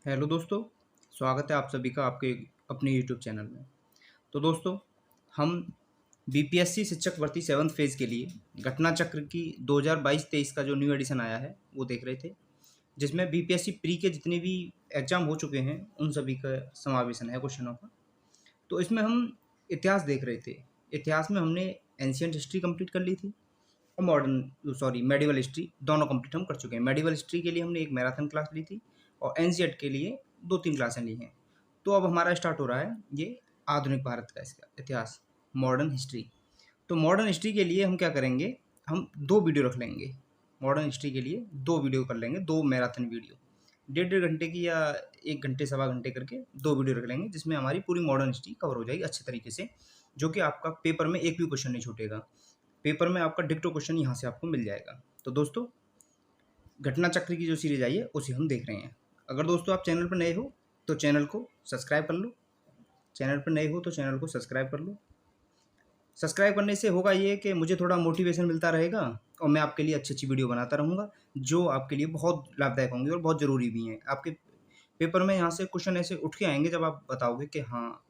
Hello दोस्तों, स्वागत है आप सभी का आपके अपने यूट्यूब चैनल में। तो दोस्तों, हम बीपीएससी शिक्षक भर्ती 7th फेज़ के लिए घटना चक्र की 2022-23 का जो न्यू एडिशन आया है, वो देख रहे थे, जिसमें बीपीएससी प्री के जितने भी एग्ज़ाम हो चुके हैं, उन सभी का समावेशन है क्वेश्चनों का। तो इसमें हम इतिहास देख रहे थे। इतिहास में हमने एंशिएंट हिस्ट्री कंप्लीट कर ली थी और मेडिवल हिस्ट्री दोनों कंप्लीट हम कर चुके हैं। मेडिवल हिस्ट्री के लिए हमने एक मैराथन क्लास ली थी और एनसीईआरटी के लिए 2-3 क्लासें ली हैं। तो अब हमारा स्टार्ट हो रहा है ये आधुनिक भारत का इसका इतिहास, मॉडर्न हिस्ट्री। तो मॉडर्न हिस्ट्री के लिए हम क्या करेंगे, हम 2 वीडियो रख लेंगे। मॉडर्न हिस्ट्री के लिए 2 वीडियो कर लेंगे, 2 मैराथन वीडियो। डेढ़-डेढ़ घंटे की या 1 घंटे, सवा घंटे करके 2 वीडियो रख लेंगे, जिसमें हमारी पूरी मॉडर्न हिस्ट्री कवर हो जाएगी अच्छे तरीके से, जो कि आपका पेपर में एक भी क्वेश्चन नहीं छूटेगा। पेपर में आपका डिक्टो क्वेश्चन यहाँ से आपको मिल जाएगा। तो दोस्तों, घटना चक्र की जो सीरीज आई है उसे हम देख रहे हैं। अगर दोस्तों आप चैनल पर नए हो तो चैनल को सब्सक्राइब कर लो। चैनल पर नए हो तो चैनल को सब्सक्राइब कर लो। सब्सक्राइब करने से होगा ये कि मुझे थोड़ा मोटिवेशन मिलता रहेगा और मैं आपके लिए अच्छी अच्छी वीडियो बनाता रहूँगा, जो आपके लिए बहुत लाभदायक होंगी और बहुत ज़रूरी भी हैं। आपके पेपर में यहाँ से क्वेश्चन ऐसे उठ के आएंगे जब आप बताओगे कि हाँ,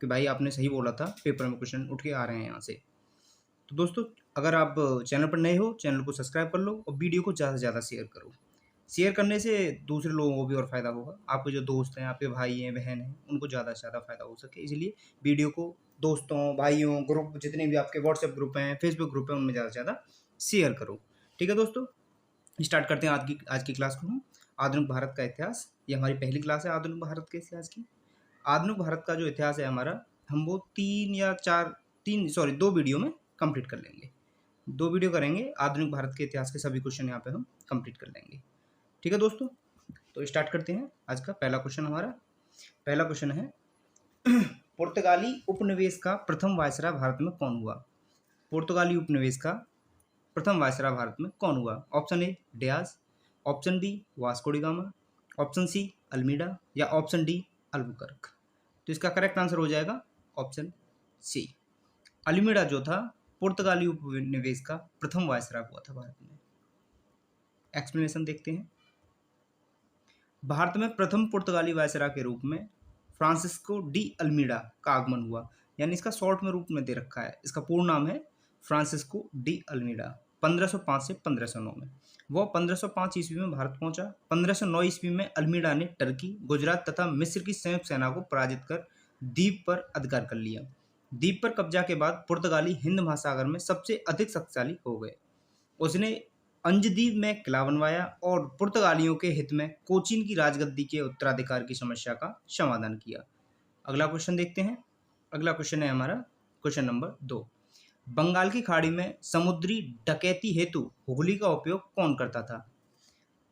कि भाई आपने सही बोला था, पेपर में क्वेश्चन उठ के आ रहे हैं यहाँ से। तो दोस्तों, अगर आप चैनल पर नए हो, चैनल को सब्सक्राइब कर लो और वीडियो को ज़्यादा से ज़्यादा शेयर करो। शेयर करने से दूसरे लोगों को भी और फ़ायदा होगा। आपके जो दोस्त हैं, आपके भाई हैं, बहन हैं, उनको ज़्यादा से ज़्यादा फ़ायदा हो सके। इसलिए वीडियो को दोस्तों, भाइयों, ग्रुप जितने भी आपके व्हाट्सएप ग्रुप हैं, फेसबुक ग्रुप हैं, उनमें ज़्यादा से ज़्यादा शेयर करो। ठीक है दोस्तों, स्टार्ट करते हैं आज की क्लास को हम। आधुनिक भारत का इतिहास, ये हमारी पहली क्लास है आधुनिक भारत के इतिहास की। आधुनिक भारत का जो इतिहास है हमारा, हम वो 2 वीडियो में कंप्लीट कर लेंगे। 2 वीडियो करेंगे, आधुनिक भारत के इतिहास के सभी क्वेश्चन यहाँ पे हम कंप्लीट कर लेंगे। ठीक है दोस्तों, तो स्टार्ट करते हैं। आज का पहला क्वेश्चन हमारा, पहला क्वेश्चन है पुर्तगाली उपनिवेश का प्रथम वायसराय भारत में कौन हुआ? पुर्तगाली उपनिवेश का प्रथम वायसराय भारत में कौन हुआ? Option A Dias, option B Vasco da Gama, option C Almeida या ऑप्शन डी अल्बुकर्क। तो इसका करेक्ट आंसर हो जाएगा ऑप्शन सी। अल्मीडा जो था, पुर्तगाली उपनिवेश का प्रथम वायसराय हुआ था भारत में। एक्सप्लेनेशन देखते हैं। भारत में प्रथम पुर्तगाली वायसराय के रूप में फ्रांसिस्को डी अल्मीडा का आगमन हुआ, यानी इसका शॉर्ट में रूप में दे रखा है। इसका पूर्ण नाम है फ्रांसिस्को डी अल्मीडा। 1505 से 1509 में वो 1505 ईस्वी में भारत पहुंचा। 1509 ईस्वी में अल्मीडा ने टर्की, गुजरात तथा मिस्र की संयुक्त सेना को पराजित कर द्वीप पर अधिकार कर लिया। द्वीप पर कब्जा के बाद पुर्तगाली हिंद महासागर में सबसे अधिक शक्तिशाली हो गए। उसने अंजदीव में किला बनवाया और पुर्तगालियों के हित में कोचीन की राजगद्दी के उत्तराधिकार की समस्या का समाधान किया। अगला क्वेश्चन देखते हैं। अगला क्वेश्चन है हमारा क्वेश्चन नंबर 2। बंगाल की खाड़ी में समुद्री डकैती हेतु हुगली का उपयोग कौन करता था?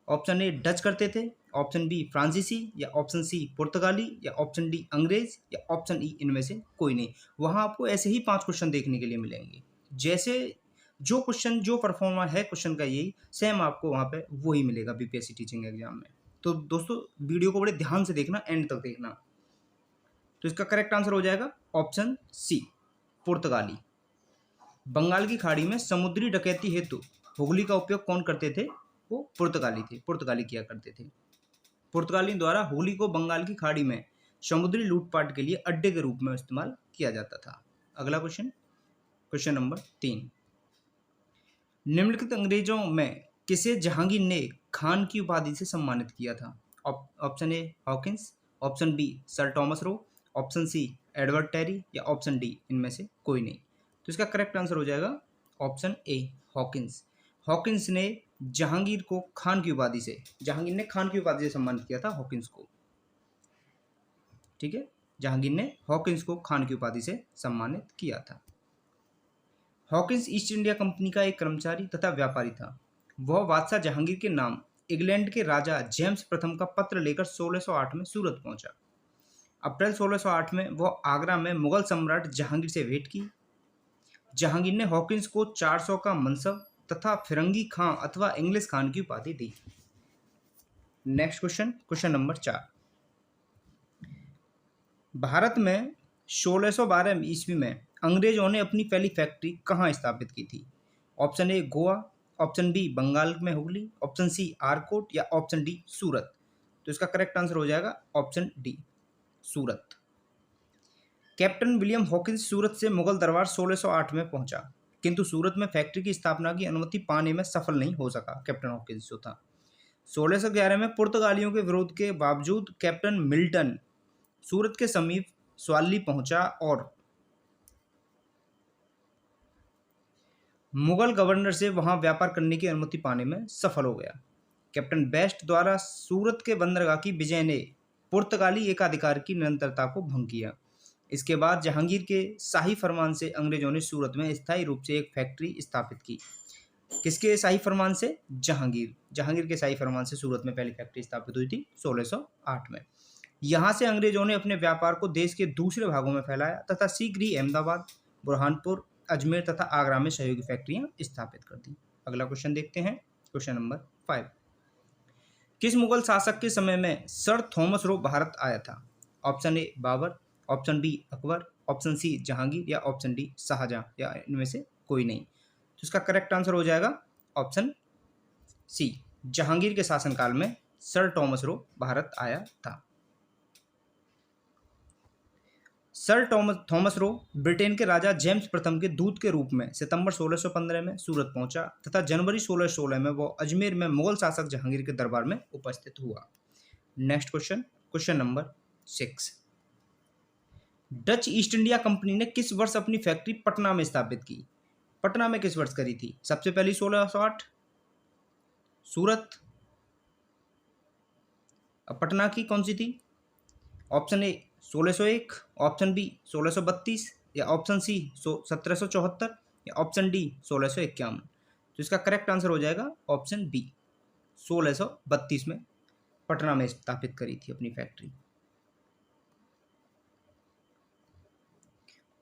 ऑप्शन ए डच करते थे, ऑप्शन बी फ्रांसीसी या ऑप्शन सी पुर्तगाली या ऑप्शन डी अंग्रेज या ऑप्शन ई इनमें से कोई नहीं। वहां आपको ऐसे ही 5 क्वेश्चन देखने के लिए मिलेंगे। जैसे जो क्वेश्चन, जो परफॉर्मा है क्वेश्चन का, यही सेम आपको वहां पे वही मिलेगा बीपीएससी टीचिंग एग्जाम में। तो दोस्तों, वीडियो को बड़े ध्यान से देखना, एंड तक देखना। तो इसका करेक्ट आंसर हो जाएगा ऑप्शन सी, पुर्तगाली। बंगाल की खाड़ी में समुद्री डकैती हेतु हुगली का उपयोग कौन करते थे? वो पुर्तगाली थे, पुर्तगाली किया करते थे। पुर्तगाली द्वारा हुगली को बंगाल की खाड़ी में समुद्री लूटपाट के लिए अड्डे के रूप में इस्तेमाल किया जाता था। अगला क्वेश्चन, क्वेश्चन नंबर 3। निम्नलिखित अंग्रेजों में किसे जहांगीर ने खान की उपाधि से सम्मानित किया था? Option A Hawkins, option B Sir Thomas Roe, option C Edward Terry या ऑप्शन डी इनमें से कोई नहीं। तो इसका करेक्ट आंसर हो जाएगा ऑप्शन ए हॉकिंस। हॉकिंस ने जहांगीर को खान की उपाधि से, जहांगीर ने खान की उपाधि से सम्मानित किया था हॉकिंस को। ठीक है, जहांगीर ने हॉकिंस को खान की उपाधि से सम्मानित किया था। हॉकिंस ईस्ट इंडिया कंपनी का एक कर्मचारी तथा व्यापारी था। वह बादशाह जहांगीर के नाम इंग्लैंड के राजा जेम्स प्रथम का पत्र लेकर 1608 में सूरत पहुंचा। अप्रैल 1608 में वह आगरा में मुगल सम्राट जहांगीर से भेंट की। जहांगीर ने हॉकिंस को 400 का मनसब तथा फिरंगी खां अथवा इंग्लिश खान की उपाधि दी। Next question, question number 4। Bharat में 1612 ईस्वी में अंग्रेजों ने अपनी पहली फैक्ट्री कहाँ स्थापित की थी? Option A Goa, option B Bengal में हुगली, ऑप्शन सी आरकोट या ऑप्शन डी सूरत। तो इसका करेक्ट आंसर हो जाएगा ऑप्शन डी, सूरत। कैप्टन विलियम हॉकिंस सूरत से मुगल दरबार 1608 में पहुंचा, किंतु सूरत में फैक्ट्री की स्थापना की अनुमति पाने में सफल नहीं हो सका। कैप्टन हॉकिंस जो था 1611 में पुर्तगालियों के विरोध के बावजूद कैप्टन मिल्टन सूरत के समीप स्वाली पहुंचा और मुगल गवर्नर से वहां व्यापार करने की अनुमति पाने में सफल हो गया। कैप्टन बेस्ट द्वारा सूरत के बंदरगाह की विजय ने पुर्तगाली एकाधिकार की निरंतरता को भंग किया। इसके बाद जहांगीर के शाही फरमान से अंग्रेजों ने सूरत में स्थायी रूप से एक फैक्ट्री स्थापित की। किसके शाही फरमान से? जहांगीर के शाही फरमान से सूरत में पहली फैक्ट्री स्थापित हुई थी 1608 में। यहाँ से अंग्रेजों ने अपने व्यापार को देश के दूसरे भागों में फैलाया तथा शीघ्र ही अहमदाबाद, बुरहानपुर, अजमेर तथा आगरा में सहयोगी फैक्ट्रियां स्थापित कर दी। अगला क्वेश्चन देखते हैं, क्वेश्चन नंबर 5। किस मुगल शासक के समय में सर थॉमस रो भारत आया था? Option A Babur, option B Akbar, option C Jahangir या ऑप्शन डी शाहजहां या इनमें से कोई नहीं। तो इसका करेक्ट आंसर हो जाएगा ऑप्शन सी, जहांगीर के शासनकाल में सर थॉमस रो भारत आया था। सर थॉमस रो ब्रिटेन के राजा जेम्स प्रथम के दूत के रूप में सितंबर 1615 में सूरत पहुंचा तथा जनवरी 1616 में वो अजमेर में मुगल शासक जहांगीर के दरबार में उपस्थित हुआ। Next question, question number 6। Dutch east India company ने किस वर्ष अपनी फैक्ट्री पटना में स्थापित की? पटना में किस वर्ष करी थी? सबसे पहली 1608 सूरत, अब पटना की कौन सी थी? ऑप्शन ए 1601, ऑप्शन बी 1632 या ऑप्शन सी 1774 या ऑप्शन डी 1651। तो इसका करेक्ट आंसर हो जाएगा ऑप्शन बी, 1632 में पटना में स्थापित करी थी अपनी फैक्ट्री।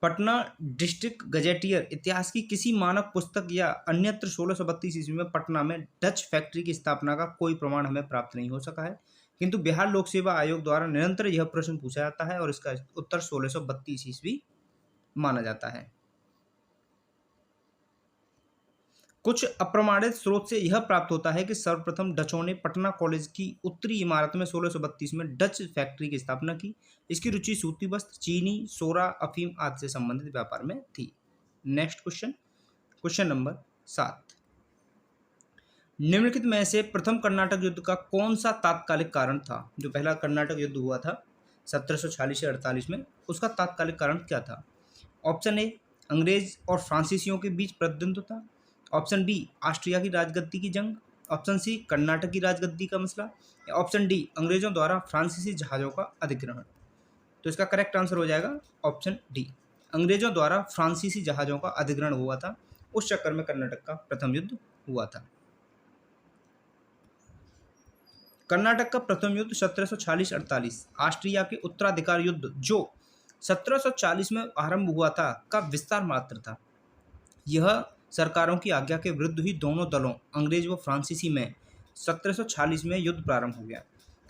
पटना डिस्ट्रिक्ट गजेटियर इतिहास की किसी मानक पुस्तक या अन्यत्र 1632 ईस्वी में पटना में डच फैक्ट्री की स्थापना का कोई प्रमाण हमें प्राप्त नहीं हो सका है, किंतु बिहार लोक सेवा आयोग द्वारा निरंतर यह प्रश्न पूछा जाता है और इसका उत्तर 1632 ईस्वी माना जाता है। कुछ अप्रमाणित स्रोत से यह प्राप्त होता है कि सर्वप्रथम डचों ने पटना कॉलेज की उत्तरी इमारत में 1632 में डच फैक्ट्री की स्थापना की। इसकी रुचि सूती वस्त्र, चीनी, सोरा, अफीम आदि से संबंधित व्यापार में थी। Next question, question number 7। निम्नलिखित में से प्रथम कर्नाटक युद्ध का कौन सा तात्कालिक कारण था? जो पहला कर्नाटक युद्ध हुआ था 1746 से 48 में, उसका तात्कालिक कारण क्या था? ऑप्शन ए अंग्रेज और फ्रांसीसियों के बीच प्रतिद्वंद्व था, ऑप्शन बी ऑस्ट्रिया की राजगद्दी की जंग, ऑप्शन सी कर्नाटक की राजगद्दी का मसला या ऑप्शन डी अंग्रेजों द्वारा फ्रांसीसी जहाज़ों का अधिग्रहण। तो इसका करेक्ट आंसर हो जाएगा ऑप्शन डी, अंग्रेजों द्वारा फ्रांसीसी जहाज़ों का अधिग्रहण हुआ था, उस चक्कर में कर्नाटक का प्रथम युद्ध हुआ था। कर्नाटक का प्रथम युद्ध 1746-48 ऑस्ट्रिया के उत्तराधिकार युद्ध जो 1740 में आरंभ हुआ था का विस्तार मात्र था। यह सरकारों की आज्ञा के विरुद्ध ही दोनों दलों अंग्रेज व फ्रांसीसी में 1746 में युद्ध प्रारंभ हो गया।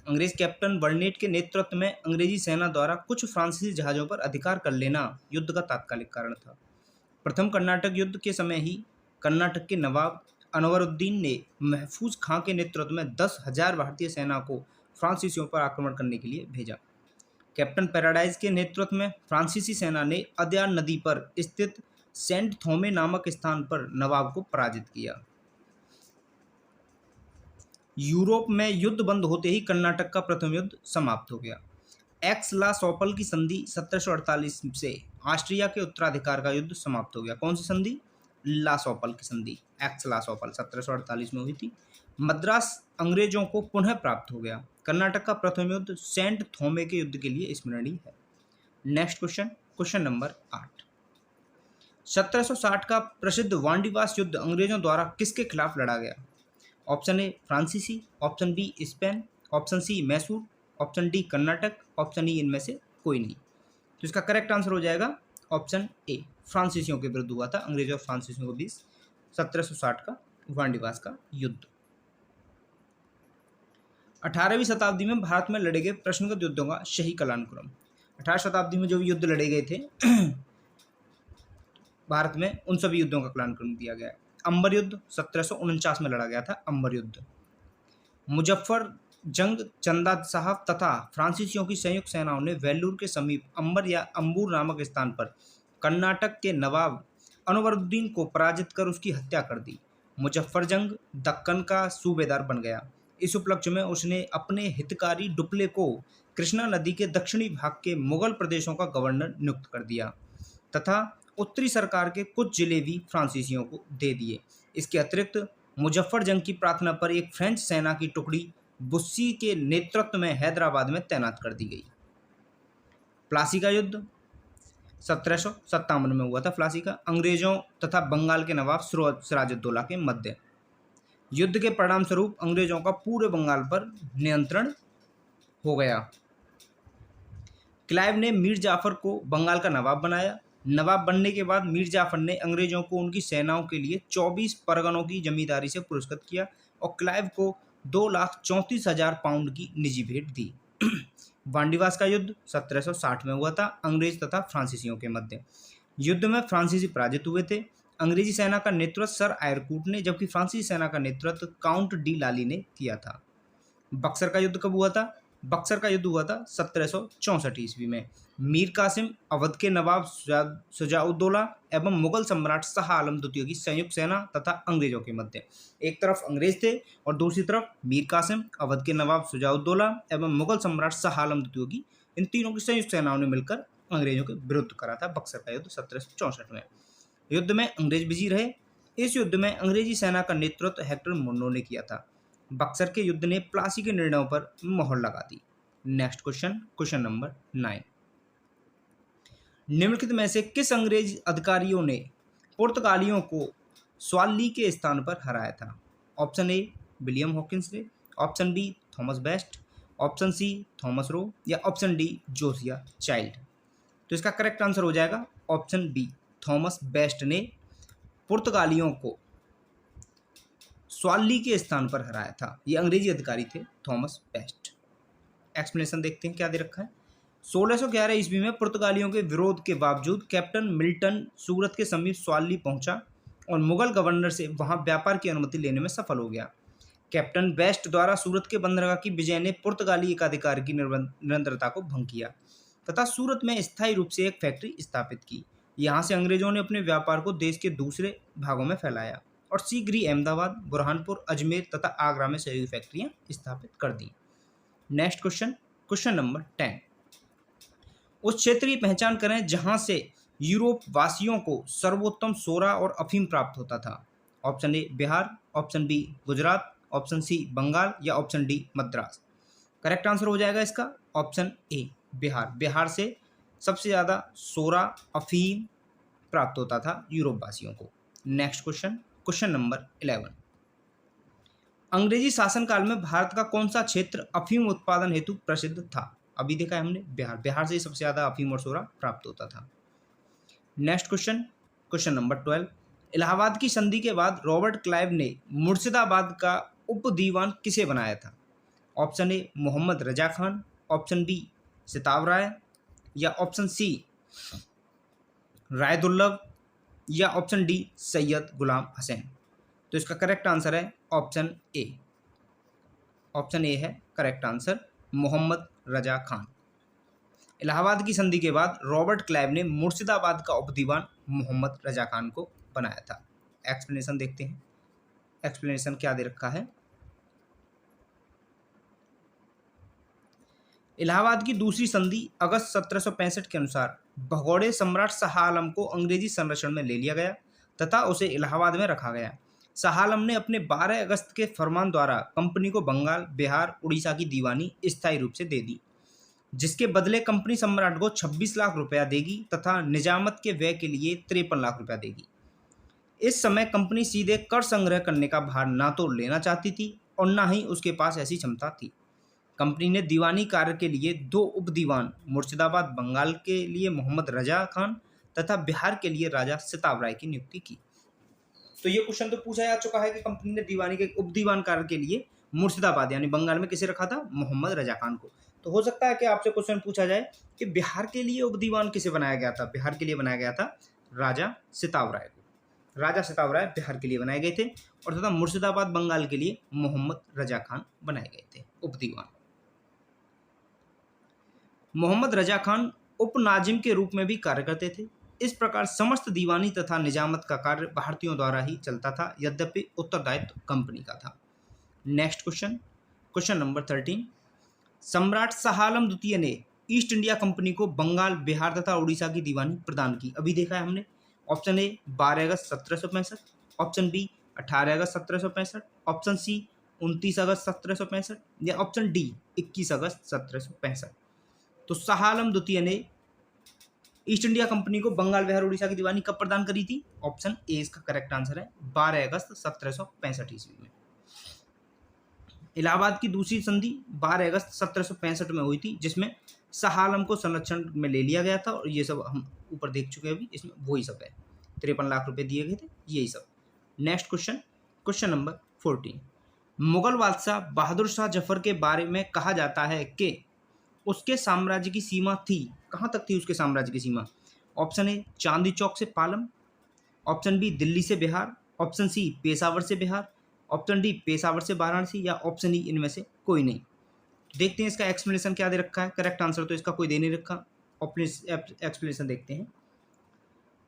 अंग्रेज कैप्टन बर्नेट के नेतृत्व में अंग्रेजी सेना द्वारा कुछ फ्रांसीसी जहाज़ों पर अधिकार कर लेना युद्ध का तात्कालिक कारण था। प्रथम कर्नाटक युद्ध के समय ही कर्नाटक के नवाब अनवरुद्दीन ने महफूज खां के नेतृत्व में 10,000 भारतीय सेना को फ्रांसीसियों पर आक्रमण करने के लिए भेजा। कैप्टन पैराडाइज के नेतृत्व में फ्रांसीसी सेना ने अद्यार नदी पर स्थित सेंट थोमे नामक स्थान पर नवाब को पराजित किया। यूरोप में युद्ध बंद होते ही कर्नाटक का प्रथम युद्ध समाप्त हो गया। एक्स ला सॉपल की संधि 1748 से ऑस्ट्रिया के उत्तराधिकार का युद्ध समाप्त हो गया। कौन सी संधि? ला सॉपल की संधि, एक्स ला सॉपल 1748 में हुई थी। मद्रास अंग्रेजों को पुनः प्राप्त हो गया। कर्नाटक का प्रथम युद्ध सेंट थोमे के युद्ध के लिए स्मरणीय है। Next question, question number 8। 1760 का प्रसिद्ध वांडीवास युद्ध अंग्रेजों द्वारा किसके खिलाफ लड़ा गया? ऑप्शन ए फ्रांसीसी, option B Spain, option C Mysore, option D Karnataka, option E इनमें से कोई नहीं। तो इसका करेक्ट आंसर हो जाएगा ऑप्शन ए, फ्रांसीसियों के विरुद्ध हुआ था अंग्रेजों और फ्रांसीसियों के बीच 1760 का वांडीवास का युद्ध। 18वीं शताब्दी में भारत में लड़े गए प्रश्नगत युद्धों का सही कालानुक्रम। 18वीं शताब्दी में जो भी युद्ध लड़े गए थे भारत में, उन सभी युद्धों का कालानुक्रम दिया गया है। अंबर युद्ध 1749 में लड़ा गया था, अंबर युद्ध। जंग चंदा साहब तथा फ्रांसीसियों की संयुक्त सेनाओं ने वेल्लूर के समीप अंबर या अंबूर नामक स्थान पर कर्नाटक के नवाब अनवरुद्दीन को पराजित कर उसकी हत्या कर दी। मुजफ्फरजंग दक्कन का सूबेदार बन गया। इस उपलक्ष्य में उसने अपने हितकारी डुप्ले को कृष्णा नदी के दक्षिणी भाग के मुगल प्रदेशों का गवर्नर नियुक्त कर दिया तथा उत्तरी सरकार के कुछ जिले भी फ्रांसीसियों को दे दिए। इसके अतिरिक्त मुजफ्फरजंग की प्रार्थना पर एक फ्रेंच सेना की टुकड़ी बुस्सी के नेतृत्व में हैदराबाद में तैनात कर दी गई। प्लासी का युद्ध 1757 में हुआ था। प्लासी का अंग्रेजों तथा बंगाल के नवाब सिराजुद्दौला के मध्य युद्ध के परिणाम स्वरूप अंग्रेजों का पूरे बंगाल पर नियंत्रण हो गया। क्लाइव ने मीर जाफर को बंगाल का नवाब बनाया। नवाब बनने के बाद मीर जाफर ने अंग्रेजों को उनकी सेनाओं के लिए 24 परगनों की जमींदारी से पुरस्कृत किया और क्लाइव को 2,34,000 पाउंड की निजी भेंट दी। वांडीवास का युद्ध 1760 में हुआ था, अंग्रेज तथा फ्रांसीसियों के मध्य। युद्ध में फ्रांसीसी पराजित हुए थे। अंग्रेजी सेना का नेतृत्व सर आयरकूट ने, जबकि फ्रांसीसी सेना का नेतृत्व काउंट डी लाली ने किया था। बक्सर का युद्ध कब हुआ था? बक्सर का युद्ध हुआ था 1764 ईस्वी में। मीर कासिम, अवध के नवाब शुजाउद्दौला एवं मुगल सम्राट शाह आलम द्वितीय की संयुक्त सेना तथा अंग्रेजों के मध्य। एक तरफ अंग्रेज थे और दूसरी तरफ मीर कासिम, अवध के नवाब शुजाउद्दौला एवं मुगल सम्राट शाह आलम द्वितीय की, इन तीनों की संयुक्त सेनाओं ने मिलकर अंग्रेजों के विरुद्ध करा था बक्सर का युद्ध 1764 में। युद्ध में अंग्रेज विजयी रहे। इस युद्ध में अंग्रेजी सेना का नेतृत्व हेक्टर मुन्नो ने किया था। बक्सर के युद्ध ने प्लासी के निर्णयों पर मोहर लगा दी। Next question number 9। निम्नलिखित में से किस अंग्रेज अधिकारियों ने पुर्तगालियों को स्वाली के स्थान पर हराया था? ऑप्शन ए विलियम हॉकिंस ने, option B Thomas Best, option C Thomas Roe या ऑप्शन डी जोसिया चाइल्ड। तो इसका करेक्ट आंसर हो जाएगा ऑप्शन बी, थॉमस बेस्ट ने पुर्तगालियों को स्वाली के स्थान पर हराया था। ये अंग्रेजी अधिकारी थे थॉमस बेस्ट। एक्सप्लेनेशन देखते हैं क्या दे रखा है। 1611 ईस्वी में पुर्तगालियों के विरोध के बावजूद कैप्टन मिल्टन सूरत के समीप स्वाली पहुंचा और मुगल गवर्नर से वहां व्यापार की अनुमति लेने में सफल हो गया। कैप्टन बेस्ट द्वारा सूरत के बंदरगाह की विजय ने पुर्तगाली एकाधिकार की निरंतरता को भंग किया तथा सूरत में स्थायी रूप से एक फैक्ट्री स्थापित की। यहाँ से अंग्रेजों ने अपने व्यापार को देश के दूसरे भागों में फैलाया और शीघ्र ही अहमदाबाद, बुरहानपुर, अजमेर तथा आगरा में सहयोगी फैक्ट्रियां स्थापित कर दी। Next question number 10। उस क्षेत्र की पहचान करें जहां से यूरोप वासियों को सर्वोत्तम सोरा और अफीम प्राप्त होता था। Option A Bihar, option B Gujarat, option C Bengal या option D Madras. Correct answer हो जाएगा इसका ऑप्शन ए बिहार। बिहार से सबसे ज़्यादा सोरा अफीम प्राप्त होता था यूरोप वासियों को। Next question number 11। अंग्रेजी शासनकाल में भारत का कौन सा क्षेत्र अफीम उत्पादन हेतु प्रसिद्ध था? अभी देखा है हमने बिहार। बिहार से सबसे ज़्यादा अफीम और सोरा प्राप्त होता था। Next question number 12। इलाहाबाद की संधि के बाद रॉबर्ट क्लाइव ने मुर्शिदाबाद का उप दीवान किसे बनाया था? Option A Mohammad Raza Khan, option B Sitab Rai या ऑप्शन सी रायदुल्लभ या ऑप्शन डी सैयद गुलाम हसैन। तो इसका करेक्ट आंसर है ऑप्शन ए। ऑप्शन ए है करेक्ट आंसर, मोहम्मद रजा खान। इलाहाबाद की संधि के बाद रॉबर्ट क्लाइव ने मुर्शिदाबाद का उपदीवान मोहम्मद रजा खान को बनाया था। एक्सप्लेनेशन देखते हैं। एक्सप्लेनेशन क्या दे रखा है। इलाहाबाद की दूसरी संधि अगस्त 1765 के अनुसार भगौड़े सम्राट शाह आलम को अंग्रेजी संरक्षण में ले लिया गया तथा उसे इलाहाबाद में रखा गया। शाह आलम ने अपने 12 अगस्त के फरमान द्वारा कंपनी को बंगाल, बिहार, उड़ीसा की दीवानी स्थायी रूप से दे दी, जिसके बदले कंपनी सम्राट को 26 लाख रुपया देगी तथा निजामत के व्यय के लिए 53 लाख रुपया देगी। इस समय कंपनी सीधे कर संग्रह करने का भार ना तो लेना चाहती थी और ना ही उसके पास ऐसी क्षमता थी। कंपनी ने दीवानी कार्य के लिए 2 उप दीवान मुर्शिदाबाद बंगाल के लिए मोहम्मद रजा खान तथा बिहार के लिए राजा सिताब राय की नियुक्ति की। तो ये क्वेश्चन तो पूछा जा चुका है कि कंपनी ने दीवानी के उप दीवान कार्य के लिए मुर्शिदाबाद यानी बंगाल में किसे रखा था? मोहम्मद रजा खान को। तो हो सकता है कि आपसे क्वेश्चन पूछा जाए कि बिहार के लिए उप दीवान किसे बनाया गया था? बिहार के लिए बनाया गया था राजा सिताब राय को। राजा सिताब राय बिहार के लिए बनाए गए थे और तथा मुर्शिदाबाद बंगाल के लिए मोहम्मद रजा खान बनाए गए थे। उपदीवान। मोहम्मद रजा खान उपनाजिम के रूप में भी कार्य करते थे। इस प्रकार समस्त दीवानी तथा निजामत का कार्य भारतीयों द्वारा ही चलता था, यद्यपि उत्तरदायित्व कंपनी का था। Next question, question number 13। सम्राट शाह आलम द्वितीय ने ईस्ट इंडिया कंपनी को बंगाल, बिहार तथा उड़ीसा की दीवानी प्रदान की। अभी देखा है हमने। ऑप्शन ए 12 अगस्त 1765, ऑप्शन बी 18 अगस्त 1765, ऑप्शन सी 29 अगस्त 1765 या ऑप्शन डी 21 अगस्त 1765। तो शाह आलम द्वितीय ने ईस्ट इंडिया कंपनी को बंगाल, बिहार, उड़ीसा की दीवानी कब प्रदान करी थी? ऑप्शन ए इसका करेक्ट आंसर है, 12 अगस्त 1765 ईस्वी में। इलाहाबाद की दूसरी संधि 12 अगस्त 1765 में हुई थी, जिसमें शाह आलम को संरक्षण में ले लिया गया था, और ये सब हम ऊपर देख चुके हैं अभी, इसमें वही सब है। 53 लाख रुपए दिए गए थे, यही सब। Next question, question number 14। Mughal बादशाह बहादुर शाह जफर के बारे में कहा जाता है कि उसके साम्राज्य की सीमा थी, कहाँ तक थी उसके साम्राज्य की सीमा? ऑप्शन ए चांदी चौक से पालम, ऑप्शन बी दिल्ली से बिहार, ऑप्शन सी पेशावर से बिहार, ऑप्शन डी पेशावर से वाराणसी या ऑप्शन ई इनमें से कोई नहीं। देखते हैं इसका एक्सप्लेनेशन क्या दे रखा है। करेक्ट आंसर तो इसका कोई दे नहीं रखा। एक्सप्लेनेशन देखते हैं।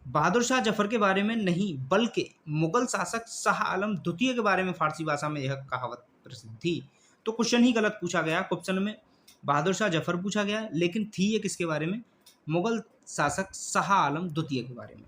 बहादुर शाह जफर के बारे में नहीं, बल्कि मुगल शासक शाह आलम द्वितीय के बारे में फारसी भाषा में यह कहावत प्रसिद्ध थी। तो क्वेश्चन ही गलत पूछा गया। क्वेश्चन में बहादुर शाह जफर पूछा गया, लेकिन थी ये किसके बारे में? मुगल शासक शाह आलम द्वितीय के बारे में।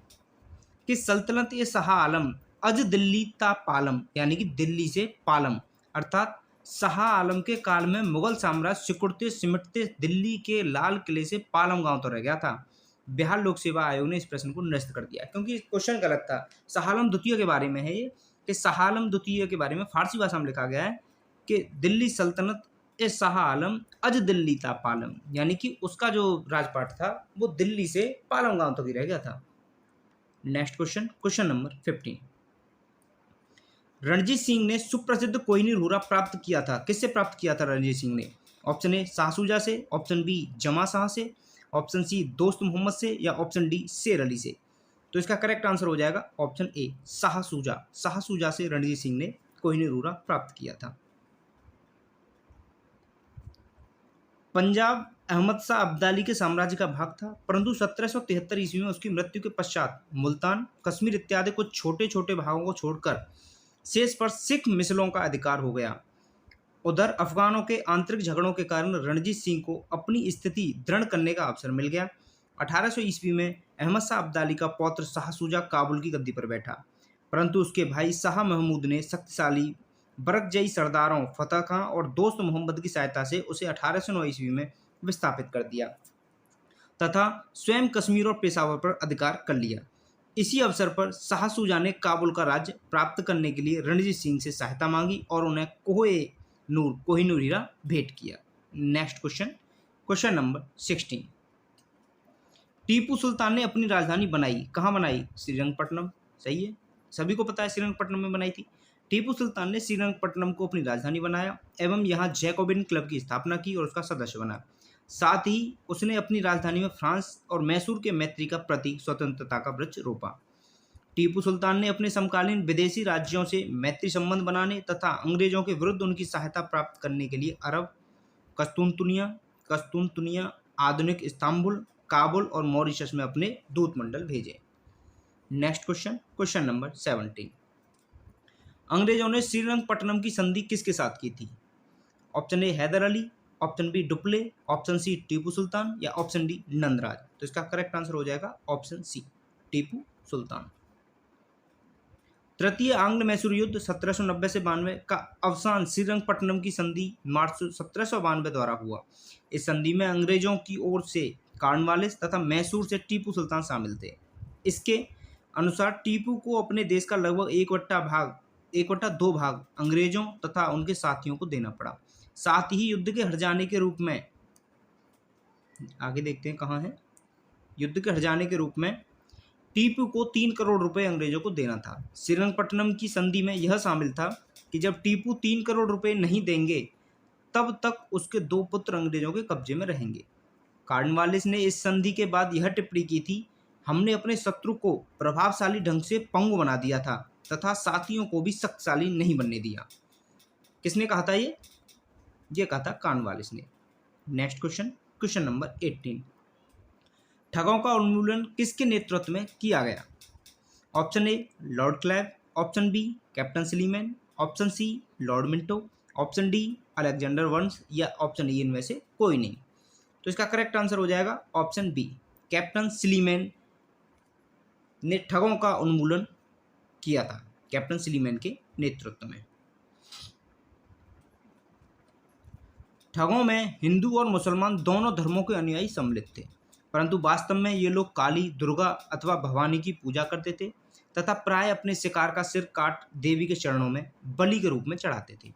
कि सल्तनत ए शाह आलम अज दिल्ली ता पालम, यानी कि दिल्ली से पालम, अर्थात शाह आलम के काल में मुगल साम्राज्य सिकुड़ते सिमटते दिल्ली के लाल किले से पालम गांव तो रह गया था। बिहार लोक सेवा आयोग ने इस प्रश्न को निरस्त कर दिया, क्योंकि क्वेश्चन गलत था। शाह आलम द्वितीय के बारे में है ये, कि शाह आलम द्वितीय के बारे में फारसी भाषा में लिखा गया है कि दिल्ली सल्तनत ए शाह आलम अज दिल्ली ता पालम, यानी कि उसका जो राजपाट था वो दिल्ली से पालम गांव तक ही रह गया था। Next question, question number 15। Ranjit Singh ने सुप्रसिद्ध कोहिनूर हीरा प्राप्त किया था, किससे प्राप्त किया था रणजीत सिंह ने? ऑप्शन ए शाह शुजा से, ऑप्शन बी जमा शाह से, ऑप्शन सी दोस्त मोहम्मद से या ऑप्शन डी शेर अली से। तो इसका करेक्ट आंसर हो जाएगा ऑप्शन ए शाह शुजा। शाह शुजा से रणजीत सिंह ने कोहिनूर हीरा प्राप्त किया था। पंजाब अहमद शाह अब्दाली के साम्राज्य का भाग था, परंतु 1773 ईस्वी में उसकी मृत्यु के पश्चात मुल्तान, कश्मीर इत्यादि कुछ छोटे छोटे भागों को छोड़कर शेष पर सिख मिसलों का अधिकार हो गया। उधर अफगानों के आंतरिक झगड़ों के कारण रणजीत सिंह को अपनी स्थिति दृढ़ करने का अवसर मिल गया। 1800 ईस्वी में अहमद शाह अब्दाली का पौत्र शाह शुजा काबुल की गद्दी पर बैठा, परंतु उसके भाई शाह महमूद ने शक्तिशाली बरकजई सरदारों फतेह खां और दोस्त मोहम्मद की सहायता से उसे 1809 ईस्वी में विस्थापित कर दिया तथा स्वयं कश्मीर और पेशावर पर अधिकार कर लिया। इसी अवसर पर शाह शुजा ने काबुल का राज्य प्राप्त करने के लिए रणजीत सिंह से सहायता मांगी और उन्हें कोहिनूर हीरा भेंट किया। Next question, question number 16। Tipu Sultan ने अपनी राजधानी बनाई, कहाँ बनाई? श्रीरंगपट्टनम। सही है, सभी को पता है श्रीरंगपट्टनम में बनाई थी। टीपू सुल्तान ने श्रीरंगपट्टनम को अपनी राजधानी बनाया एवं यहाँ जैकोबिन क्लब की स्थापना की और उसका सदस्य बना। साथ ही उसने अपनी राजधानी में फ्रांस और मैसूर के मैत्री का प्रतीक स्वतंत्रता का वृक्ष रोपा। टीपू सुल्तान ने अपने समकालीन विदेशी राज्यों से मैत्री संबंध बनाने तथा अंग्रेजों के विरुद्ध उनकी सहायता प्राप्त करने के लिए अरब, कस्तूनतुनिया, आधुनिक इस्तांबुल, काबुल और मॉरिशस में अपने दूत मंडल भेजे। Next question, question number 17। अंग्रेजों ने श्रीरंगपट्टनम की संधि किसके साथ की थी? Option A Haider Ali, option B Dupleix, option C Tipu Sultan या ऑप्शन डी नंदराज। तो इसका करेक्ट आंसर हो जाएगा ऑप्शन सी टीपू सुल्तान। तृतीय आंग्ल मैसूर युद्ध 1790 से 92 का अवसान श्रीरंगपट्टनम की संधि मार्च 1792 द्वारा हुआ। इस संधि में अंग्रेजों की ओर से कॉर्नवालिस तथा मैसूर से टीपू सुल्तान शामिल थे। इसके अनुसार टीपू को अपने देश का लगभग 1/2 भाग अंग्रेजों तथा उनके साथियों को देना पड़ा। साथ ही युद्ध के हट जाने के रूप में, आगे देखते हैं कहाँ है, युद्ध के हट जाने के रूप में टीपू को 3 करोड़ रुपए अंग्रेजों को देना था। श्रीरंगपट्टनम की संधि में यह शामिल था कि जब टीपू 3 करोड़ रुपए नहीं देंगे तब तक उसके 2 पुत्र अंग्रेजों के कब्जे में रहेंगे। कॉर्नवालिस ने इस संधि के बाद यह टिप्पणी की थी, हमने अपने शत्रु को प्रभावशाली ढंग से पंगु बना दिया था तथा साथियों को भी शक्तिशाली नहीं बनने दिया। किसने कहा था ये? ये कहा था कॉर्नवालिस ने। नेक्स्ट क्वेश्चन, क्वेश्चन नंबर 18, ठगों का उन्मूलन किसके नेतृत्व में किया गया? Option A Lord Clive, option B captain Sleeman, option C Lord Minto, option D Alexander Vance या ऑप्शन ई इनमें से कोई नहीं। तो इसका करेक्ट आंसर हो जाएगा ऑप्शन बी, कैप्टन स्लीमैन ने ठगों का उन्मूलन किया था, कैप्टन स्लीमैन के नेतृत्व में। ठगों में हिंदू और मुसलमान दोनों धर्मों के अनुयायी सम्मिलित थे, परंतु वास्तव में ये लोग काली, दुर्गा अथवा भवानी की पूजा करते थे तथा प्राय अपने शिकार का सिर काट देवी के चरणों में बलि के रूप में चढ़ाते थे।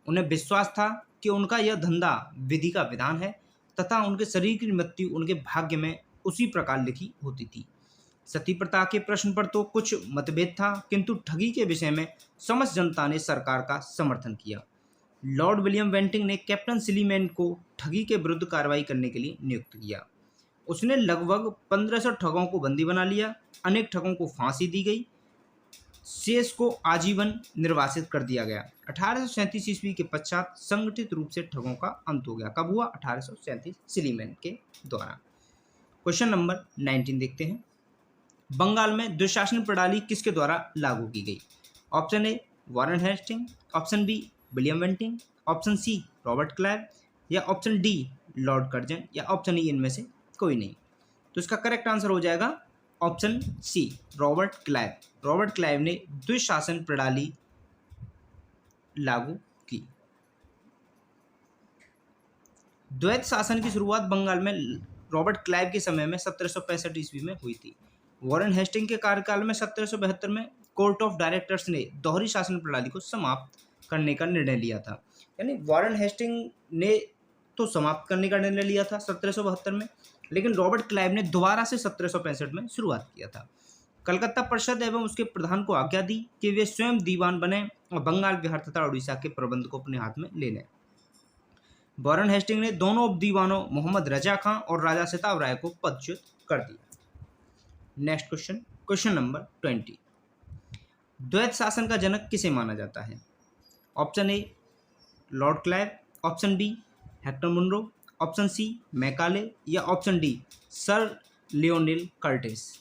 उन्हें विश्वास था कि उनका यह धंधा विधि का विधान है तथा उनके शरीर की मृत्यु उनके भाग्य में उसी प्रकार लिखी होती थी। सती प्रथा के प्रश्न पर तो कुछ मतभेद था, किंतु ठगी के विषय में समस्त जनता ने सरकार का समर्थन किया। लॉर्ड विलियम बेंटिंग ने कैप्टन स्लीमैन को ठगी के विरुद्ध कार्रवाई करने के लिए नियुक्त किया। उसने लगभग 1500 ठगों को बंदी बना लिया, अनेक ठगों को फांसी दी गई, शेष को आजीवन निर्वासित कर दिया गया। 1837 ईस्वी के पश्चात संगठित रूप से ठगों का अंत हो गया। कब हुआ? 1837 स्लीमैन के द्वारा। क्वेश्चन नंबर 19 देखते हैं, बंगाल में द्विशासन प्रणाली किसके द्वारा लागू की गई? Option A Warren Hasting, option B William Bentinck, option C Robert Clive या ऑप्शन डी लॉर्ड कर्जन या ऑप्शन ई इनमें से कोई नहीं। तो इसका करेक्ट आंसर हो जाएगा option C, Robert Clive. Robert Clive ने द्विशासन प्रणाली लागू की। द्वैत शासन की शुरुआत बंगाल में रॉबर्ट क्लाइव के समय में 1765 ईस्वी में हुई थी। वॉरेन हेस्टिंग के कार्यकाल में 1772 में कोर्ट ऑफ डायरेक्टर्स ने दोहरी शासन प्रणाली को समाप्त करने का निर्णय लिया था। यानी वॉरेन हेस्टिंग ने तो समाप्त करने का निर्णय लिया था 1772 में, लेकिन रॉबर्ट क्लाइव ने दोबारा से 1765 में शुरुआत किया था। कलकत्ता परिषद एवं उसके प्रधान को आज्ञा दी कि वे स्वयं दीवान बने और बंगाल, बिहार तथा उड़ीसा के प्रबंध को अपने हाथ में ले लें। वॉरेन हेस्टिंग ने दोनों उप दीवानों मोहम्मद रजा खां और राजा सिताब राय को पदच्युत कर दिया। नेक्स्ट क्वेश्चन, क्वेश्चन नंबर 20, द्वैत शासन का जनक किसे माना जाता है? Option A Lord Clive, option B Hector Munro, option C Macaulay या option D sir Lionel Curtis.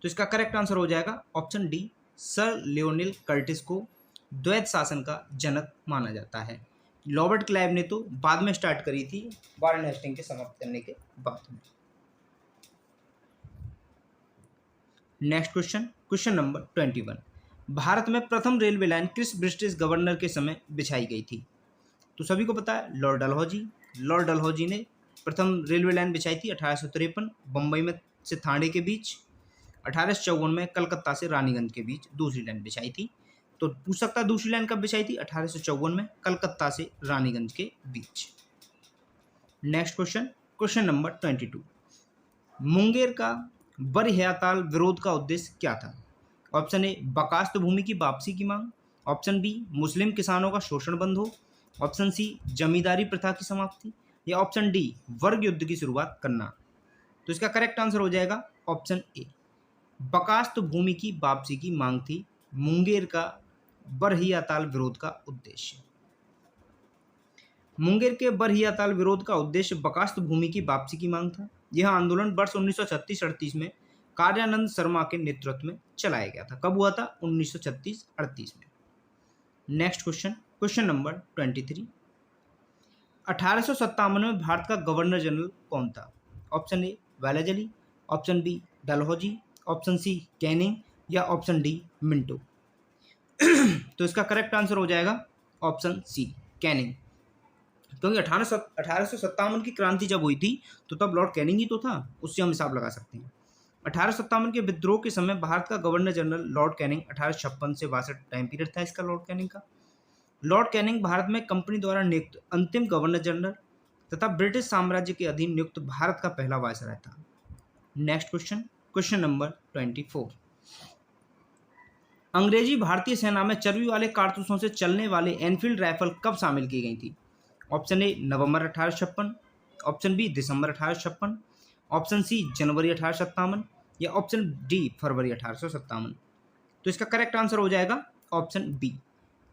तो इसका करेक्ट आंसर हो जाएगा option D, sir Lionel Curtis को द्वैत शासन का जनक माना जाता है। रॉबर्ट क्लाइव ने तो बाद में स्टार्ट करी थी, वॉरेन हेस्टिंग के समाप्त करने के बाद में। Next question, question number 21, Bharat में प्रथम रेलवे लाइन किस ब्रिटिश गवर्नर के समय बिछाई गई थी? तो सभी को पता है लॉर्ड डलहौजी। लॉर्ड डलहौजी ने प्रथम रेलवे लाइन बिछाई थी 1853 बम्बई में से थाने के बीच। 1854 में कलकत्ता से रानीगंज के बीच दूसरी लाइन बिछाई थी। तो पूछ सकता है दूसरी लाइन कब बिछाई थी? 1854 में कलकत्ता से रानीगंज के बीच। Next question, question number 22, Munger का बरहियाताल विरोध का उद्देश्य क्या था? ऑप्शन ए बकास्त भूमि की वापसी की मांग, ऑप्शन बी मुस्लिम किसानों का शोषण बंद हो, ऑप्शन सी जमींदारी प्रथा की समाप्ति या ऑप्शन डी वर्ग युद्ध की शुरुआत करना। तो इसका करेक्ट आंसर हो जाएगा ऑप्शन ए, बकास्त भूमि की वापसी की मांग थी मुंगेर का बरहियाताल विरोध का उद्देश्य। मुंगेर के बरहियाताल विरोध का उद्देश्य बकास्त भूमि की वापसी की मांग था। यह आंदोलन वर्ष 1936-38 में कार्यानंद शर्मा के नेतृत्व में चलाया गया था। कब हुआ था? 1936-38 में। नेक्स्ट क्वेश्चन, क्वेश्चन नंबर 23, 1857 में भारत का गवर्नर जनरल कौन था? Option A Wellesley, option B Dalhousie, option C Canning या ऑप्शन डी मिंटो। तो इसका करेक्ट आंसर हो जाएगा ऑप्शन सी कैनिंग, क्योंकि 1857 की क्रांति जब हुई थी तो तब लॉर्ड कैनिंग ही तो था, उससे हम हिसाब लगा सकते हैं। 1857 के विद्रोह के समय भारत का गवर्नर जनरल लॉर्ड कैनिंग 1856 से 62 टाइम पीरियड था इसका, लॉर्ड कैनिंग का। लॉर्ड कैनिंग भारत में कंपनी द्वारा नियुक्त अंतिम गवर्नर जनरल तथा ब्रिटिश साम्राज्य के अधीन नियुक्त भारत का पहला वायसराय था। नेक्स्ट क्वेश्चन, क्वेश्चन नंबर 24, अंग्रेजी भारतीय सेना में चर्बी वाले कारतूसों से चलने वाले एनफील्ड राइफल कब शामिल की गई थी? ऑप्शन ए नवंबर 1856, ऑप्शन बी दिसंबर 1856, ऑप्शन सी जनवरी 1857 या ऑप्शन डी फरवरी 1857। तो इसका करेक्ट आंसर हो जाएगा ऑप्शन बी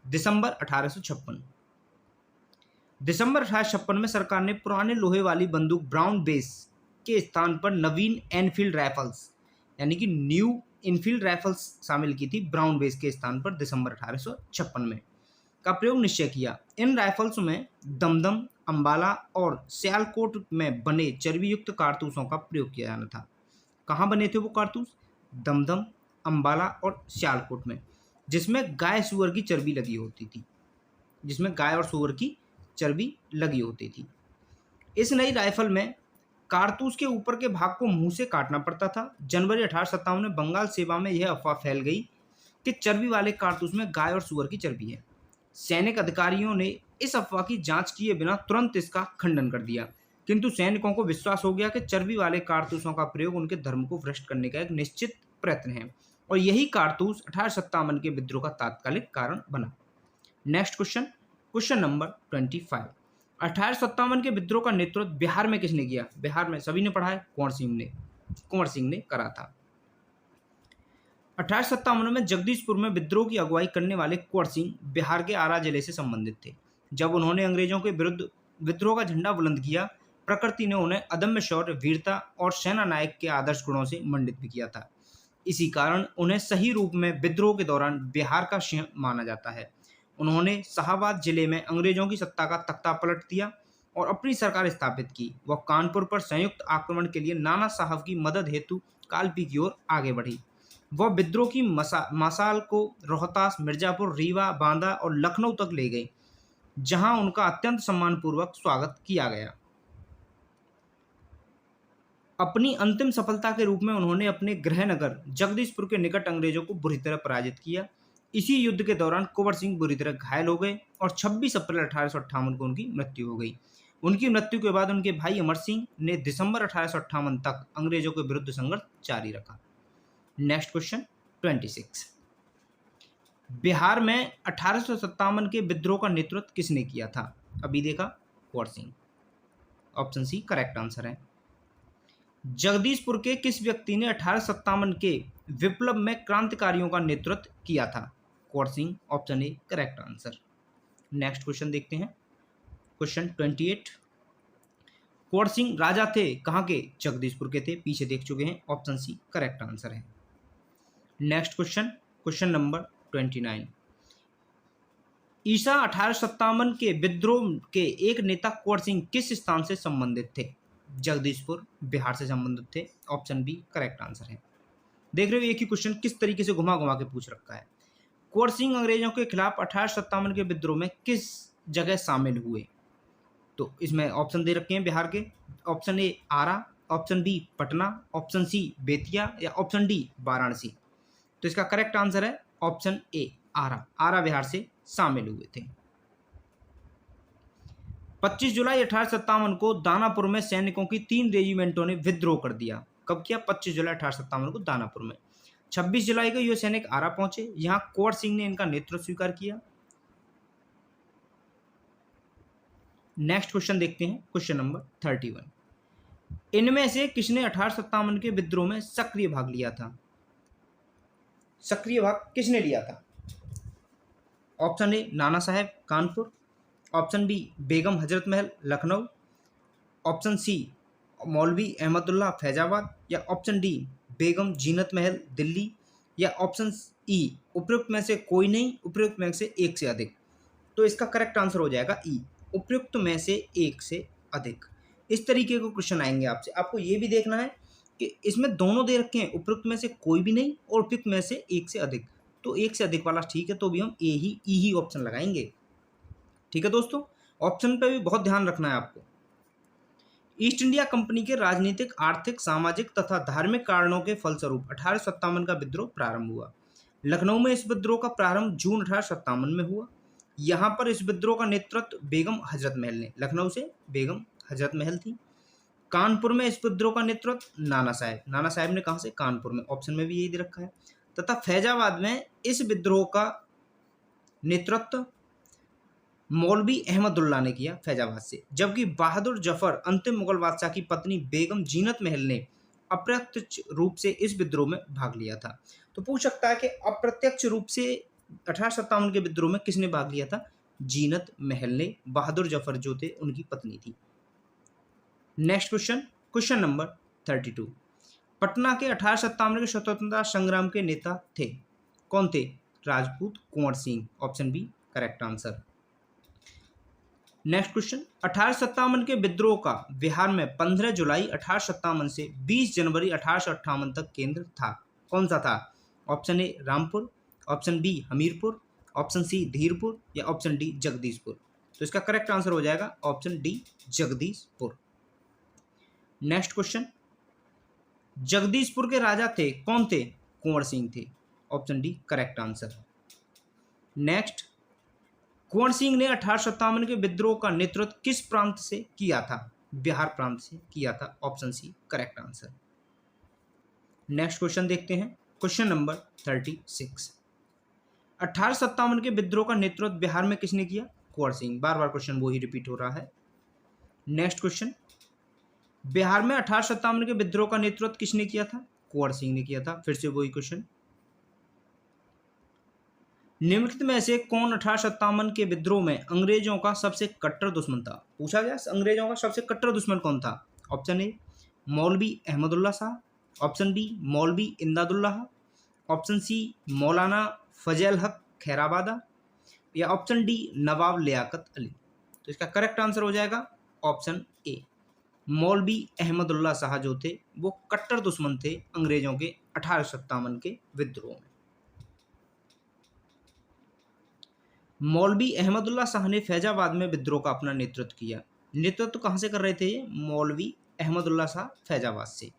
दिसंबर 1856। दिसंबर 1856 में सरकार ने पुराने लोहे वाली बंदूक ब्राउन बेस के स्थान पर नवीन एनफील्ड राइफल्स यानी कि न्यू इनफील्ड राइफल्स शामिल की थी ब्राउन बेस के स्थान पर दिसंबर 1856 में का प्रयोग निश्चय किया। इन राइफल्स में दमदम, अंबाला और सियालकोट में बने चर्बी युक्त कारतूसों का प्रयोग किया जाना था। कहाँ बने थे वो कारतूस? दमदम, अंबाला और सियालकोट में, जिसमें गाय सुअर की चर्बी लगी होती थी, जिसमें गाय और सुअर की चर्बी लगी होती थी। इस नई राइफल में कारतूस के ऊपर के भाग को मुंह से काटना पड़ता था। जनवरी 1857 में बंगाल सेवा में यह अफवाह फैल गई कि चर्बी वाले कारतूस में गाय और सुअर की चर्बी है। सैनिक अधिकारियों ने इस अफवाह की जांच किए बिना तुरंत इसका खंडन कर दिया, किंतु सैनिकों को विश्वास हो गया कि चर्बी वाले कारतूसों का प्रयोग उनके धर्म को भ्रष्ट करने का एक निश्चित प्रयत्न है, और यही कारतूस 1857 के विद्रोह का तात्कालिक कारण बना। Next question, question number 25। 1857 के विद्रोह का नेतृत्व बिहार में किसने किया? बिहार में सभी ने पढ़ा है, कुंवर सिंह ने करा था। 1857 में जगदीशपुर में विद्रोह की अगुवाई करने वाले कुंवर सिंह बिहार के आरा जिले से संबंधित थे। जब उन्होंने अंग्रेजों के विरुद्ध विद्रोह का झंडा बुलंद किया, प्रकृति ने उन्हें अदम्य शौर्य, वीरता और सेना नायक के आदर्श गुणों से मंडित भी किया था। इसी कारण उन्हें सही रूप में विद्रोह के दौरान बिहार का सिंह माना जाता है। उन्होंने शाहाबाद जिले में अंग्रेजों की सत्ता का तख्ता पलट दिया और अपनी सरकार स्थापित की। वह कानपुर पर संयुक्त आक्रमण के लिए नाना साहब की मदद हेतु कालपी की ओर आगे बढ़ी। वह विद्रोह की मसाल को रोहतास, मिर्जापुर, रीवा, बांदा और लखनऊ तक ले गई, जहां उनका अत्यंत सम्मानपूर्वक स्वागत किया गया। अपनी अंतिम सफलता के रूप में उन्होंने अपने गृहनगर जगदीशपुर के निकट अंग्रेजों को बुरी तरह पराजित किया। इसी युद्ध के दौरान कुंवर सिंह बुरी तरह घायल हो गए और 26 अप्रैल 1858 को उनकी मृत्यु हो गई। उनकी मृत्यु के बाद उनके भाई अमर सिंह ने दिसंबर 1858 तक अंग्रेजों के विरुद्ध संघर्ष जारी रखा। Next question 26। बिहार में 1857 के विद्रोह का नेतृत्व किसने किया था? अभी देखा, Kunwar Singh. Option C correct answer है। जगदीशपुर के किस व्यक्ति ने 1857 के विप्लव में क्रांतिकारियों का नेतृत्व किया था? Kunwar Singh. Option A correct answer. Next question देखते हैं, क्वेश्चन 28। कुंवर सिंह राजा थे कहाँ के? जगदीशपुर के थे, पीछे देख चुके हैं। ऑप्शन सी करेक्ट आंसर है। Next question, question number 29। ईसा 1857 के विद्रोह के एक नेता कुंवर सिंह किस स्थान से संबंधित थे? जगदीशपुर, बिहार से संबंधित थे। ऑप्शन बी करेक्ट आंसर है। देख रहे हो एक ही क्वेश्चन किस तरीके से घुमा घुमा के पूछ रखा है। कुंवर सिंह अंग्रेजों के खिलाफ 1857 के विद्रोह में किस जगह शामिल हुए? तो इसमें ऑप्शन दे रखे हैं बिहार के। Option A Arrah, option B Patna, option C Bettiah या ऑप्शन डी वाराणसी। तो इसका करेक्ट आंसर है ऑप्शन ए आरा। आरा बिहार से शामिल हुए थे। 25 जुलाई 1857 को दानापुर में सैनिकों की 3 रेजिमेंटों ने विद्रोह कर दिया। कब किया? 25 जुलाई 1857 को दानापुर में। 26 जुलाई को ये सैनिक आरा पहुंचे। यहां कुंवर सिंह ने इनका नेतृत्व स्वीकार किया। नेक्स्ट क्वेश्चन देखते हैं, क्वेश्चन नंबर 31। इनमें से किसने 1857 के विद्रोह में सक्रिय भाग लिया था? सक्रिय भाग किसने लिया था? ऑप्शन ए Nana Saheb Kanpur, option B Begum Hazrat Mahal Lucknow, option C मौलवी अहमदुल्ला फैजाबाद या ऑप्शन डी बेगम जीनत महल दिल्ली या ऑप्शन ई उपयुक्त में से कोई नहीं, उपयुक्त में से एक से अधिक। तो इसका करेक्ट आंसर हो जाएगा ई, उपयुक्त में से एक से अधिक। इस तरीके के क्वेश्चन आएंगे आपसे। आपको ये भी देखना है कि इसमें दोनों दे रखे हैं, उपयुक्त में से कोई भी नहीं और उपयुक्त में से एक से अधिक। तो एक से अधिक वाला ठीक है, तो भी हम ए ही ई ही ऑप्शन लगाएंगे। ठीक है दोस्तों, ऑप्शन पे भी बहुत ध्यान रखना है आपको। ईस्ट इंडिया कंपनी के राजनीतिक, आर्थिक, सामाजिक तथा धार्मिक कारणों के फलस्वरूप 1857 का विद्रोह प्रारंभ हुआ। लखनऊ में इस विद्रोह का प्रारंभ जून 1857 में हुआ। यहाँ पर इस विद्रोह का नेतृत्व बेगम हजरत महल ने, लखनऊ से बेगम हजरत महल थी। कानपुर में इस विद्रोह का नेतृत्व नाना साहेब ने, कहाँ से? कानपुर में। ऑप्शन में भी यही दे रखा है। तथा फैजाबाद में इस विद्रोह का नेतृत्व मौलवी अहमदुल्ला ने किया, फैजाबाद से। जबकि बहादुर जफर अंतिम मुगल बादशाह की पत्नी बेगम जीनत महल ने अप्रत्यक्ष रूप से इस विद्रोह में भाग लिया था। तो पूछ सकता है कि अप्रत्यक्ष रूप से 1857 के विद्रोह में किसने भाग लिया था? जीनत महल ने। बहादुर जफर जो थे उनकी पत्नी थी। Next question, question number 32। Patna के 1857 के स्वतंत्रता संग्राम के नेता थे, कौन थे? Rajput Kunwar Singh, option B correct answer. Next question, 1857 के विद्रोह का बिहार में 15 जुलाई 1857 से 20 जनवरी 1858 तक केंद्र था, कौन सा था? Option A Rampur, option B Hamirpur, option C Dhirpur या ऑप्शन डी जगदीशपुर। तो इसका करेक्ट आंसर हो जाएगा option D Jagdishpur. Next question, Jagdishpur के राजा थे, कौन थे? कुंवर सिंह थे, option D correct answer. Next, Kunwar Singh ने 1857 के विद्रोह का नेतृत्व किस प्रांत से किया था? बिहार प्रांत से किया था, option C correct answer. Next question देखते हैं, क्वेश्चन नंबर 36। 1857 के विद्रोह का नेतृत्व बिहार में किसने किया? कुंवर सिंह। बार बार क्वेश्चन वो ही रिपीट हो रहा है। नेक्स्ट क्वेश्चन, बिहार में 1857 के विद्रोह का नेतृत्व किसने किया था? कुंवर सिंह ने किया था। फिर से वही क्वेश्चन, निम्नलिखित में से कौन 1857 के विद्रोह में अंग्रेजों का सबसे कट्टर दुश्मन था? पूछा गया अंग्रेजों का सबसे कट्टर दुश्मन कौन था? ऑप्शन ए मौलवी अहमदुल्ला शाह, ऑप्शन बी मौलवी इमदादुल्लाह, ऑप्शन सी मौलाना फजल हक खैराबादा या ऑप्शन डी नवाब लियाकत अली। तो इसका करेक्ट आंसर हो जाएगा ऑप्शन ए, मौलवी अहमदुल्ला शाह जो थे वो कट्टर दुश्मन थे अंग्रेजों के 1857 के विद्रोह में। मौलवी अहमदुल्ला शाह ने फैजाबाद में विद्रोह का अपना नेतृत्व किया। नेतृत्व कहाँ से कर रहे थे ये? मौलवी अहमदुल्ला शाह फैजाबाद से।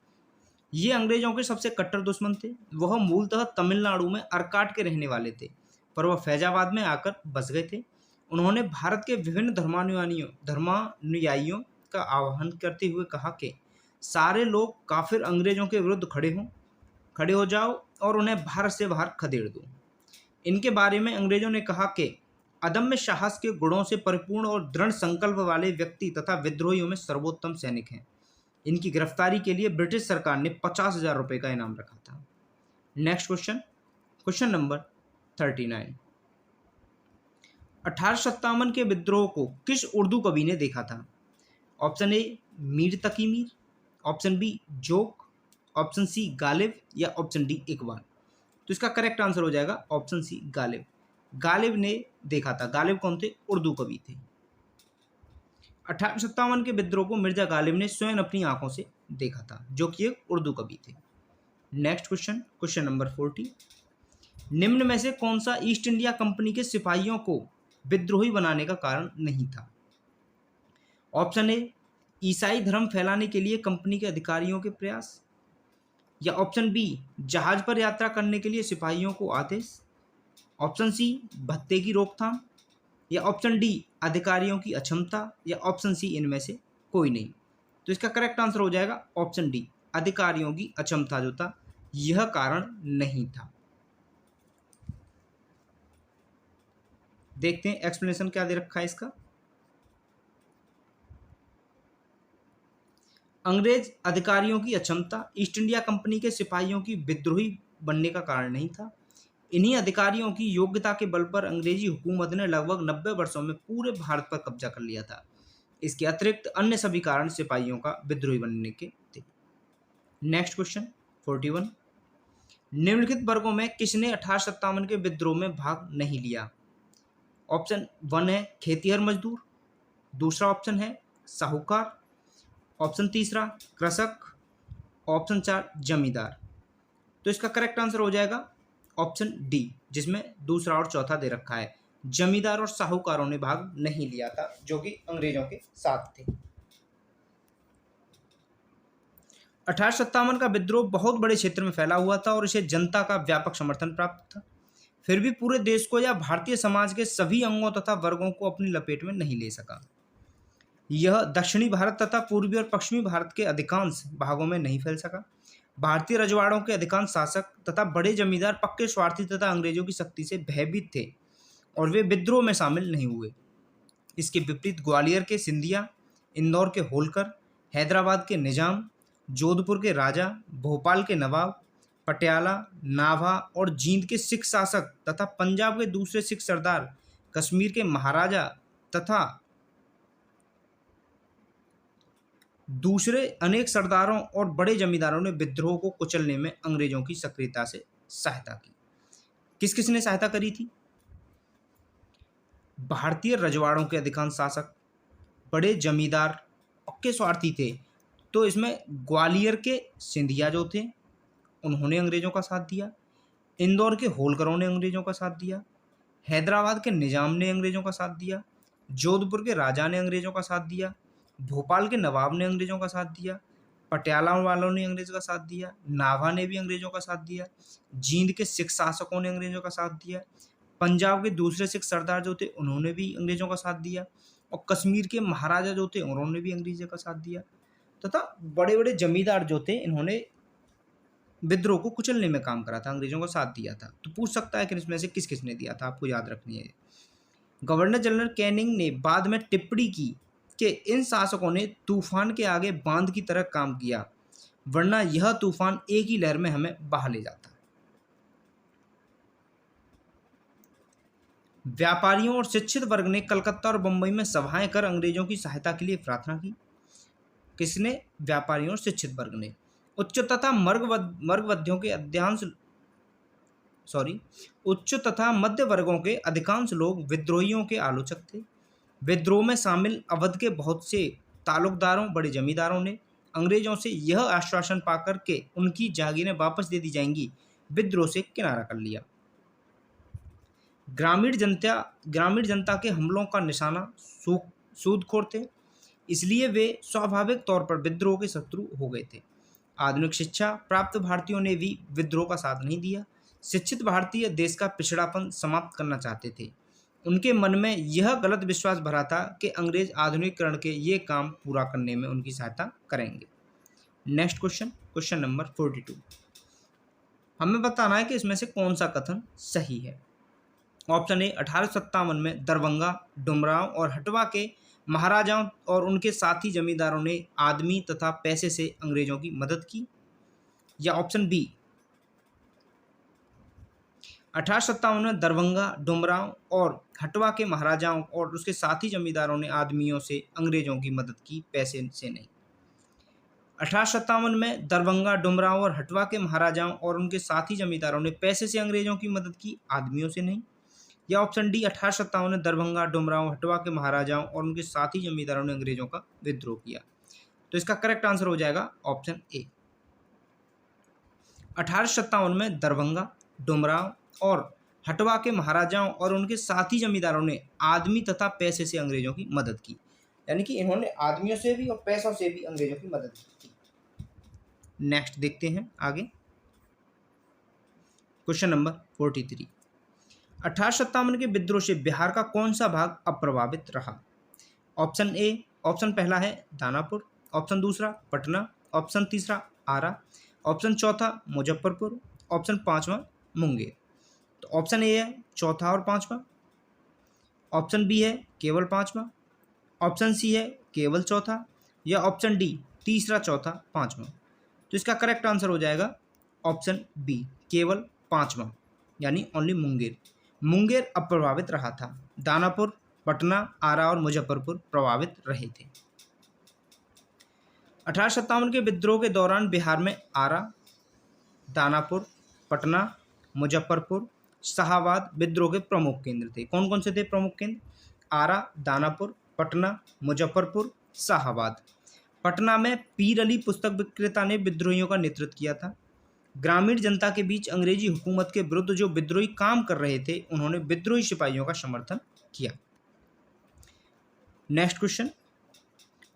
ये अंग्रेजों के सबसे कट्टर दुश्मन थे। वह मूलतः तमिलनाडु में अरकाट के रहने वाले थे, पर वह फैजाबाद में आकर बस गए थे। उन्होंने भारत के विभिन्न धर्मानुयायियों का आह्वान करते हुए कहा कि सारे लोग काफिर अंग्रेजों के विरुद्ध खड़े हो जाओ और उन्हें भारत से बाहर खदेड़ दो। इनके बारे में अंग्रेजों ने कहा कि अदम्य साहस के गुणों से परिपूर्ण और दृढ़ संकल्प वाले व्यक्ति तथा विद्रोहियों में सर्वोत्तम सैनिक हैं। इनकी गिरफ्तारी के लिए ब्रिटिश सरकार ने 50,000 रुपये का इनाम रखा था। Next question, question number 39। 1857 के विद्रोह को किस उर्दू कवि ने देखा था? Option A Mir Taqi Mir, option B Zauq, option C Ghalib या ऑप्शन डी इकबाल। तो इसका करेक्ट आंसर हो जाएगा ऑप्शन सी गालिब। गालिब ने देखा था। गालिब कौन थे? उर्दू कवि थे। 1857 के विद्रोह को मिर्जा गालिब ने स्वयं अपनी आंखों से देखा था, जो कि एक उर्दू कवि थे। Next question, question number 40। निम्न में से कौन सा ईस्ट इंडिया कंपनी के सिपाहियों को विद्रोही बनाने का कारण नहीं था? ऑप्शन ए ईसाई धर्म फैलाने के लिए कंपनी के अधिकारियों के प्रयास, या ऑप्शन बी जहाज पर यात्रा करने के लिए सिपाहियों को आदेश, ऑप्शन सी भत्ते की रोकथाम या ऑप्शन डी अधिकारियों की अक्षमता या ऑप्शन सी इनमें से कोई नहीं। तो इसका करेक्ट आंसर हो जाएगा ऑप्शन डी अधिकारियों की अक्षमता जो था यह कारण नहीं था। देखते हैं एक्सप्लेनेशन क्या दे रखा है इसका। अंग्रेज अधिकारियों की अक्षमता ईस्ट इंडिया कंपनी के सिपाहियों की विद्रोही बनने का कारण नहीं था। इन्हीं अधिकारियों की योग्यता के बल पर अंग्रेजी हुकूमत ने लगभग 90 वर्षों में पूरे भारत पर कब्जा कर लिया था। इसके अतिरिक्त अन्य सभी कारण सिपाहियों का विद्रोही बनने के थे। Next question 41। निम्नलिखित वर्गों में किसने 1857 के विद्रोह में भाग नहीं लिया? ऑप्शन 1 है खेतिहर मजदूर, दूसरा ऑप्शन है साहूकार, ऑप्शन तीसरा कृषक, ऑप्शन 4 जमींदार। तो इसका करेक्ट आंसर हो जाएगा ऑप्शन डी, जिसमें दूसरा और चौथा दे रखा है। जमींदार और साहूकारों ने भाग नहीं लिया था, जो कि अंग्रेजों के साथ थे। 1857 का विद्रोह बहुत बड़े क्षेत्र में फैला हुआ था और इसे जनता का व्यापक समर्थन प्राप्त था। फिर भी पूरे देश को या भारतीय समाज के सभी अंगों तथा वर्गों को अपनी लपेट में नहीं ले सका। यह दक्षिणी भारत तथा पूर्वी और पश्चिमी भारत के अधिकांश भागों में नहीं फैल सका। भारतीय रजवाड़ों के अधिकांश शासक तथा बड़े जमींदार पक्के स्वार्थी तथा अंग्रेजों की शक्ति से भयभीत थे और वे विद्रोह में शामिल नहीं हुए। इसके विपरीत ग्वालियर के सिंधिया, इंदौर के होलकर, हैदराबाद के निजाम, जोधपुर के राजा, भोपाल के नवाब, पटियाला, नाभा और जींद के सिख शासक तथा पंजाब के दूसरे सिख सरदार कश्मीर के महाराजा तथा दूसरे अनेक सरदारों और बड़े जमींदारों ने विद्रोह को कुचलने में अंग्रेजों की सक्रियता से सहायता की। किस किस ने सहायता करी थी? भारतीय रजवाड़ों के अधिकांश शासक, बड़े जमींदार पक्के स्वार्थी थे, तो इसमें ग्वालियर के सिंधिया जो थे उन्होंने अंग्रेजों का साथ दिया, इंदौर के होलकरों ने अंग्रेजों का साथ दिया, हैदराबाद के निजाम ने अंग्रेजों का साथ दिया, जोधपुर के राजा ने अंग्रेजों का साथ दिया, भोपाल के नवाब ने अंग्रेजों का साथ दिया, पटियाला वालों ने अंग्रेजों का साथ दिया, नाभा ने भी अंग्रेजों का साथ दिया, जींद के सिख शासकों ने अंग्रेजों का साथ दिया, पंजाब के दूसरे सिख सरदार जो थे उन्होंने भी अंग्रेजों का साथ दिया, और कश्मीर के महाराजा जो थे उन्होंने भी अंग्रेजों का साथ दिया, तथा बड़े बड़े जमींदार जो थे इन्होंने विद्रोह को कुचलने में काम करा था, अंग्रेजों का साथ दिया था। तो पूछ सकता है कि इसमें से किस किसने दिया था, आपको याद रखनी है। गवर्नर जनरल कैनिंग ने बाद में टिप्पणी की कि इन शासकों ने तूफान के आगे बांध की तरह काम किया, वरना यह तूफान एक ही लहर में हमें बहा ले जाता। व्यापारियों और शिक्षित वर्ग ने कलकत्ता और बंबई में सभाएं कर अंग्रेजों की सहायता के लिए प्रार्थना की। किसने? व्यापारियों और शिक्षित वर्ग ने। उच्च तथा वर्गवध्यों के उच्च तथा मध्य वर्गों के अधिकांश लोग विद्रोहियों के आलोचक थे। विद्रोह में शामिल अवध के बहुत से तालुकदारों, बड़े जमींदारों ने अंग्रेजों से यह आश्वासन पाकर के उनकी जागीरें वापस दे दी जाएंगी, विद्रोह से किनारा कर लिया। ग्रामीण जनता के हमलों का निशाना सूदखोर थे, इसलिए वे स्वाभाविक तौर पर विद्रोह के शत्रु हो गए थे। आधुनिक शिक्षा प्राप्त भारतीयों ने भी विद्रोह का साथ नहीं दिया। शिक्षित भारतीय देश का पिछड़ापन समाप्त करना चाहते थे। उनके मन में यह गलत विश्वास भरा था कि अंग्रेज आधुनिकीकरण के ये काम पूरा करने में उनकी सहायता करेंगे। Next question number 42। हमें बताना है कि इसमें से कौन सा कथन सही है। ऑप्शन ए, 1857 में दरभंगा, डुमरांव और हटवा के महाराजाओं और उनके साथी जमींदारों ने आदमी तथा पैसे से अंग्रेजों की मदद की। या ऑप्शन बी, 1857 में दरभंगा, डुमरांव और हटवा के महाराजाओं और उसके साथी जमींदारों ने आदमियों से अंग्रेजों की मदद की, पैसे से नहीं। 1857 में दरभंगा, डुमरांव और हटवा के महाराजाओं और उनके साथी जमींदारों ने पैसे से अंग्रेजों की मदद की, आदमियों से नहीं। या ऑप्शन डी, 1857 में दरभंगा, डुमरांव, हटवा के महाराजाओं और उनके साथी जमींदारों ने अंग्रेजों का विद्रोह किया। तो इसका करेक्ट आंसर हो जाएगा ऑप्शन ए। 1857 में दरभंगा, डुमरांव और हटवा के महाराजाओं और उनके साथी जमींदारों ने आदमी तथा पैसे से अंग्रेजों की मदद की, यानी कि इन्होंने आदमियों से भी और पैसों से भी अंग्रेजों की मदद की। नेक्स्ट देखते हैं आगे। Question number 43। 1857 के विद्रोह से बिहार का कौन सा भाग अप्रभावित रहा? ऑप्शन ए, ऑप्शन पहला है दानापुर, ऑप्शन दूसरा पटना, ऑप्शन तीसरा आरा, ऑप्शन चौथा मुजफ्फरपुर, ऑप्शन पांचवा मुंगेर। तो ऑप्शन ए है चौथा और पांचवा, ऑप्शन बी है केवल पांचवा, ऑप्शन सी है केवल चौथा, या ऑप्शन डी तीसरा, चौथा, पांचवा। तो इसका करेक्ट आंसर हो जाएगा ऑप्शन बी, केवल पांचवा, यानी ओनली मुंगेर। मुंगेर अप्रभावित रहा था, दानापुर, पटना, आरा और मुजफ्फरपुर प्रभावित रहे थे। 1857 के विद्रोह के दौरान बिहार में आरा, दानापुर, पटना, मुजफ्फरपुर, शाहाबाद विद्रोह के प्रमुख केंद्र थे। कौन कौन से थे प्रमुख केंद्र? आरा, दानापुर, पटना, मुजफ्फरपुर, शाहाबाद। पटना में पीर अली पुस्तक विक्रेता ने विद्रोहियों का नेतृत्व किया था। ग्रामीण जनता के बीच अंग्रेजी हुकूमत के विरुद्ध जो विद्रोही काम कर रहे थे उन्होंने विद्रोही सिपाहियों का समर्थन किया। Next question.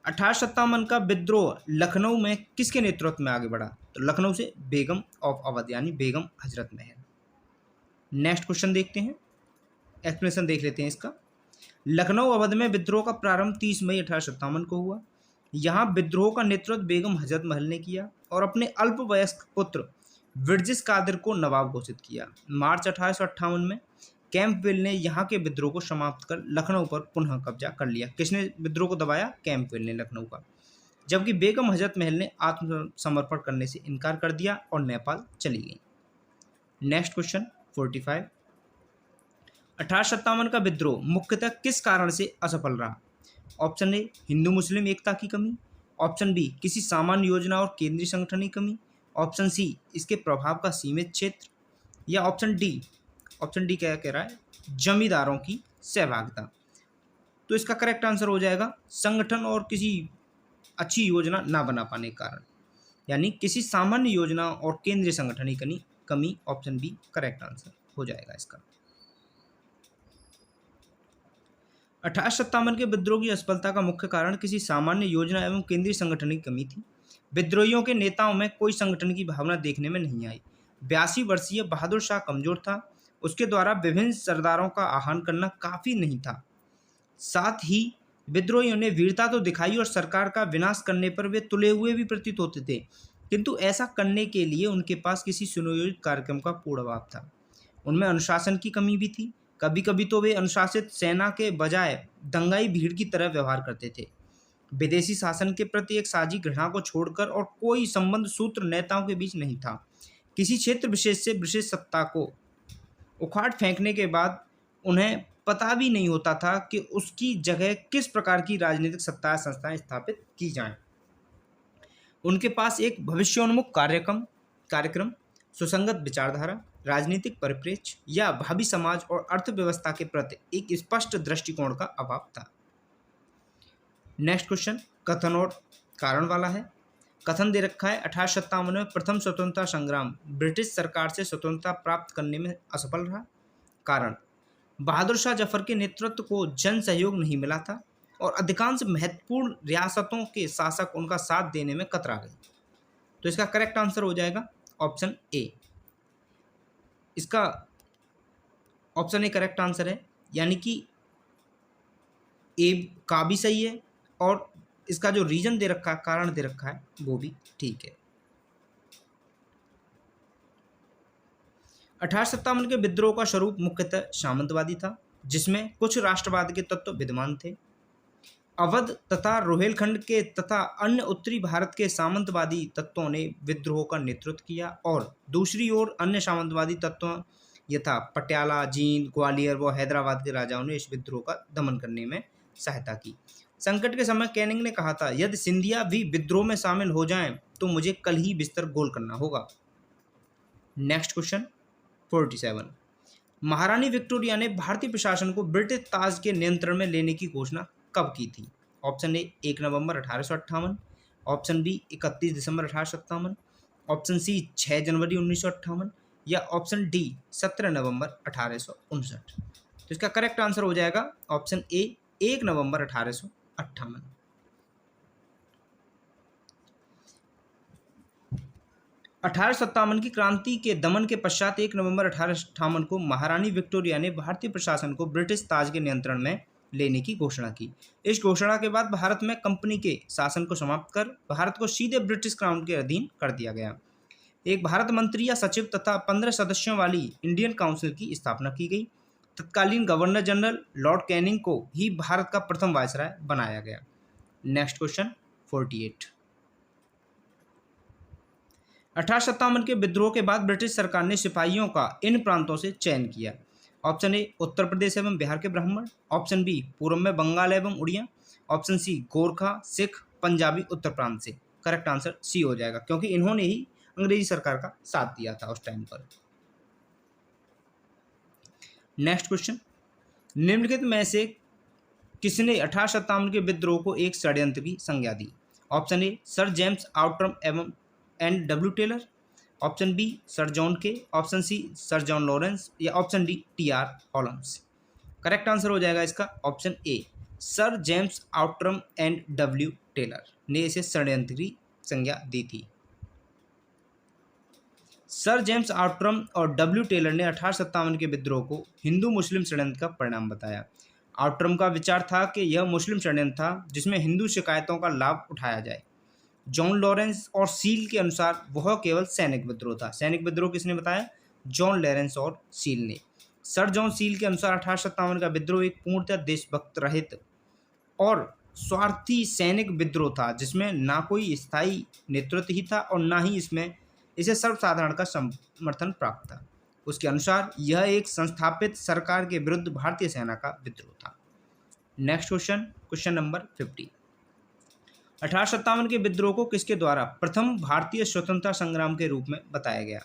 1857 का विद्रोह लखनऊ में किसके नेतृत्व में आगे बढ़ा? तो लखनऊ से बेगम ऑफ अवध यानी बेगम हजरत महल। नेक्स्ट क्वेश्चन देखते हैं, एक्सप्लेनेशन देख लेते हैं इसका। लखनऊ अवध में विद्रोह का प्रारंभ 30 मई 1857 को हुआ। यहाँ विद्रोह का नेतृत्व बेगम हजरत महल ने किया और अपने अल्पवयस्क पुत्र विरजिस कादिर को नवाब घोषित किया। मार्च 1858 में कैंपवेल ने यहाँ के विद्रोह को समाप्त कर लखनऊ पर पुनः कब्जा कर लिया। किसने विद्रोह को दबाया? कैंपवेल ने लखनऊ का। जबकि बेगम हजरत महल ने आत्मसमर्पण करने से इनकार कर दिया और नेपाल चली गई। Next question 45। 1857 का विद्रोह मुख्यतः किस कारण से असफल रहा? ऑप्शन ए हिंदू मुस्लिम एकता की कमी, ऑप्शन बी किसी सामान्य योजना और केंद्रीय संगठन की कमी, ऑप्शन सी इसके प्रभाव का सीमित क्षेत्र, या ऑप्शन डी क्या कह रहा है, जमींदारों की सहभागिता। तो इसका करेक्ट आंसर हो जाएगा संगठन और किसी अच्छी योजना ना बना पाने के कारण, यानी किसी सामान्य योजना और केंद्रीय संगठन की कमी। ऑप्शन बी करेक्ट आंसर हो जाएगा इसका। 1857 के विद्रोह की असफलता का मुख्य कारण किसी सामान्य योजना एवं केंद्रीय संगठन की कमी थी। विद्रोहियों के नेताओं में कोई संगठन की भावना देखने में नहीं आई। 82 वर्षीय बहादुर शाह कमजोर था, उसके द्वारा विभिन्न सरदारों का आह्वान करना काफी नहीं था। साथ ही विद्रोहियों ने वीरता तो दिखाई और सरकार का विनाश करने पर वे तुले हुए भी प्रतीत होते थे, किंतु ऐसा करने के लिए उनके पास किसी सुनियोजित कार्यक्रम का पूर्ण अभाव था। उनमें अनुशासन की कमी भी थी। कभी कभी तो वे अनुशासित सेना के बजाय दंगाई भीड़ की तरह व्यवहार करते थे। विदेशी शासन के प्रति एक साझी घृणा को छोड़कर और कोई संबंध सूत्र नेताओं के बीच नहीं था। किसी क्षेत्र विशेष से विशेष सत्ता को उखाड़ फेंकने के बाद उन्हें पता भी नहीं होता था कि उसकी जगह किस प्रकार की राजनीतिक सत्ता संस्थाएं स्थापित की जाएं। उनके पास एक भविष्योन्मुख कार्यक्रम, सुसंगत विचारधारा, राजनीतिक परिप्रेक्ष्य या भावी समाज और अर्थव्यवस्था के प्रति एक स्पष्ट दृष्टिकोण का अभाव था। नेक्स्ट क्वेश्चन कथन और कारण वाला है। कथन दे रखा है 1857 में प्रथम स्वतंत्रता संग्राम ब्रिटिश सरकार से स्वतंत्रता प्राप्त करने में असफल रहा। कारण बहादुर शाह जफर के नेतृत्व को जन सहयोग नहीं मिला था और अधिकांश महत्वपूर्ण रियासतों के शासक उनका साथ देने में कतरा गए। तो इसका करेक्ट आंसर हो जाएगा ऑप्शन ए। इसका ऑप्शन ए करेक्ट आंसर है, यानी कि ए का भी सही है और इसका जो रीजन दे रखा है, कारण दे रखा है, वो भी ठीक है। 1857 के विद्रोह का स्वरूप मुख्यतः सामंतवादी था, जिसमें कुछ राष्ट्रवाद के तत्व विद्यमान थे। अवध तथा रोहेलखंड के तथा अन्य उत्तरी भारत के सामंतवादी तत्वों ने विद्रोह का नेतृत्व किया और दूसरी ओर अन्य सामंतवादी तत्वों यथा पटियाला, जींद, ग्वालियर व हैदराबाद के राजाओं ने इस विद्रोह का दमन करने में सहायता की। संकट के समय कैनिंग ने कहा था, यदि सिंधिया भी विद्रोह में शामिल हो जाएं तो मुझे कल ही बिस्तर गोल करना होगा। Next question 47। महारानी विक्टोरिया ने भारतीय प्रशासन को ब्रिटिश ताज के नियंत्रण में लेने की घोषणा कब की थी? ऑप्शन ए 1 नवंबर 1858, ऑप्शन बी 31 दिसंबर 1857, ऑप्शन सी 6 जनवरी 1958 या ऑप्शन डी 17 नवंबर 1859। तो इसका करेक्ट आंसर हो जाएगा ऑप्शन ए 1 नवंबर 1858। 1857 की क्रांति के दमन के पश्चात 1 नवंबर 1858 को महारानी विक्टोरिया ने भारतीय प्रशासन को ब्रिटिश ताज के नियंत्रण में लेने की घोषणा की। इस घोषणा के बाद भारत में कंपनी के शासन को समाप्त कर भारत को सीधे ब्रिटिश क्राउन के अधीन कर दिया गया। एक भारत मंत्री या सचिव तथा 15 सदस्यों वाली इंडियन काउंसिल की स्थापना की गई। तत्कालीन गवर्नर जनरल लॉर्ड कैनिंग को ही भारत का प्रथम वायसराय बनाया गया। Next question 48। 1857 के विद्रोह के बाद ब्रिटिश सरकार ने सिपाहियों का इन प्रांतों से चयन किया। ऑप्शन ए उत्तर प्रदेश एवं बिहार के ब्राह्मण, ऑप्शन बी पूर्व में बंगाल एवं उड़िया, ऑप्शन सी गोरखा, सिख, पंजाबी उत्तर प्रांत से। करेक्ट आंसर सी हो जाएगा, क्योंकि इन्होंने ही अंग्रेजी सरकार का साथ दिया था उस टाइम पर। नेक्स्ट क्वेश्चन, निम्नलिखित में से किसने 1857 के विद्रोह को एक षड्यंत्र की संज्ञा दी? Option A sir James Outram एवं and W Taylor, option B sir John Kaye, option C sir John Lawrence या option D TR. Holmes. Correct answer हो जाएगा इसका option A sir James Outram and W Taylor ने इसे षड्यंत्र की संज्ञा दी थी। सर जेम्स आउटरम और डब्ल्यू टेलर ने 1857 के विद्रोह को हिंदू मुस्लिम षड्यंत्र का परिणाम बताया। आउटरम का विचार था कि यह मुस्लिम षड्यंत्र था जिसमें हिंदू शिकायतों का लाभ उठाया जाए। जॉन लॉरेंस और सील के अनुसार वह केवल सैनिक विद्रोह था। सैनिक विद्रोह किसने बताया? जॉन लॉरेंस और सील ने। सर जॉन सील के अनुसार 1857 का विद्रोह एक पूर्णतः देशभक्त रहित और स्वार्थी सैनिक विद्रोह था, जिसमें ना कोई स्थायी नेतृत्व ही था और ना ही इसे सर्वसाधारण का समर्थन प्राप्त था। उसके अनुसार यह एक संस्थापित सरकार के विरुद्ध भारतीय सेना का विद्रोह था। Next question, question number 50। 1857 के विद्रोह को किसके द्वारा प्रथम भारतीय स्वतंत्रता संग्राम के रूप में बताया गया?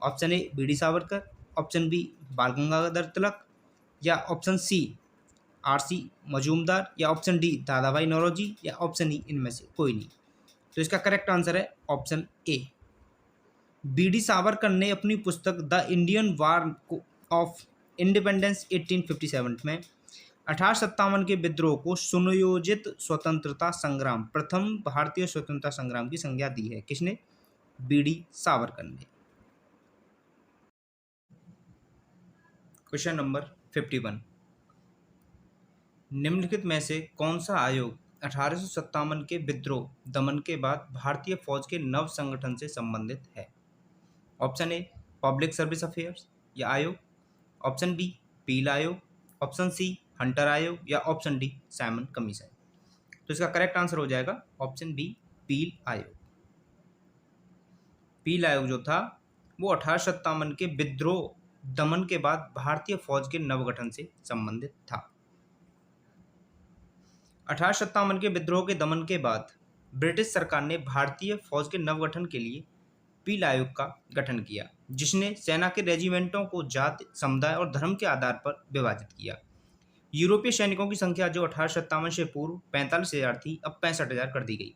Option A B D Savarkar, option B Bal Gangadhar Tilak, या option C R C Majumdar, या ऑप्शन डी दादा भाई नौरोजी, या ऑप्शन ई इनमें से कोई नहीं। तो इसका करेक्ट आंसर है option A. B D Savarkar ने अपनी पुस्तक the Indian war of independence 1857 में 1857 के विद्रोह को सुनियोजित स्वतंत्रता संग्राम, प्रथम भारतीय स्वतंत्रता संग्राम की संज्ञा दी है। किसने? बी डी सावरकर ने। Question number 51। निम्नलिखित में से कौन सा आयोग 1857 के विद्रोह दमन के बाद भारतीय फौज के नव संगठन से संबंधित है? Option a public service affairs या आयोग, ऑप्शन बी पील आयोग, ऑप्शन सी हंटर आयोग, या ऑप्शन डी साइमन कमीशन। तो इसका करेक्ट आंसर हो जाएगा ऑप्शन बी पील आयोग। पील आयोग जो था वो 1857 के विद्रोह दमन के बाद भारतीय फौज के नवगठन से संबंधित था। 1857 के विद्रोह के दमन के बाद ब्रिटिश सरकार ने भारतीय फौज के नवगठन के लिए पील आयोग का गठन किया, जिसने सेना के रेजिमेंटों को जाति, समुदाय और धर्म के आधार पर विभाजित किया। यूरोपीय सैनिकों की संख्या जो 1857 से पूर्व 45,000 थी, अब 65,000 कर दी गई,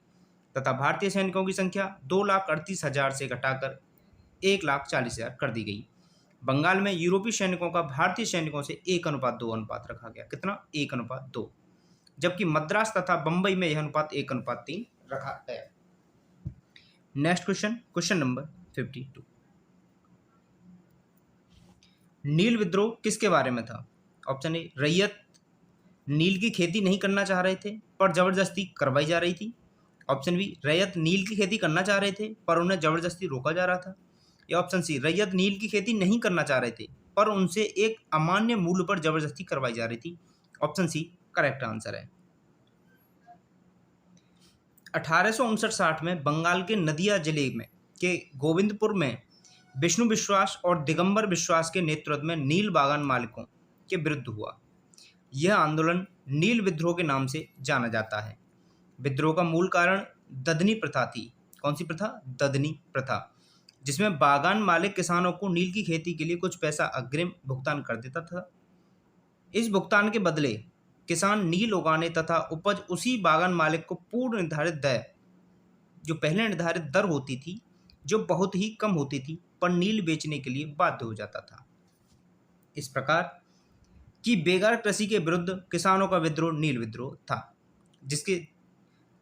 तथा भारतीय सैनिकों की संख्या 2,38,000 से घटाकर 1,40,000 कर दी गई। बंगाल में यूरोपीय सैनिकों का भारतीय सैनिकों से 1:2 अनुपात रखा गया। कितना? 1:2। जबकि मद्रास तथा बंबई में यह अनुपात 1:3 रखा गया। Next question, question number 52। नील विद्रोह किसके बारे में था? ऑप्शन ए रैयत नील की खेती नहीं करना चाह रहे थे पर जबरदस्ती करवाई जा रही थी। ऑप्शन बी रैयत नील की खेती करना चाह रहे थे पर उन्हें जबरदस्ती रोका जा रहा था। या ऑप्शन सी रैयत नील की खेती नहीं करना चाह रहे थे पर उनसे एक अमान्य मूल्य पर जबरदस्ती करवाई जा रही थी। ऑप्शन सी करेक्ट आंसर है। 1859-60 में बंगाल के नदिया जिले में के गोविंदपुर में विष्णु विश्वास और दिगंबर विश्वास के नेतृत्व में नील बागान मालिकों के विरुद्ध हुआ। यह आंदोलन नील विद्रोह के नाम से जाना जाता है। विद्रोह का मूल कारण ददनी प्रथा थी। कौन सी प्रथा? ददनी प्रथा, जिसमें बागान मालिक किसानों को नील की खेती के लिए कुछ पैसा अग्रिम भुगतान कर देता था। इस भुगतान के बदले किसान नील उगाने तथा उपज उसी बागान मालिक को पूर्व निर्धारित दर, जो पहले निर्धारित दर होती थी, जो बहुत ही कम होती थी, पर नील बेचने के लिए बाध्य हो जाता था। इस प्रकार की बेगार कृषि के विरुद्ध किसानों का विद्रोह नील विद्रोह था, जिसके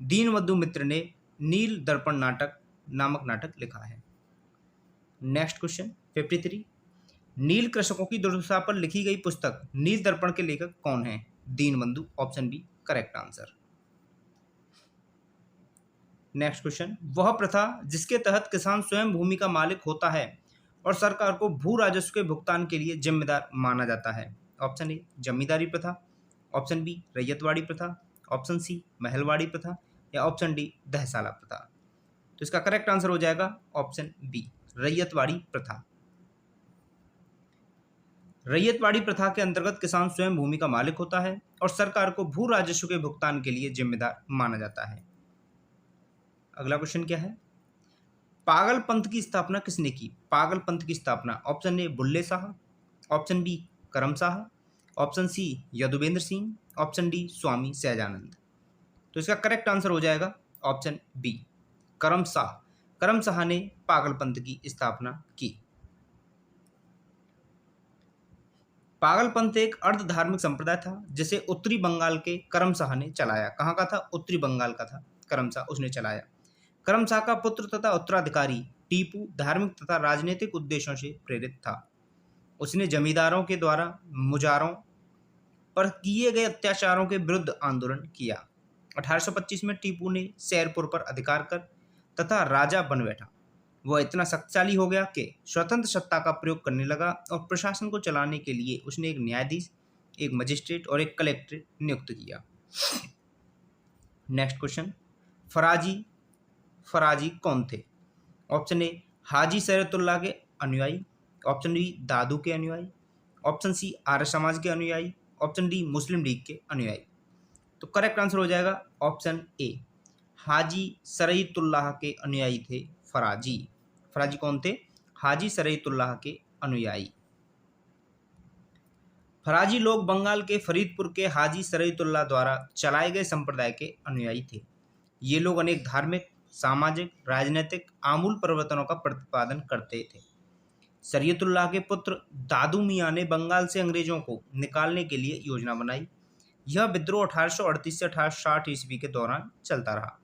दीनबंधु मित्र ने नील दर्पण नाटक नामक नाटक लिखा है। Next question 53। नील कृषकों की दुर्दशा पर लिखी गई पुस्तक नील दर्पण के लेखक कौन है? Dinbandhu. Option B correct answer. Next question, वह प्रथा जिसके तहत किसान स्वयं भूमि का मालिक होता है और सरकार को भू राजस्व के भुगतान के लिए जिम्मेदार माना जाता है। ऑप्शन ए जमींदारी प्रथा, ऑप्शन बी रैयतवाड़ी प्रथा, ऑप्शन सी महलवाड़ी प्रथा, या ऑप्शन डी दहसाला प्रथा। तो इसका करेक्ट आंसर हो जाएगा ऑप्शन बी रैयतवाड़ी प्रथा। रैयतवाड़ी प्रथा के अंतर्गत किसान स्वयं भूमि का मालिक होता है और सरकार को भू राजस्व के भुगतान के लिए जिम्मेदार माना जाता है। अगला क्वेश्चन क्या है? पागल पंथ की स्थापना किसने की? पागल पंथ की स्थापना option A Bulle Shah, option B Karam Shah, option C Yaduvendra Singh, option D Swami Sahajanand. तो इसका करेक्ट आंसर हो जाएगा ऑप्शन बी करम शाह। करम शाह ने पागल पंथ की स्थापना की। पागल पंथ एक अर्ध धार्मिक संप्रदाय था जिसे उत्तरी बंगाल के करम शाह ने चलाया। कहाँ का था? उत्तरी बंगाल का था करम शाह, उसने चलाया। करम शाह का पुत्र तथा उत्तराधिकारी टीपू धार्मिक तथा राजनीतिक उद्देश्यों से प्रेरित था। उसने जमींदारों के द्वारा मुजारों पर किए गए अत्याचारों के विरुद्ध आंदोलन किया। 1825 में टीपू ने सैरपुर पर अधिकार कर तथा राजा बन बैठा। वह इतना शक्तिशाली हो गया कि स्वतंत्र सत्ता का प्रयोग करने लगा और प्रशासन को चलाने के लिए उसने एक न्यायाधीश, एक मजिस्ट्रेट और एक कलेक्टर नियुक्त किया। नेक्स्ट क्वेश्चन, फराजी कौन थे? ऑप्शन ए हाजी सैरतुल्लाह के अनुयायी, ऑप्शन बी दादू के अनुयायी, ऑप्शन सी आर्य समाज के अनुयायी, ऑप्शन डी मुस्लिम लीग के अनुयायी। तो करेक्ट आंसर हो जाएगा ऑप्शन ए, हाजी सरईतुल्लाह के अनुयायी थे फराजी। फराजी कौन थे? हाजी सरईतुल्लाह के अनुयायी। फराजी लोग बंगाल के फरीदपुर के हाजी सरईतुल्लाह द्वारा चलाए गए संप्रदाय के अनुयायी थे। ये लोग अनेक धार्मिक, सामाजिक, राजनीतिक आमूल परिवर्तनों का प्रतिपादन करते थे। शरीयतुल्लाह के पुत्र दादू मियाँ ने बंगाल से अंग्रेजों को निकालने के लिए योजना बनाई। यह विद्रोह 1838 से 1860 ईस्वी के दौरान चलता रहा।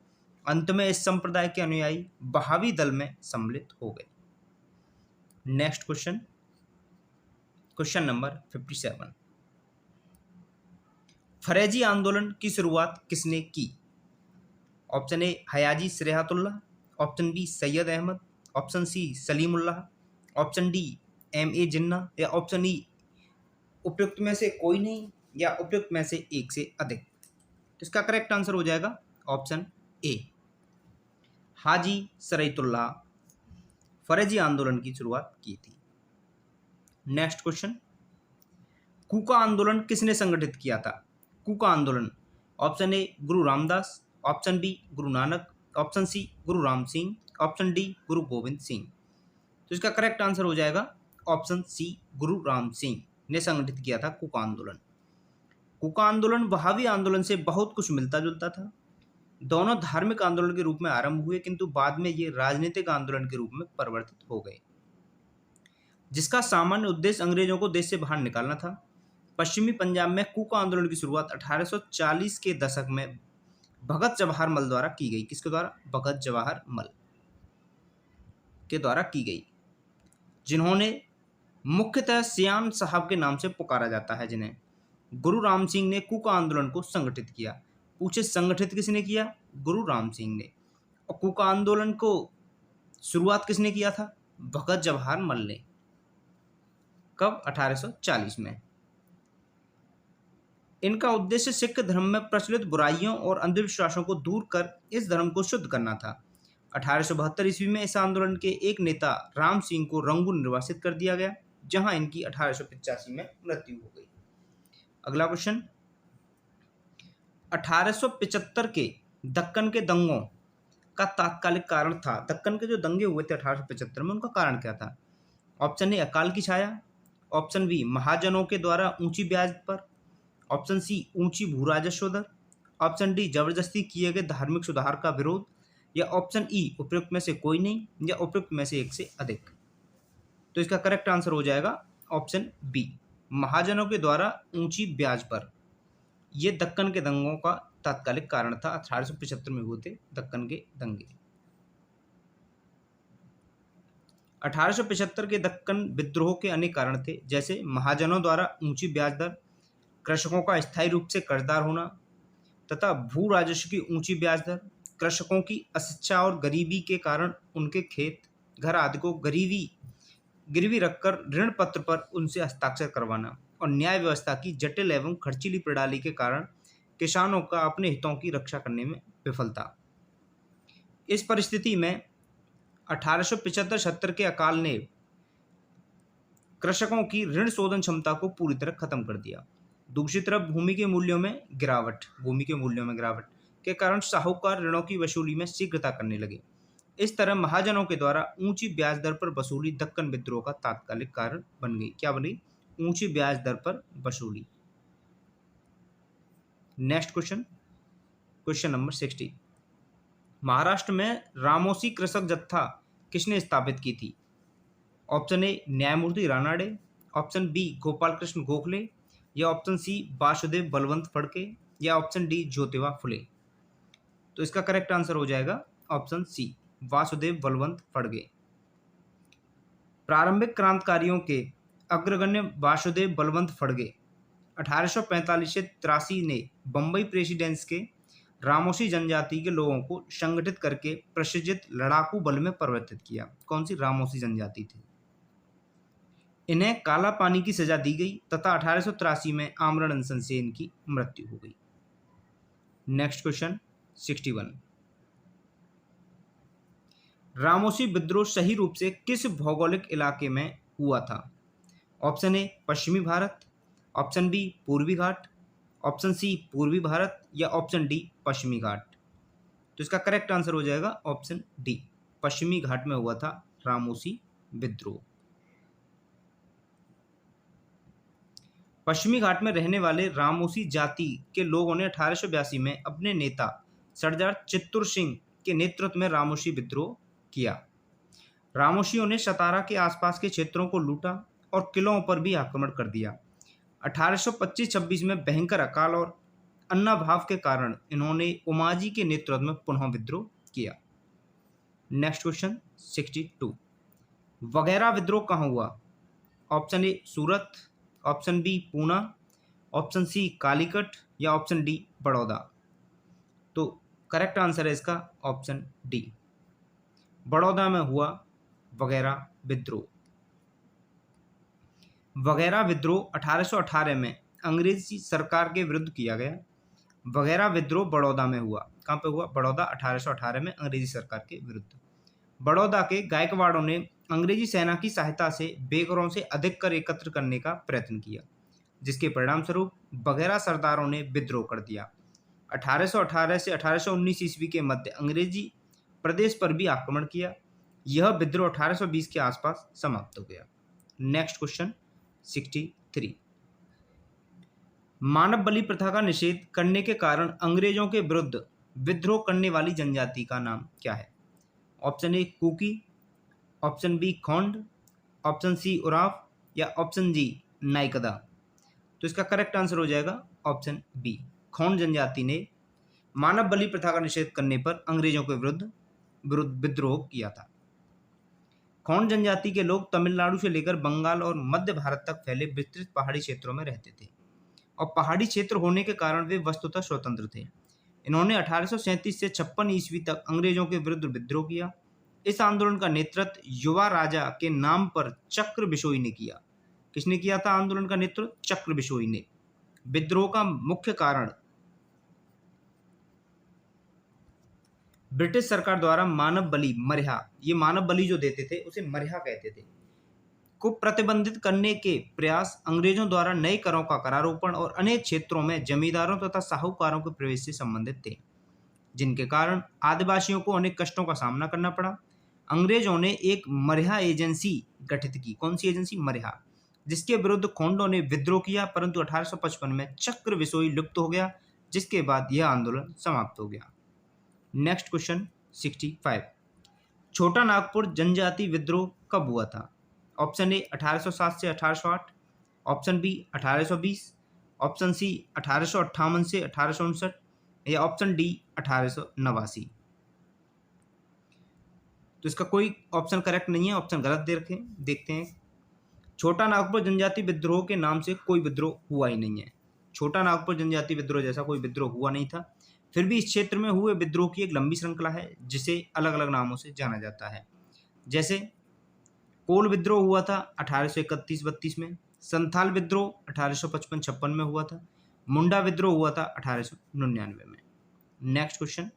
अंत में इस संप्रदाय के अनुयायी बहावी दल में सम्मिलित हो गए। Next question, question number 57। Faraizi आंदोलन की शुरुआत किसने की? Option A Haji Shariatullah, option B Syed Ahmad, option C Salimullah, option D MA Jinnah, या ऑप्शन ई उपयुक्त में से कोई नहीं या उपयुक्त में से एक से अधिक। तो इसका करेक्ट आंसर हो जाएगा ऑप्शन ए, हाजी सरईतुल्लाह फरेजी आंदोलन की शुरुआत की थी। नेक्स्ट क्वेश्चन, कूका आंदोलन किसने संगठित किया था? कूका आंदोलन, option A Guru Ramdas, option B Guru Nanak, option C Guru Ram Singh, option D गुरु गोविंद सिंह। तो इसका करेक्ट आंसर हो जाएगा ऑप्शन सी, गुरु राम सिंह ने संगठित किया था कूका आंदोलन। कूका आंदोलन वहावी आंदोलन से बहुत कुछ मिलता जुलता था। दोनों धार्मिक आंदोलन के रूप में आरंभ हुए, किंतु बाद में ये राजनीतिक आंदोलन के रूप में परिवर्तित हो गए, जिसका सामान्य उद्देश्य अंग्रेजों को देश से बाहर निकालना था। पश्चिमी पंजाब में कूका आंदोलन की शुरुआत 1840 के दशक में भगत जवाहर मल द्वारा की गई। किसके द्वारा? भगत जवाहर मल के द्वारा की गई, जिन्होंने मुख्यतः सियान साहब के नाम से पुकारा जाता है, जिन्हें गुरु राम सिंह ने कूका आंदोलन को संगठित किया। पूछे संगठित किसने किया? गुरु राम सिंह ने। और कूका आंदोलन को शुरुआत किसने किया था? भगत जवाहर मल ने। कब? 1840 में। इनका उद्देश्य सिख धर्म में प्रचलित बुराइयों और अंधविश्वासों को दूर कर इस धर्म को शुद्ध करना था। 1872 ईस्वी में इस आंदोलन के एक नेता राम सिंह को रंगून निर्वासित कर दिया गया, जहां इनकी 1885 में मृत्यु हो गई। अगला क्वेश्चन, 1875 के दक्कन के दंगों का तात्कालिक कारण था। दक्कन के जो दंगे हुए थे 1875 में, उनका कारण क्या था? ऑप्शन ए अकाल की छाया, ऑप्शन बी महाजनों के द्वारा ऊंची ब्याज पर, ऑप्शन सी ऊंची भू राजस्व दर, ऑप्शन डी जबरदस्ती किए गए धार्मिक सुधार का विरोध, या ऑप्शन ई उपयुक्त में से कोई नहीं या उपयुक्त में से एक से अधिक। तो इसका करेक्ट आंसर हो जाएगा ऑप्शन बी, महाजनों के द्वारा ऊंची ब्याज पर। यह दक्कन के दंगों का तात्कालिक कारण था। 1875 में हुए थे दक्कन के दंगे। 1875 के दक्कन विद्रोह के अनेक कारण थे, जैसे महाजनों द्वारा ऊंची ब्याज दर, कृषकों का स्थायी रूप से कर्जदार होना तथा भू राजस्व की ऊंची ब्याज दर, कृषकों की अशिक्षा और गरीबी के कारण उनके खेत, घर आदि को गिरवी रखकर ऋण पत्र पर उनसे हस्ताक्षर करवाना, और न्याय व्यवस्था की जटिल एवं खर्चीली प्रणाली के कारण किसानों का अपने हितों की रक्षा करने में विफलता। इस परिस्थिति में 1875-76 के अकाल ने कृषकों की ऋण शोधन क्षमता को पूरी तरह खत्म कर दिया। दूसरी तरफ भूमि के मूल्यों में गिरावट के कारण साहूकार ऋणों की वसूली में शीघ्रता करने लगे। इस तरह महाजनों के द्वारा ऊंची ब्याज दर पर वसूली दक्कन विद्रोह का तात्कालिक कारण बन गई। क्या बनी? ऊंची ब्याज दर पर वसूली। Next question, question number 60। Maharashtra में रामोसी कृषक जत्था किसने स्थापित की थी? ऑप्शन ए न्यायमूर्ति रानाडे, ऑप्शन बी गोपाल कृष्ण गोखले, या ऑप्शन सी वासुदेव बलवंत फड़के, या ऑप्शन डी ज्योतिबा फुले। तो इसका करेक्ट आंसर हो जाएगा ऑप्शन सी, वासुदेव बलवंत फड़के। प्रारंभिक क्रांतिकारियों के अग्रगण्य वासुदेव बलवंत फड़के 1845 से 83 ने बंबई प्रेसिडेंस के रामोसी जनजाति के लोगों को संगठित करके प्रशिक्षित लड़ाकू बल में परिवर्तित किया। कौन सी? रामोसी जनजाति थी। इन्हें काला पानी की सजा दी गई तथा 1883 में आमरण अनशन से इनकी मृत्यु हो गई। Next question 61। रामोसी विद्रोह सही रूप से किस भौगोलिक इलाके में हुआ था? ऑप्शन ए पश्चिमी भारत, ऑप्शन बी पूर्वी घाट, ऑप्शन सी पूर्वी भारत या ऑप्शन डी पश्चिमी घाट। तो इसका करेक्ट आंसर हो जाएगा ऑप्शन डी, पश्चिमी घाट में हुआ था रामोसी विद्रोह। पश्चिमी घाट में रहने वाले रामोसी जाति के लोगों ने 1882 में अपने नेता सरदार चित्तूर सिंह के नेतृत्व में रामोसी विद्रोह किया। रामोसियों ने सतारा के आसपास के क्षेत्रों को लूटा और किलों पर भी आक्रमण कर दिया। 1825-26 में भयंकर अकाल और अन्नाभाव के कारण इन्होंने उमाजी के नेतृत्व में पुनः विद्रोह किया। नेक्स्ट क्वेश्चन 62, वगैरह विद्रोह कहाँ हुआ? Option A Surat, option B Poona, option C Calicut या ऑप्शन डी बड़ौदा। तो करेक्ट आंसर है इसका ऑप्शन डी, बड़ौदा में हुआ वगैरह विद्रोह। वगैरह विद्रोह 1818 में अंग्रेजी सरकार के विरुद्ध किया गया। वगैरह विद्रोह बड़ौदा में हुआ। कहाँ पे हुआ? बड़ौदा, 1818 में अंग्रेजी सरकार के विरुद्ध। बड़ौदा के गायकवाड़ों ने अंग्रेजी सेना की सहायता से बेघरों से अधिक कर एकत्र करने का प्रयत्न किया, जिसके परिणाम स्वरूप वगैरह सरदारों ने विद्रोह कर दिया। 1818 से 1819 ईस्वी के मध्य अंग्रेजी प्रदेश पर भी आक्रमण किया। यह विद्रोह 1820 के आसपास समाप्त हो गया। नेक्स्ट क्वेश्चन 63, मानव बलि प्रथा का निषेध करने के कारण अंग्रेजों के विरुद्ध विद्रोह करने वाली जनजाति का नाम क्या है? Option A Kuki, option B Khond, option C Oraon या ऑप्शन जी नाइकदा। तो इसका करेक्ट आंसर हो जाएगा ऑप्शन बी, खोंड जनजाति ने मानव बलि प्रथा का निषेध करने पर अंग्रेजों के विरुद्ध विद्रोह किया था। खोंड जनजाति के लोग तमिलनाडु से लेकर बंगाल और मध्य भारत तक फैले विस्तृत पहाड़ी क्षेत्रों में रहते थे और पहाड़ी क्षेत्र होने के कारण वे वस्तुतः स्वतंत्र थे। इन्होंने 1837 से 56 ईस्वी तक अंग्रेजों के विरुद्ध विद्रोह किया। इस आंदोलन का नेतृत्व युवा राजा के नाम पर चक्र बिशोई ने किया। किसने किया था आंदोलन का नेतृत्व? चक्र बिशोई ने। विद्रोह का मुख्य कारण ब्रिटिश सरकार द्वारा मानव बलि, मरिहा, ये मानव बलि जो देते थे उसे मरिहा कहते थे, को प्रतिबंधित करने के प्रयास, अंग्रेजों द्वारा नए करों का करारोपण और अनेक क्षेत्रों में जमींदारों तथा साहूकारों के प्रवेश से संबंधित थे, जिनके कारण आदिवासियों को अनेक कष्टों का सामना करना पड़ा। अंग्रेजों ने एक मरिहा एजेंसी गठित की। कौन सी एजेंसी? मरिहा, जिसके विरुद्ध खोंडों ने विद्रोह किया, परंतु 1855 में चक्र बिशोई लुप्त हो गया, जिसके बाद यह आंदोलन समाप्त हो गया। नेक्स्ट क्वेश्चन 65, छोटा नागपुर जनजाति विद्रोह कब हुआ था? ऑप्शन ए 1807 से 1808, ऑप्शन बी 1820, ऑप्शन सी 1858 से 1859 या ऑप्शन डी 1889। तो इसका कोई ऑप्शन करेक्ट नहीं है, ऑप्शन गलत दे रखे। देखते हैं, छोटा नागपुर जनजाति विद्रोह के नाम से कोई विद्रोह हुआ ही नहीं है। छोटा नागपुर जनजाति विद्रोह जैसा कोई विद्रोह हुआ नहीं था। फिर भी इस क्षेत्र में हुए विद्रोह की एक लंबी श्रृंखला है, जिसे अलग अलग नामों से जाना जाता है। जैसे कोल विद्रोह हुआ था 1831-32 में, संथाल विद्रोह 1855-56 में हुआ था, मुंडा विद्रोह हुआ था 1899 में। नेक्स्ट क्वेश्चन,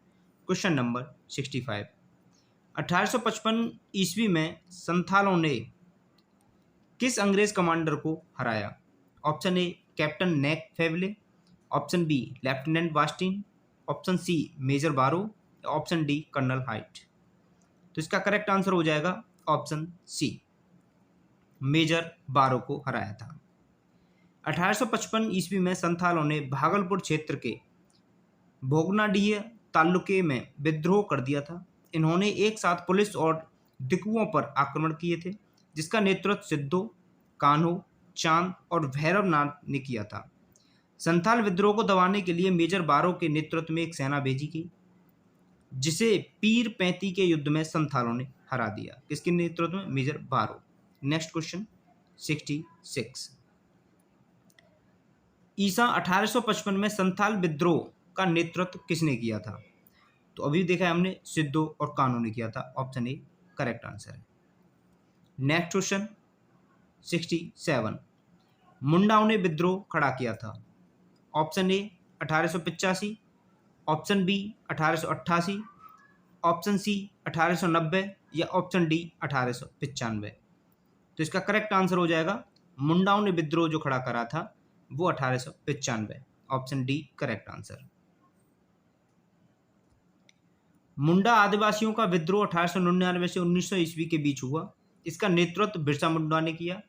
क्वेश्चन नंबर 65, 1855 ईस्वी में संथालों ने किस अंग्रेज कमांडर को हराया? ऑप्शन ए कैप्टन नेक फेवले, option B lieutenant Bastin, option C major Barrow, option D colonel Hight. तो इसका करेक्ट आंसर हो जाएगा ऑप्शन सी, मेजर बारो को हराया था। 1855 ईस्वी में संथालों ने भागलपुर क्षेत्र के भोगनाडीह तालुके में विद्रोह कर दिया था। इन्होंने एक साथ पुलिस और दिकुओं पर आक्रमण किए थे, जिसका नेतृत्व सिद्धो, कान्हो, चांद और भैरवनाथ ने किया था। संथाल विद्रोह को दबाने के लिए मेजर बारो के नेतृत्व में एक सेना भेजी गई, जिसे पीर पैंती के युद्ध में संथालों ने हरा दिया। किसके नेतृत्व में? मेजर बारो। नेक्स्ट क्वेश्चन 66, ईसा 1855 में संथाल विद्रोह का नेतृत्व किसने किया था? तो अभी देखा है हमने, सिद्धो और कान्हो ने किया था। ऑप्शन ए करेक्ट आंसर है। नेक्स्ट क्वेश्चन 67, मुंडाओं ने विद्रोह खड़ा किया था। Option A 1885, option B 1888, option C 1890 या ऑप्शन डी 1895। तो इसका करेक्ट आंसर हो जाएगा मुंडाओं ने विद्रोह जो खड़ा करा था वो 1895। Option D correct answer. Munda आदिवासियों का विद्रोह 1899 से 1900 ईस्वी के बीच हुआ। इसका नेतृत्व बिरसा मुंडा ने किया।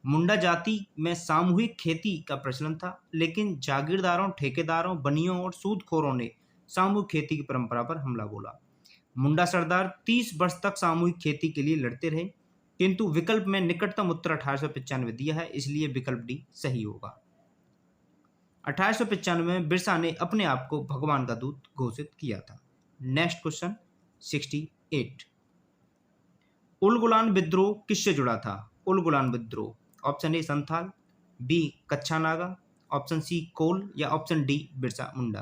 मुंडा जाति में सामूहिक खेती का प्रचलन था, लेकिन जागीरदारों, ठेकेदारों, बनियों और सूदखोरों ने सामूहिक खेती की परंपरा पर हमला बोला। मुंडा सरदार 30 वर्ष तक सामूहिक खेती के लिए लड़ते रहे, किंतु विकल्प में निकटतम उत्तर 1895 दिया है, इसलिए विकल्प डी सही होगा। 1895 में बिरसा ने अपने आप को भगवान का दूत घोषित किया था। Next question 68। उलगुलान विद्रोह किससे जुड़ा था? उलगुलान विद्रोह, ऑप्शन ए संथाल, बी कच्छा नागा, ऑप्शन सी कोल या ऑप्शन डी बिरसा मुंडा।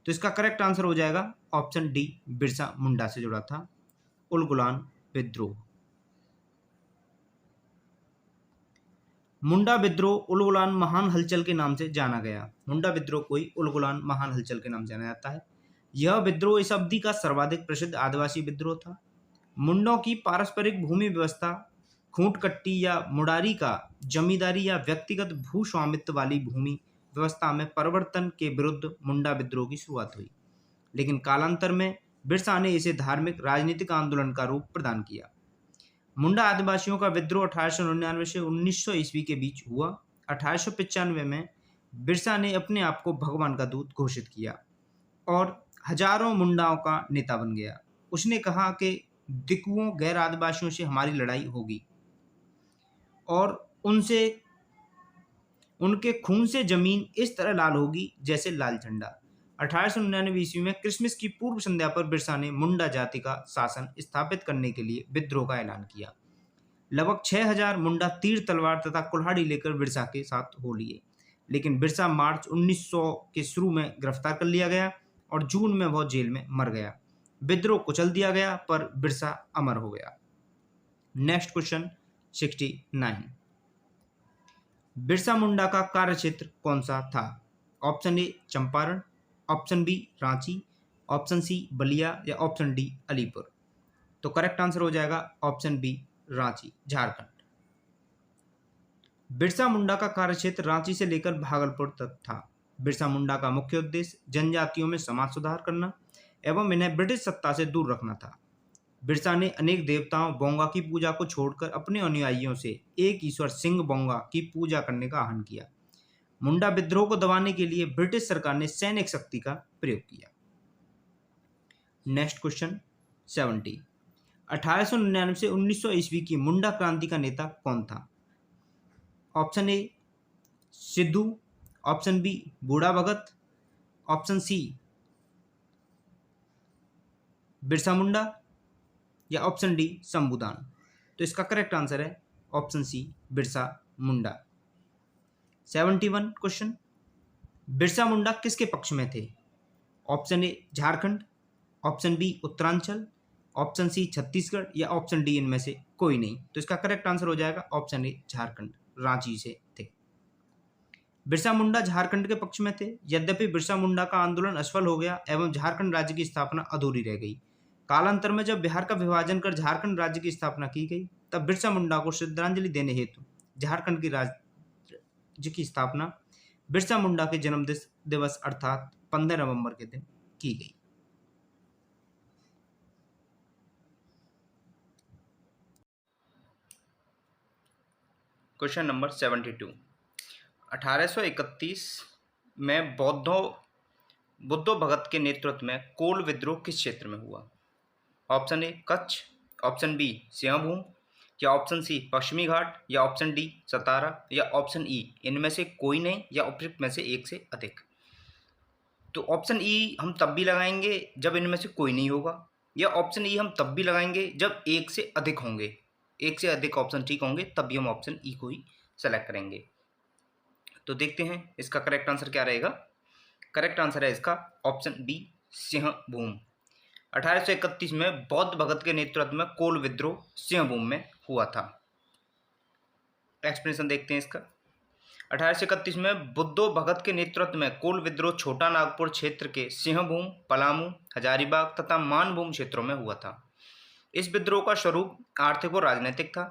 तो इसका करेक्ट आंसर हो जाएगा ऑप्शन डी बिरसा मुंडा से जुड़ा था उलगुलान विद्रोह। मुंडा विद्रोह उलगुलान महान हलचल के नाम से जाना गया। मुंडा विद्रोह को ही उलगुलान महान हलचल के नाम से जाना जाता है। यह विद्रोह इस अवधि का सर्वाधिक प्रसिद्ध आदिवासी विद्रोह था। मुंडों की पारस्परिक भूमि व्यवस्था, खूंटकट्टी या मुडारी का जमींदारी या व्यक्तिगत भू स्वामित्व वाली भूमि व्यवस्था में परिवर्तन के विरुद्ध मुंडा विद्रोह की शुरुआत हुई, लेकिन कालांतर में बिरसा ने इसे धार्मिक राजनीतिक आंदोलन का रूप प्रदान किया। मुंडा आदिवासियों का विद्रोह 1899 से 1900 ईस्वी के बीच हुआ। 1895 में बिरसा ने अपने आप को भगवान का दूत घोषित किया और हजारों मुंडाओं का नेता बन गया। उसने कहा कि दिकुओं, गैर आदिवासियों से हमारी लड़ाई होगी और उनके खून से जमीन इस तरह लाल होगी जैसे लाल झंडा। 1899 ईस्वी में क्रिसमस की पूर्व संध्या पर बिरसा ने मुंडा जाति का शासन स्थापित करने के लिए विद्रोह का ऐलान किया। लगभग 6000 मुंडा तीर, तलवार तथा कुल्हाड़ी लेकर बिरसा के साथ हो लिए, लेकिन बिरसा मार्च 1900 के शुरू में गिरफ्तार कर लिया गया और जून में वह जेल में मर गया। विद्रोह कुचल दिया गया पर बिरसा अमर हो गया। Next question 69। बिरसा मुंडा का कार्यक्षेत्र कौन सा था? Option A Champaran, option B Ranchi, option C Ballia या ऑप्शन डी अलीपुर। तो करेक्ट आंसर हो जाएगा ऑप्शन बी रांची, झारखंड। बिरसा मुंडा का कार्यक्षेत्र रांची से लेकर भागलपुर तक था। बिरसा मुंडा का मुख्य उद्देश्य जनजातियों में समाज सुधार करना एवं इन्हें ब्रिटिश सत्ता से दूर रखना था। बिरसा ने अनेक देवताओं बोंगा की पूजा को छोड़कर अपने अनुयायियों से एक ईश्वर सिंह बोंगा की पूजा करने का आह्वान किया। मुंडा विद्रोह को दबाने के लिए ब्रिटिश सरकार ने सैनिक शक्ति का प्रयोग किया। Next question 70। 1899 से 1900 ईस्वी की मुंडा क्रांति का नेता कौन था? Option A Sidhu, option B Budha Bhagat, option C Birsa मुंडा या ऑप्शन डी शंभुदान। तो इसका करेक्ट आंसर है option C Birsa Munda. 71 question. Birsa Munda किसके पक्ष में थे? Option A Jharkhand, option B Uttaranchal, option C Chhattisgarh या ऑप्शन डी इनमें से कोई नहीं। तो इसका करेक्ट आंसर हो जाएगा ऑप्शन ए झारखंड, रांची से थे। बिरसा मुंडा झारखंड के पक्ष में थे। यद्यपि बिरसा मुंडा का आंदोलन असफल हो गया एवं झारखंड राज्य की स्थापना अधूरी रह गई। कालांतर में जब बिहार का विभाजन कर झारखंड राज्य की स्थापना की गई, तब बिरसा मुंडा को श्रद्धांजलि देने हेतु झारखंड की राज्य की स्थापना बिरसा मुंडा के जन्म दिवस अर्थात 15 नवंबर के दिन की गई। Question number 72। 1831 में बुद्धो भगत के नेतृत्व में कोल विद्रोह किस क्षेत्र में हुआ? Option A Kutch, option B Singhbhum या ऑप्शन सी पश्चिमी घाट या ऑप्शन डी सतारा या ऑप्शन ई इनमें से कोई नहीं या उपयुक्त में से एक से अधिक। तो ऑप्शन ई हम तब भी लगाएंगे जब इनमें से कोई नहीं होगा, या ऑप्शन ई हम तब भी लगाएंगे जब एक से अधिक होंगे। एक से अधिक ऑप्शन ठीक होंगे तब भी हम ऑप्शन ई को ही सेलेक्ट करेंगे। तो देखते हैं इसका करेक्ट आंसर क्या रहेगा। करेक्ट आंसर है इसका ऑप्शन बी सिंहभूम। 1831 में बौद्ध भगत के नेतृत्व में कोल विद्रोह सिंहभूम में हुआ था। एक्सप्लेनेशन देखते हैं इसका। 1831 में बुद्धो भगत के नेतृत्व में कोल विद्रोह छोटा नागपुर क्षेत्र के सिंहभूम, पलामू, हजारीबाग तथा मानभूम क्षेत्रों में हुआ था। इस विद्रोह का स्वरूप आर्थिक और राजनीतिक था।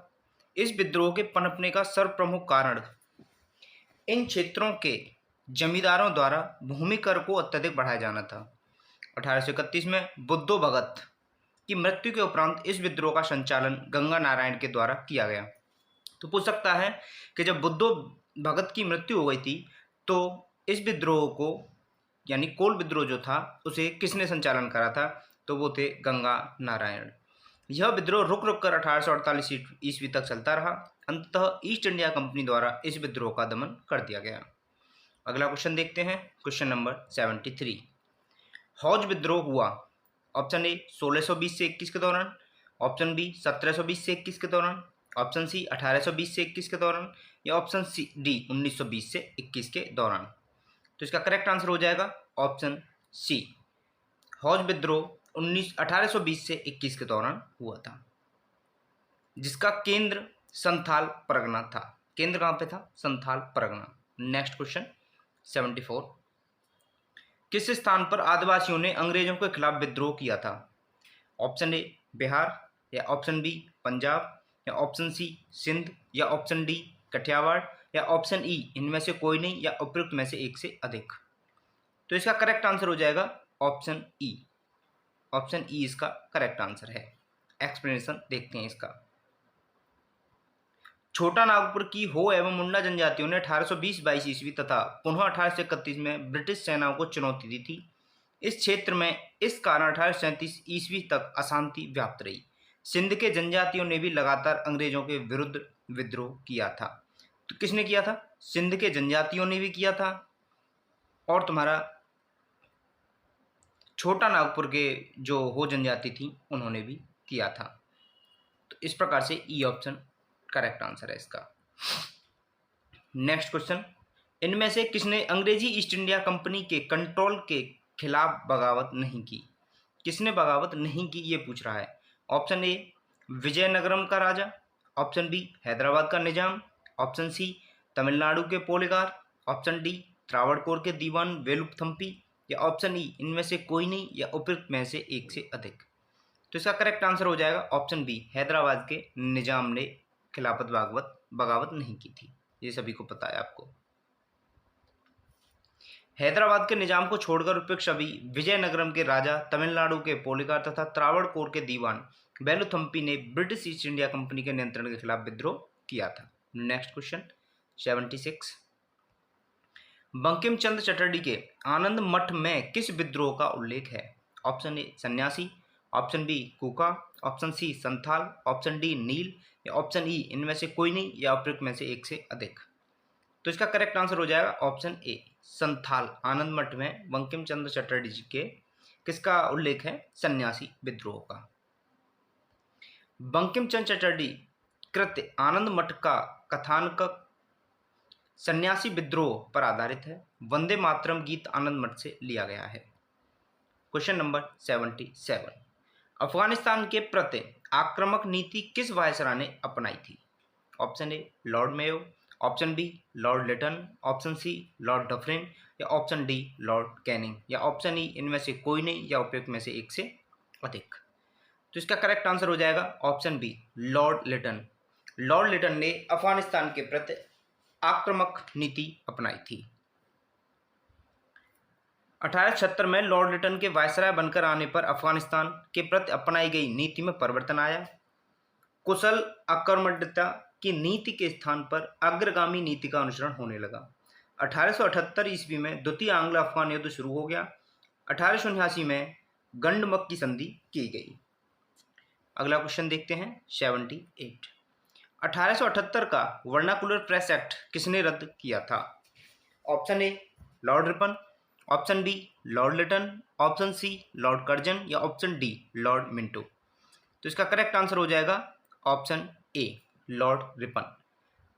इस विद्रोह के पनपने का सर्वप्रमुख कारण इन क्षेत्रों के जमींदारों द्वारा भूमि कर को अत्यधिक बढ़ाया जाना था। 1831 में बुद्धो भगत की मृत्यु के उपरांत इस विद्रोह का संचालन गंगा नारायण के द्वारा किया गया। तो पूछ सकता है कि जब बुद्धो भगत की मृत्यु हो गई थी तो इस विद्रोह को यानी कोल विद्रोह जो था उसे किसने संचालन करा था, तो वो थे गंगा नारायण। यह विद्रोह रुक रुक कर 1848 ईस्वी तक चलता रहा। अंततः ईस्ट इंडिया कंपनी द्वारा इस विद्रोह का दमन कर दिया गया। अगला क्वेश्चन देखते हैं, क्वेश्चन नंबर 73। हौज विद्रोह हुआ ऑप्शन ए 1620 से 21 के दौरान, ऑप्शन बी 1720 से 21 के दौरान, ऑप्शन सी 1820 से 21 के दौरान, या ऑप्शन सी डी 1920 से 21 के दौरान। तो इसका करेक्ट आंसर हो जाएगा ऑप्शन सी। हौज विद्रोह 1820 से 21 के दौरान हुआ था, जिसका केंद्र संथाल परगना था। केंद्र कहाँ पे था? संथाल परगना। Next question 74। किस स्थान पर आदिवासियों ने अंग्रेजों के खिलाफ विद्रोह किया था? ऑप्शन ए बिहार, या ऑप्शन बी पंजाब, या ऑप्शन सी सिंध, या ऑप्शन डी कठियावाड़, या ऑप्शन ई इनमें से कोई नहीं या उपयुक्त में से एक से अधिक। तो इसका करेक्ट आंसर हो जाएगा ऑप्शन ई। ऑप्शन ई इसका करेक्ट आंसर है। एक्सप्लेनेशन देखते हैं इसका। छोटा नागपुर की हो एवं मुंडा जनजातियों ने 1820-22 ईस्वी तथा पुनः 1831 में ब्रिटिश सेनाओं को चुनौती दी थी। इस क्षेत्र में इस कारण 1837 ईस्वी तक अशांति व्याप्त रही। सिंध के जनजातियों ने भी लगातार अंग्रेजों के विरुद्ध विद्रोह किया था। तो किसने किया था? सिंध के जनजातियों ने भी किया था, और तुम्हारा छोटा नागपुर के जो हो जनजाति थी उन्होंने भी किया था। तो इस प्रकार से ई ऑप्शन करेक्ट आंसर है इसका। नेक्स्ट क्वेश्चन, इनमें से किसने अंग्रेजी ईस्ट इंडिया कंपनी के कंट्रोल के खिलाफ बगावत नहीं की? किसने बगावत नहीं की ये पूछ रहा है। ऑप्शन ए विजयनगरम का राजा, ऑप्शन बी हैदराबाद का निजाम, ऑप्शन सी तमिलनाडु के पोलेगार, ऑप्शन डी त्रावणकोर के दीवान वेलुपथम्पी, या ऑप्शन ई इनमें से कोई नहीं या उपयुक्त में से एक से अधिक। तो इसका करेक्ट आंसर हो जाएगा ऑप्शन बी, हैदराबाद के निजाम ने खिलाफत बगावत नहीं की थी। ये सभी को पता है आपको। हैदराबाद के निजाम को छोड़कर उपयुक्त सभी विजयनगरम के राजा, तमिलनाडु के पोलेगार तथा त्रावणकोर के दीवान वेलुथम्पी ने ब्रिटिश ईस्ट इंडिया कंपनी के नियंत्रण के खिलाफ विद्रोह किया था। Next question 76। बंकिम चंद्र चटर्जी के आनंद मठ में किस विद्रोह का उल्लेख है? Option A Sannyasi, option B Kuka, option C Santhal, option D नील, या ऑप्शन ई इनमें से कोई नहीं या उपयुक्त में से एक से अधिक। तो इसका करेक्ट आंसर हो जाएगा ऑप्शन ए संथाल। आनंद मठ में बंकिम चंद्र चटर्जी जी के किसका उल्लेख है? सन्यासी विद्रोह का। बंकिम चंद्र चटर्जी कृत्य आनंद मठ का कथानक सन्यासी विद्रोह पर आधारित है। वंदे मातरम गीत आनंद मठ से लिया गया है। Question number 77। अफगानिस्तान के प्रति आक्रामक नीति किस वायसराय ने अपनाई थी? Option A lord Mayo, option B lord Lytton, option C lord Dufferin, या ऑप्शन डी लॉर्ड कैनिंग, या ऑप्शन ई इनमें से कोई नहीं या उपयुक्त में से एक से अधिक। तो इसका करेक्ट आंसर हो जाएगा option B lord Lytton. Lord Lytton ने अफगानिस्तान के प्रति आक्रामक नीति अपनाई थी। 1876 में लॉर्ड लिटन के वायसराय बनकर आने पर अफगानिस्तान के प्रति अपनाई गई नीति में परिवर्तन आया। कुशल आक्रमणीयता की नीति के स्थान पर अग्रगामी नीति का अनुसरण होने लगा। 1878 ईस्वी में द्वितीय आंग्ल अफगान युद्ध शुरू हो गया। 1879 में गंडमक की संधि की गई। अगला क्वेश्चन देखते हैं 78। 1878 का वर्नाकुलर प्रेस एक्ट किसने रद्द किया था? Option A lord Ripon, option B lord Lytton, option C lord Curzon, या ऑप्शन डी लॉर्ड मिंटो। तो इसका करेक्ट आंसर हो जाएगा option A lord Ripon.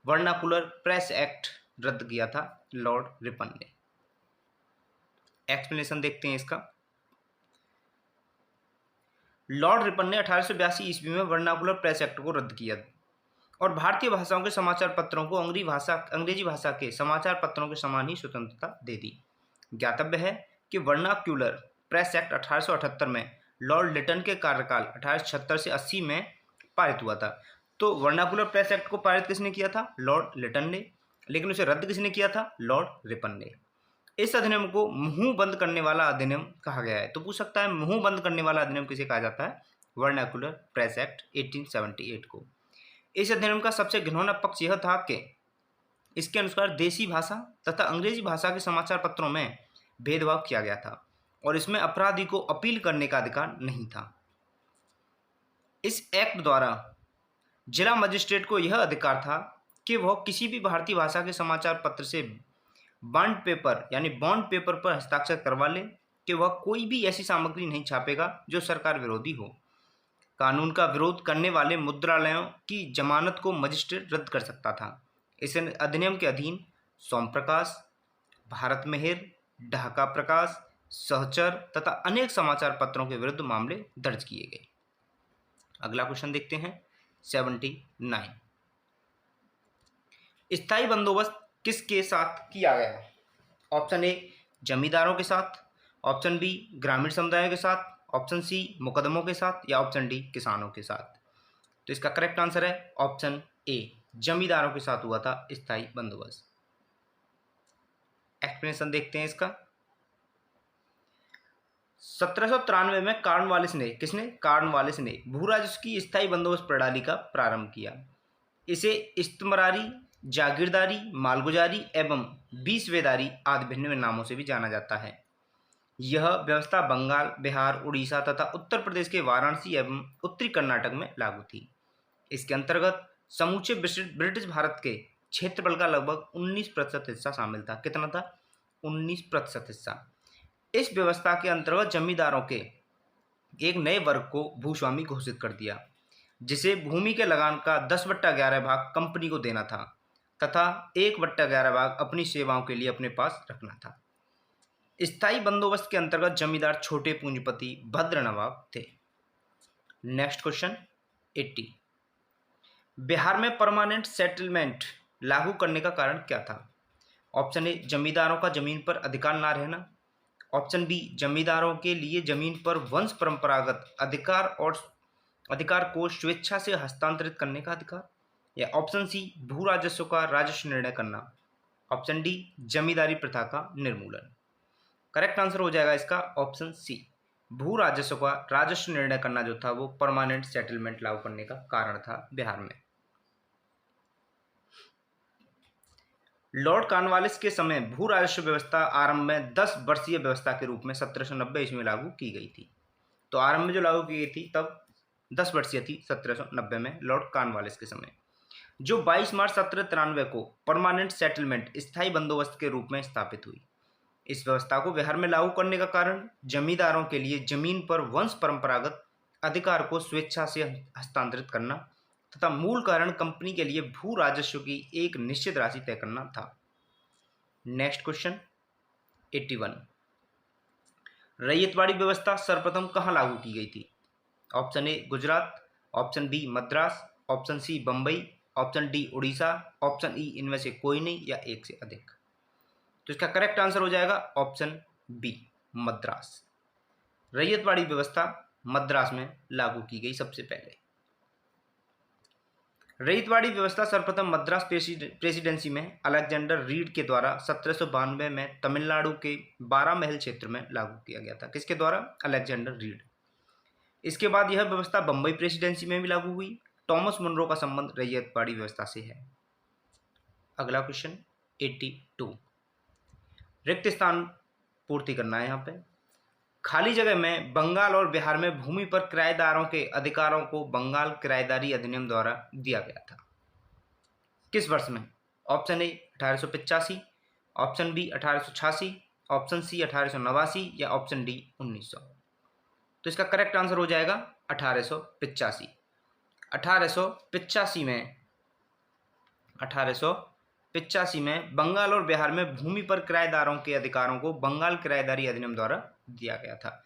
Vernacular press act रद्द किया था लॉर्ड रिपन ने। एक्सप्लेनेशन देखते हैं इसका। लॉर्ड रिपन ने 1882 ईस्वी में वर्नाकुलर प्रेस एक्ट को रद्द किया और भारतीय भाषाओं के समाचार पत्रों को अंग्रेजी भाषा के समाचार पत्रों के समान ही स्वतंत्रता दे दी। ज्ञातव्य है कि वर्नाक्यूलर प्रेस एक्ट 1878 में लॉर्ड लिटन के कार्यकाल 1876 से 80 में पारित हुआ था। तो वर्नाकुलर प्रेस एक्ट को पारित किसने किया था? लॉर्ड लिटन ने। लेकिन उसे रद्द किसने किया था? लॉर्ड रिपन ने। इस अधिनियम को मुंह बंद करने वाला अधिनियम कहा गया है। तो पूछ सकता है मुंह बंद करने वाला अधिनियम किसे कहा जाता है? वर्नाकुलर प्रेस एक्ट 1878 को। इस अधिनियम का सबसे घिनौना पक्ष यह था कि इसके अनुसार देसी भाषा तथा अंग्रेजी भाषा के समाचार पत्रों में भेदभाव किया गया था और इसमें अपराधी को अपील करने का अधिकार नहीं था। इस एक्ट द्वारा जिला मजिस्ट्रेट को यह अधिकार था कि वह किसी भी भारतीय भाषा के समाचार पत्र से बॉन्ड पेपर यानी बॉन्ड पेपर पर हस्ताक्षर करवा ले कि वह कोई भी ऐसी सामग्री नहीं छापेगा जो सरकार विरोधी हो। कानून का विरोध करने वाले मुद्रालयों की जमानत को मजिस्ट्रेट रद्द कर सकता था। इस अधिनियम के अधीन सोम प्रकाश, भारत मेहर, ढाका प्रकाश, सहचर तथा अनेक समाचार पत्रों के विरुद्ध मामले दर्ज किए गए। अगला क्वेश्चन देखते हैं 79। स्थायी बंदोबस्त किसके साथ किया गया? ऑप्शन ए जमींदारों के साथ, ऑप्शन बी ग्रामीण समुदायों के साथ, ऑप्शन सी मुकदमों के साथ या ऑप्शन डी किसानों के साथ। तो इसका करेक्ट आंसर है ऑप्शन ए, जमींदारों के साथ हुआ था स्थायी बंदोबस्त। एक्सप्लेनेशन देखते हैं इसका। 1793 में कॉर्नवालिस ने भू राजस्व की स्थायी बंदोबस्त प्रणाली का प्रारंभ किया। इसे इस्तमरारी, जागीरदारी, मालगुजारी एवं बीसवेदारी आदि भिन्न नामों से भी जाना जाता है। यह व्यवस्था बंगाल, बिहार, उड़ीसा तथा उत्तर प्रदेश के वाराणसी एवं उत्तरी कर्नाटक में लागू थी। इसके अंतर्गत समूचे ब्रिटिश भारत के क्षेत्रफल का लगभग 19% हिस्सा शामिल था। कितना था? 19% हिस्सा। इस व्यवस्था के अंतर्गत जमींदारों के एक नए वर्ग को भूस्वामी घोषित कर दिया, जिसे भूमि के लगान का 10/11 भाग कंपनी को देना था तथा 1/11 भाग अपनी सेवाओं के लिए अपने पास रखना था। स्थायी बंदोबस्त के अंतर्गत जमींदार छोटे पूंजीपति भद्र नवाब थे। Next question 80। बिहार में परमानेंट सेटलमेंट लागू करने का कारण क्या था? ऑप्शन ए जमींदारों का जमीन पर अधिकार ना रहना, ऑप्शन बी जमींदारों के लिए जमीन पर वंश परंपरागत अधिकार को स्वेच्छा से हस्तांतरित करने का अधिकार, या ऑप्शन सी भू राजस्व का राजस्व निर्णय करना, ऑप्शन डी जमींदारी प्रथा का निर्मूलन। करेक्ट आंसर हो जाएगा इसका ऑप्शन सी, भू राजस्व का राजस्व निर्णय करना जो था वो परमानेंट सेटलमेंट लागू करने का कारण था बिहार में। लॉर्ड कॉर्नवालिस के समय भू राजस्व व्यवस्था आरंभ में 10 वर्षीय व्यवस्था के रूप में 1790 ईस्वी में लागू की गई थी। तो आरंभ में जो लागू की गई थी तब 10 वर्षीय थी 1790 में लॉर्ड कॉर्नवालिस के समय, जो 22 मार्च 1793 को परमानेंट सेटलमेंट स्थायी बंदोबस्त के रूप में स्थापित हुई। इस व्यवस्था को बिहार में लागू करने का कारण जमींदारों के लिए जमीन पर वंश परंपरागत अधिकार को स्वेच्छा से हस्तांतरित करना तथा मूल कारण कंपनी के लिए भू राजस्व की एक निश्चित राशि तय करना था। Next question 81। रैयतवाड़ी व्यवस्था सर्वप्रथम कहाँ लागू की गई थी? Option A Gujarat, option B Madras, option C Bambai, option D Orissa, option E इनमें से कोई नहीं या एक से अधिक। तो इसका करेक्ट आंसर हो जाएगा ऑप्शन बी मद्रास। रैयतवाड़ी व्यवस्था मद्रास में लागू की गई सबसे पहले। रैयतवाड़ी व्यवस्था सर्वप्रथम मद्रास प्रेसिडेंसी में अलेक्जेंडर रीड के द्वारा 1792 में तमिलनाडु के 12 महल क्षेत्र में लागू किया गया था। किसके द्वारा? Alexander read. इसके बाद यह व्यवस्था बंबई प्रेसिडेंसी में भी लागू हुई। टॉमस मुनरो का संबंध रैयतवाड़ी व्यवस्था से है। अगला क्वेश्चन 82। रिक्त स्थान पूर्ति करना है। यहाँ पे खाली जगह में बंगाल और बिहार में भूमि पर किराएदारों के अधिकारों को बंगाल किराएदारी अधिनियम द्वारा दिया गया था। किस वर्ष में? Option A 1885, option B 1886, option C 1889 या ऑप्शन डी 1900। तो इसका करेक्ट आंसर हो जाएगा 1885। 1885 में बंगाल और बिहार में भूमि पर किराएदारों के अधिकारों को बंगाल किराएदारी अधिनियम द्वारा दिया गया था।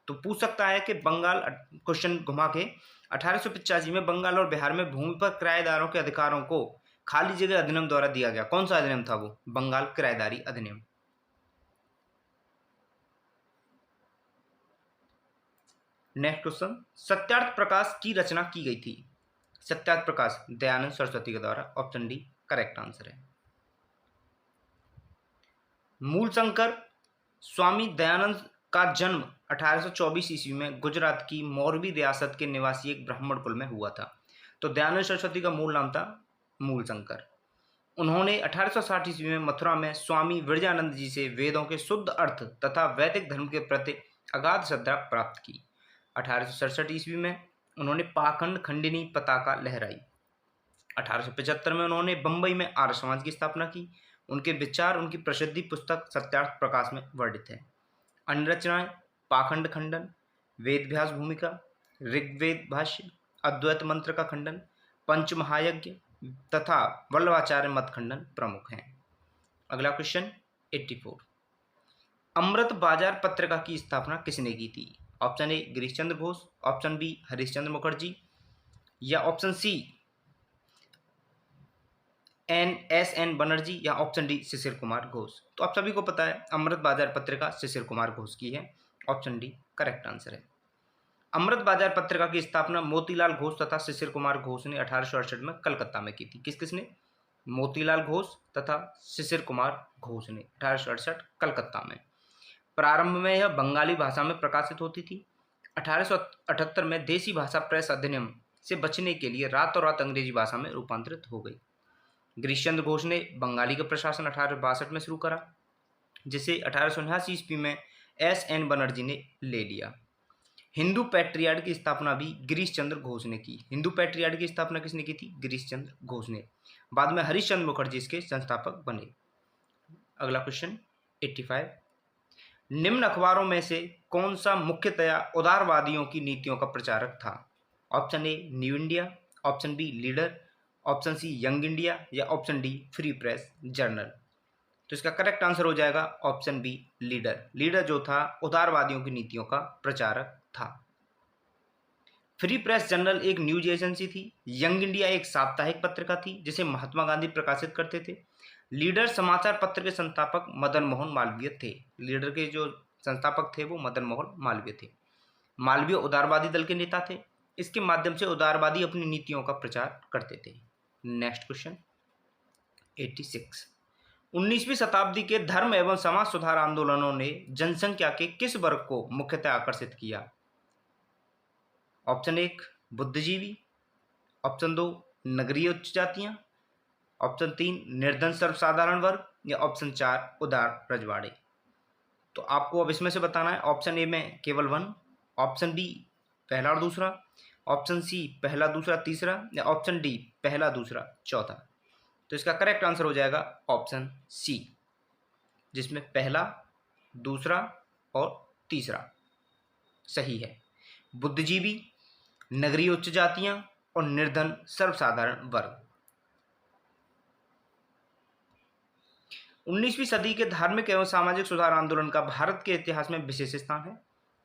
तो पूछ सकता है कि बंगाल, क्वेश्चन घुमा के 1885 में बंगाल और बिहार में भूमि पर किराएदारों के अधिकारों को खाली जगह अधिनियम द्वारा दिया गया। कौन सा अधिनियम था वो? बंगाल किराएदारी अधिनियम। नेक्स्ट क्वेश्चन, सत्यार्थ प्रकाश की रचना की गई थी। सत्यार्थ प्रकाश दयानंद सरस्वती के द्वारा। ऑप्शन डी करेक्ट आंसर है। मूलशंकर स्वामी दयानंद का जन्म 1824 ईस्वी में गुजरात की मोरबी रियासत के निवासी एक ब्राह्मण कुल में हुआ था। तो दयानंद सरस्वती का मूल नाम था मूलशंकर। उन्होंने 1860 ईस्वी में मथुरा में स्वामी विरजानंद जी से वेदों के शुद्ध अर्थ तथा वैदिक धर्म के प्रति अगाध श्रद्धा प्राप्त की। 1867 ईस्वी में उन्होंने पाखंड खंडिनी पताका लहराई। 1875 में उन्होंने बंबई में आर्य समाज की स्थापना की। उनके विचार उनकी प्रसिद्धि पुस्तक सत्यार्थ प्रकाश में वर्णित है। अन्य रचनाएं पाखंड खंडन, वेदव्यास भूमिका, ऋग्वेद भाष्य, अद्वैत मंत्र का खंडन, पंच महायज्ञ तथा वल्लभाचार्य मत खंडन प्रमुख हैं। अगला क्वेश्चन 84। अमृत बाजार पत्रिका की स्थापना किसने की थी? Option A Girish Chandra Ghosh, option B Harishchandra Mukherjee, या ऑप्शन सी एन बनर्जी, या ऑप्शन डी शिशिर कुमार घोष। तो आप सभी को पता है अमृत बाजार पत्रिका शिशिर कुमार घोष की है। ऑप्शन डी करेक्ट आंसर है। अमृत बाजार पत्रिका की स्थापना मोतीलाल घोष तथा शिशिर कुमार घोष ने 1868 में कलकत्ता में की थी। किसने? मोतीलाल घोष तथा शिशिर कुमार घोष ने 1868 कलकत्ता में। प्रारंभ में यह बंगाली भाषा में प्रकाशित होती थी। 1878 में देसी भाषा प्रेस अधिनियम से बचने के लिए रातों रात अंग्रेजी भाषा में रूपांतरित हो गई। गिरीश चंद्र घोष ने बंगाली का प्रशासन 1862 में शुरू करा, जिसे 1879 ईस्वी में एन बनर्जी ने ले लिया। हिंदू पैट्रियार्ड की स्थापना भी गिरीश चंद्र घोष ने की। हिंदू पैट्रियार्ड की स्थापना किसने की थी? गिरीश चंद्र घोष ने। बाद में हरीशचंद्र मुखर्जी इसके संस्थापक बने। अगला क्वेश्चन 85। निम्न अखबारों में से कौन सा मुख्यतया उदारवादियों की नीतियों का प्रचारक था? Option A New India, option B Leader, option C Young India, या option D Free Press Journal. तो इसका करेक्ट आंसर हो जाएगा ऑप्शन बी लीडर। लीडर जो था उदारवादियों की नीतियों का प्रचारक था। फ्री प्रेस जर्नल एक न्यूज एजेंसी थी। यंग इंडिया एक साप्ताहिक पत्रिका थी जिसे महात्मा गांधी प्रकाशित करते थे। लीडर समाचार पत्र के संस्थापक मदन मोहन मालवीय थे। लीडर के जो संस्थापक थे वो मदन मोहन मालवीय थे। मालवीय उदारवादी दल के नेता थे। इसके माध्यम से उदारवादी अपनी नीतियों का प्रचार करते थे। Next question 86। 19वीं शताब्दी के धर्म एवं समाज सुधार आंदोलनों ने जनसंख्या के किस वर्ग को मुख्यतः आकर्षित किया? ऑप्शन 1 बुद्धिजीवी, ऑप्शन 2 नगरीय उच्च जातियां, ऑप्शन 3 निर्धन सर्वसाधारण वर्ग, या ऑप्शन 4 उदार रजवाड़े। तो आपको अब इसमें से बताना है। ऑप्शन ए में केवल 1, ऑप्शन बी पहला और दूसरा, ऑप्शन सी पहला दूसरा तीसरा, या ऑप्शन डी पहला दूसरा चौथा। तो इसका करेक्ट आंसर हो जाएगा ऑप्शन सी, जिसमें पहला दूसरा और तीसरा सही है। बुद्धिजीवी, नगरीय उच्च जातियां और निर्धन सर्वसाधारण वर्ग। 19वीं सदी के धार्मिक एवं सामाजिक सुधार आंदोलन का भारत के इतिहास में विशेष स्थान है।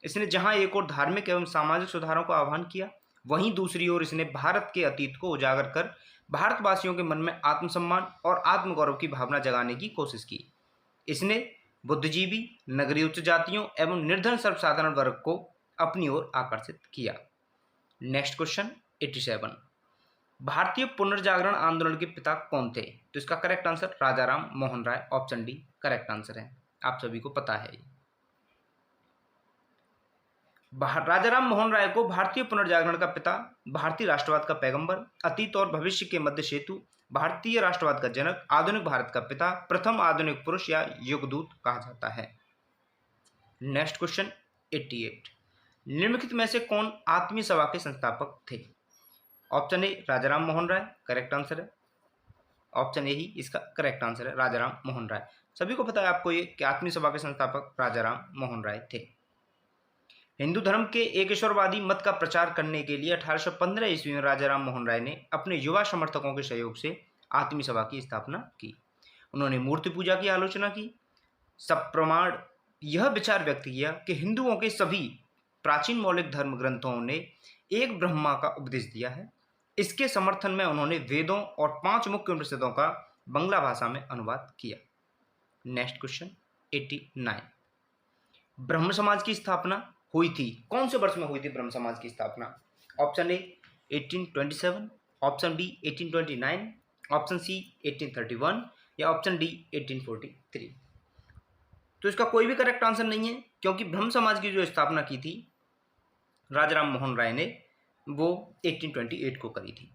इसने जहां एक ओर धार्मिक एवं सामाजिक सुधारों का आह्वान किया, वहीं दूसरी ओर इसने भारत के अतीत को उजागर कर भारतवासियों के मन में आत्मसम्मान और आत्मगौरव की भावना जगाने की कोशिश की। इसने बुद्धिजीवी, नगरीय उच्च जातियों एवं निर्धन सर्वसाधारण वर्ग को अपनी ओर आकर्षित किया। Next question 87। भारतीय पुनर्जागरण आंदोलन के पिता कौन थे? तो इसका करेक्ट आंसर राजाराम मोहन राय। ऑप्शन डी करेक्ट आंसर है, आप सभी को पता है। राजाराम मोहन राय को भारतीय पुनर्जागरण का पिता, भारतीय राष्ट्रवाद का पैगंबर, अतीत और भविष्य के मध्य सेतु, भारतीय राष्ट्रवाद का जनक, आधुनिक भारत का पिता, प्रथम आधुनिक पुरुष या युगदूत कहा जाता है। Next question 88। निम्नलिखित में से कौन आत्मीय सभा के संस्थापक थे? Option A Rajaram Mohan Roy, correct answer है। ऑप्शन ए ही इसका करेक्ट आंसर है, राजाराम मोहन राय। सभी को पता है आपको ये कि आत्मीय सभा के संस्थापक राजाराम मोहन राय थे। हिंदू धर्म के एकेश्वरवादी मत का प्रचार करने के लिए 1815 ईस्वी में राजाराम मोहन राय ने अपने युवा समर्थकों के सहयोग से आत्मीय सभा की स्थापना की। उन्होंने मूर्ति पूजा की आलोचना की। सप्रमाण यह विचार व्यक्त किया कि हिंदुओं के सभी प्राचीन मौलिक धर्म ग्रंथों ने एक ब्रह्मा का उपदेश दिया है। इसके समर्थन में उन्होंने वेदों और 5 मुख्य उपनिषदों का बंगला भाषा में अनुवाद किया। Next question 89। ब्रह्म समाज की स्थापना हुई थी, कौन से वर्ष में हुई थी ब्रह्म समाज की स्थापना? Option A 1827, option B 1829, option C 1831 या ऑप्शन डी 1843। तो इसका कोई भी करेक्ट आंसर नहीं है, क्योंकि ब्रह्म समाज की जो स्थापना की थी राजाराम मोहन राय ने, वो 1828 को करी थी।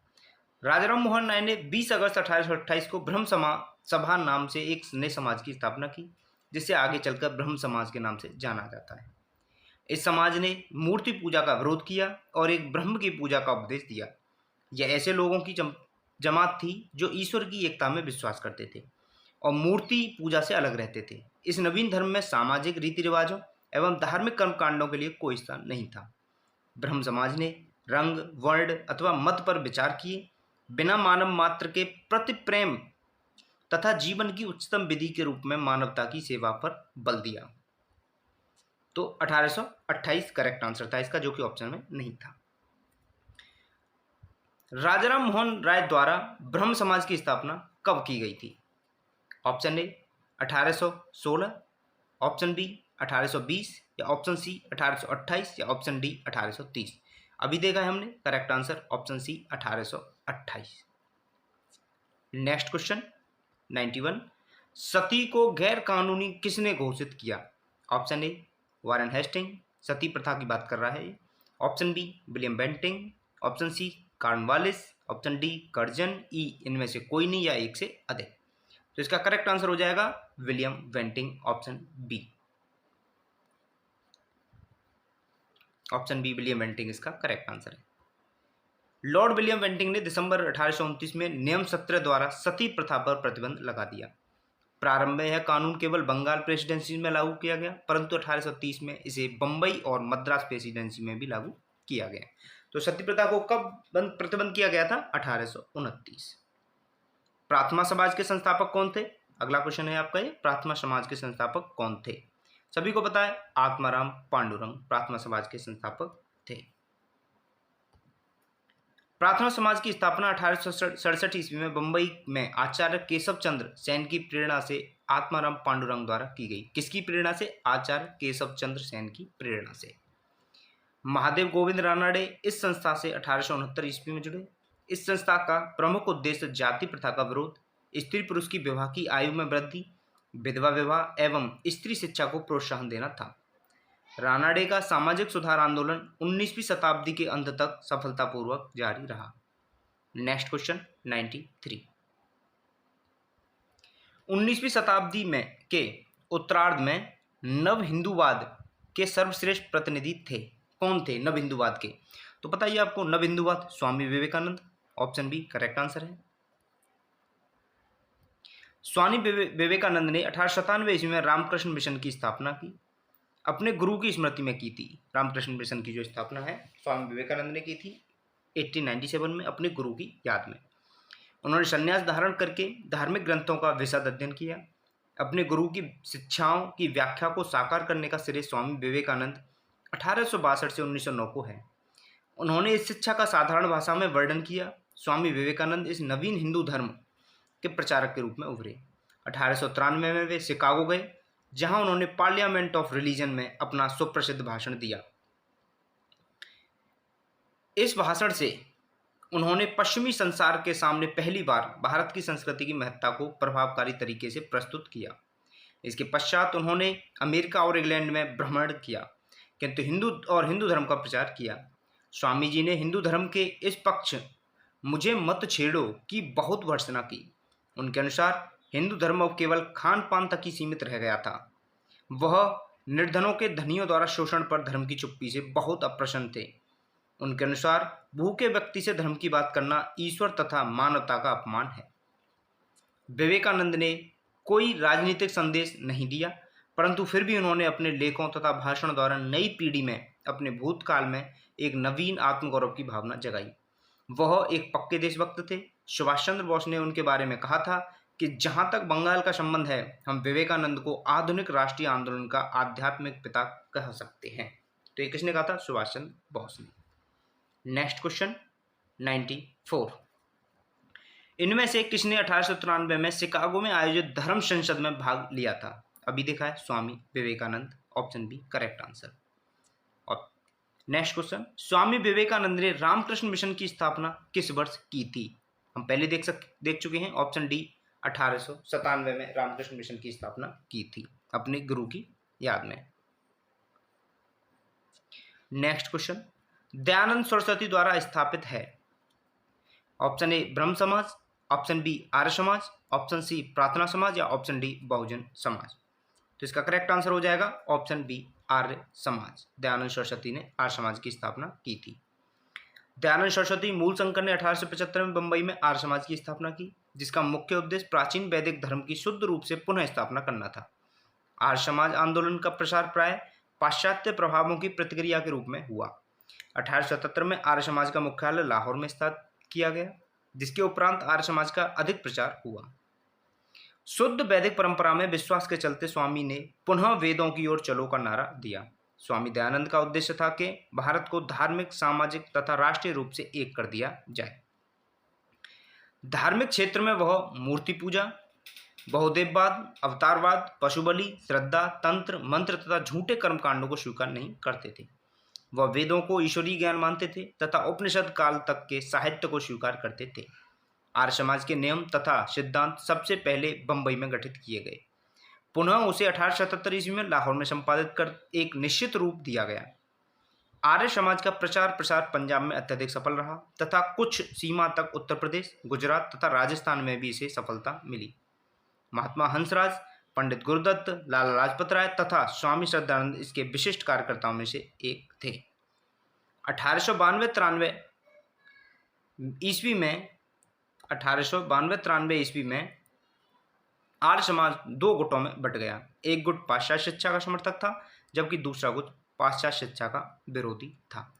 राजाराम मोहन राय ने 20 अगस्त 1828 को ब्रह्म सभा नाम से एक नए समाज की स्थापना की, जिसे आगे चलकर ब्रह्म समाज के नाम से जाना जाता है। इस समाज ने मूर्ति पूजा का विरोध किया और एक ब्रह्म की पूजा का उपदेश दिया। यह ऐसे लोगों की जमात थी जो ईश्वर की एकता में विश्वास करते थे और मूर्ति पूजा से अलग रहते थे। इस नवीन धर्म में सामाजिक रीति रिवाजों एवं धार्मिक कर्मकांडों के लिए कोई स्थान नहीं था। ब्रह्म समाज ने रंग, वर्ण अथवा मत पर विचार किए बिना मानव मात्र के प्रति प्रेम तथा जीवन की उच्चतम विधि के रूप में मानवता की सेवा पर बल दिया। तो 1828 करेक्ट आंसर था इसका, जो कि ऑप्शन में नहीं था। राजाराम मोहन राय द्वारा ब्रह्म समाज की स्थापना कब की गई थी? ऑप्शन ए 1816, ऑप्शन बी 1820 या ऑप्शन सी 1828 या ऑप्शन डी 1830। अभी देखा है हमने, correct answer option C 1828। Next question 91, sati को गैर कानूनी किसने घोषित किया? Option A Warren Hasting, sati प्रथा की बात कर रहा है। Option B William Bentinck, option C Cornwallis, option D Curzon, E इनमें से कोई नहीं या एक से अधिक। तो इसका करेक्ट आंसर हो जाएगा William Bentinck, option B. Option B William Bentinck इसका करेक्ट आंसर है। लॉर्ड विलियम बेंटिंग ने दिसंबर 1829 में नियम 17 द्वारा सती प्रथा पर प्रतिबंध लगा दिया। प्रारंभ में यह कानून केवल बंगाल प्रेसिडेंसी में लागू किया गया, परंतु 1830 में इसे बंबई और मद्रास प्रेसिडेंसी में भी लागू किया गया। तो सती प्रथा को कब प्रतिबंध किया गया था? 1829। प्रार्थना समाज के संस्थापक कौन थे? अगला क्वेश्चन है आपका ये, प्रार्थना समाज के संस्थापक कौन थे? सभी को पता है, आत्माराम पांडुरंग प्रार्थना समाज के संस्थापक थे। प्रार्थना समाज की स्थापना 1867 ईस्वी में बंबई में आचार्य केशव चंद्र सेन की प्रेरणा से आत्माराम पांडुरंग द्वारा की गई। किसकी प्रेरणा से? आचार्य केशव चंद्र सेन की प्रेरणा से। महादेव गोविंद रानड़े इस संस्था से 1869 ईस्वी में जुड़े। इस संस्था का प्रमुख उद्देश्य जाति प्रथा का विरोध, स्त्री पुरुष की विवाह की आयु में वृद्धि, विधवा विवाह एवं स्त्री शिक्षा को प्रोत्साहन देना था। रानड़े का सामाजिक सुधार आंदोलन 19वीं शताब्दी के अंत तक सफलतापूर्वक जारी रहा। नेक्स्ट क्वेश्चन 93, 19वीं शताब्दी में के उत्तरार्ध में नव हिंदूवाद के सर्वश्रेष्ठ प्रतिनिधि थे। कौन थे नव हिंदूवाद के? तो बताइए आपको, नव हिंदूवाद Swami Vivekananda, option B correct answer है। स्वामी विवेकानंद ने 1897 ईस्वी में रामकृष्ण मिशन की स्थापना की, अपने गुरु की स्मृति में की थी। रामकृष्ण मिशन की जो स्थापना है स्वामी विवेकानंद ने की थी 1897 में अपने गुरु की याद में। उन्होंने संन्यास धारण करके धार्मिक ग्रंथों का विशद अध्ययन किया। अपने गुरु की शिक्षाओं की व्याख्या को साकार करने का श्रेय स्वामी विवेकानंद 1862 से 1909 को है। उन्होंने इस शिक्षा का साधारण भाषा में वर्णन किया। स्वामी विवेकानंद इस नवीन हिंदू धर्म के प्रचारक के रूप में उभरे। 1893 में वे शिकागो गए, जहां उन्होंने पार्लियामेंट ऑफ रिलीजन में अपना सुप्रसिद्ध भाषण दिया। इस भाषण से उन्होंने पश्चिमी संसार के सामने पहली बार भारत की संस्कृति की महत्ता को प्रभावकारी तरीके से प्रस्तुत किया। इसके पश्चात उन्होंने अमेरिका और इंग्लैंड में भ्रमण किया, किंतु हिंदू धर्म का प्रचार किया। स्वामी जी ने हिंदू धर्म के इस पक्ष मुझे मत छेड़ो की बहुत भर्त्सना की। उनके अनुसार हिंदू धर्म अब केवल खान पान तक ही सीमित रह गया था। वह निर्धनों के धनियों द्वारा शोषण पर धर्म की चुप्पी से बहुत अप्रसन्न थे। उनके अनुसार भूखे व्यक्ति से धर्म की बात करना ईश्वर तथा मानवता का अपमान है। विवेकानंद ने कोई राजनीतिक संदेश नहीं दिया, परंतु फिर भी उन्होंने अपने लेखों तथा भाषण द्वारा नई पीढ़ी में अपने भूतकाल में एक नवीन आत्मगौरव की भावना जगाई। वह एक पक्के देशभक्त थे। सुभाष चंद्र बोस ने उनके बारे में कहा था कि जहां तक बंगाल का संबंध है, हम विवेकानंद को आधुनिक राष्ट्रीय आंदोलन का आध्यात्मिक पिता कह सकते हैं। तो ये किसने कहा था? सुभाष चंद्र बोस ने। नेक्स्ट क्वेश्चन 94, इनमें से किसने 1893 में शिकागो में आयोजित धर्म संसद में भाग लिया था? अभी देखा है Swami Vivekananda, option B correct answer. और नेक्स्ट क्वेश्चन, स्वामी विवेकानंद ने रामकृष्ण मिशन की स्थापना किस वर्ष की थी? हम पहले देख चुके हैं, ऑप्शन डी 1897 में रामकृष्ण मिशन की स्थापना की थी अपने गुरु की याद में। नेक्स्ट क्वेश्चन, दयानंद सरस्वती द्वारा स्थापित है? ऑप्शन ए ब्रह्म समाज, option B Arya Samaj, option C प्रार्थना समाज या ऑप्शन डी बहुजन समाज। तो इसका करेक्ट आंसर हो जाएगा ऑप्शन बी आर्य समाज। दयानंद सरस्वती ने आर्य समाज की स्थापना की थी। दयानंद सरस्वती मूलशंकर ने 1875 में बंबई में आर्य समाज की स्थापना की, जिसका मुख्य उद्देश्य प्राचीन वैदिक धर्म की शुद्ध रूप से पुनः स्थापना करना था। आर्य समाज आंदोलन का प्रसार प्राय पाश्चात्य प्रभावों की प्रतिक्रिया के रूप में हुआ। 1877 में आर्य समाज का मुख्यालय लाहौर में स्थापित किया गया, जिसके उपरांत आर्य समाज का अधिक प्रचार हुआ। शुद्ध वैदिक परंपरा में विश्वास के चलते स्वामी ने पुनः वेदों की ओर चलो का नारा दिया। स्वामी दयानंद का उद्देश्य था कि भारत को धार्मिक, सामाजिक तथा राष्ट्रीय रूप से एक कर दिया जाए। धार्मिक क्षेत्र में वह मूर्ति पूजा, बहुदेववाद, अवतारवाद, पशुबलि, श्रद्धा, तंत्र, मंत्र तथा झूठे कर्मकांडों को स्वीकार नहीं करते थे। वह वेदों को ईश्वरीय ज्ञान मानते थे तथा उपनिषद काल तक के साहित्य को स्वीकार करते थे। आर्य समाज के नियम तथा सिद्धांत सबसे पहले बंबई में गठित किए गए। पुनः उसे 1877 ईस्वी में लाहौर में संपादित कर एक निश्चित रूप दिया गया। आर्य समाज का प्रचार प्रसार पंजाब में अत्यधिक सफल रहा तथा कुछ सीमा तक उत्तर प्रदेश, गुजरात तथा राजस्थान में भी इसे सफलता मिली। महात्मा हंसराज, पंडित गुरुदत्त, लाला लाजपत राय तथा स्वामी श्रद्धानंद इसके विशिष्ट कार्यकर्ताओं में से एक थे। 1892-93 ईस्वी में आर्य समाज दो गुटों में बट गया। एक गुट पाश्चात्य शिक्षा का समर्थक था, जबकि दूसरा गुट पाश्चात्य शिक्षा का विरोधी था।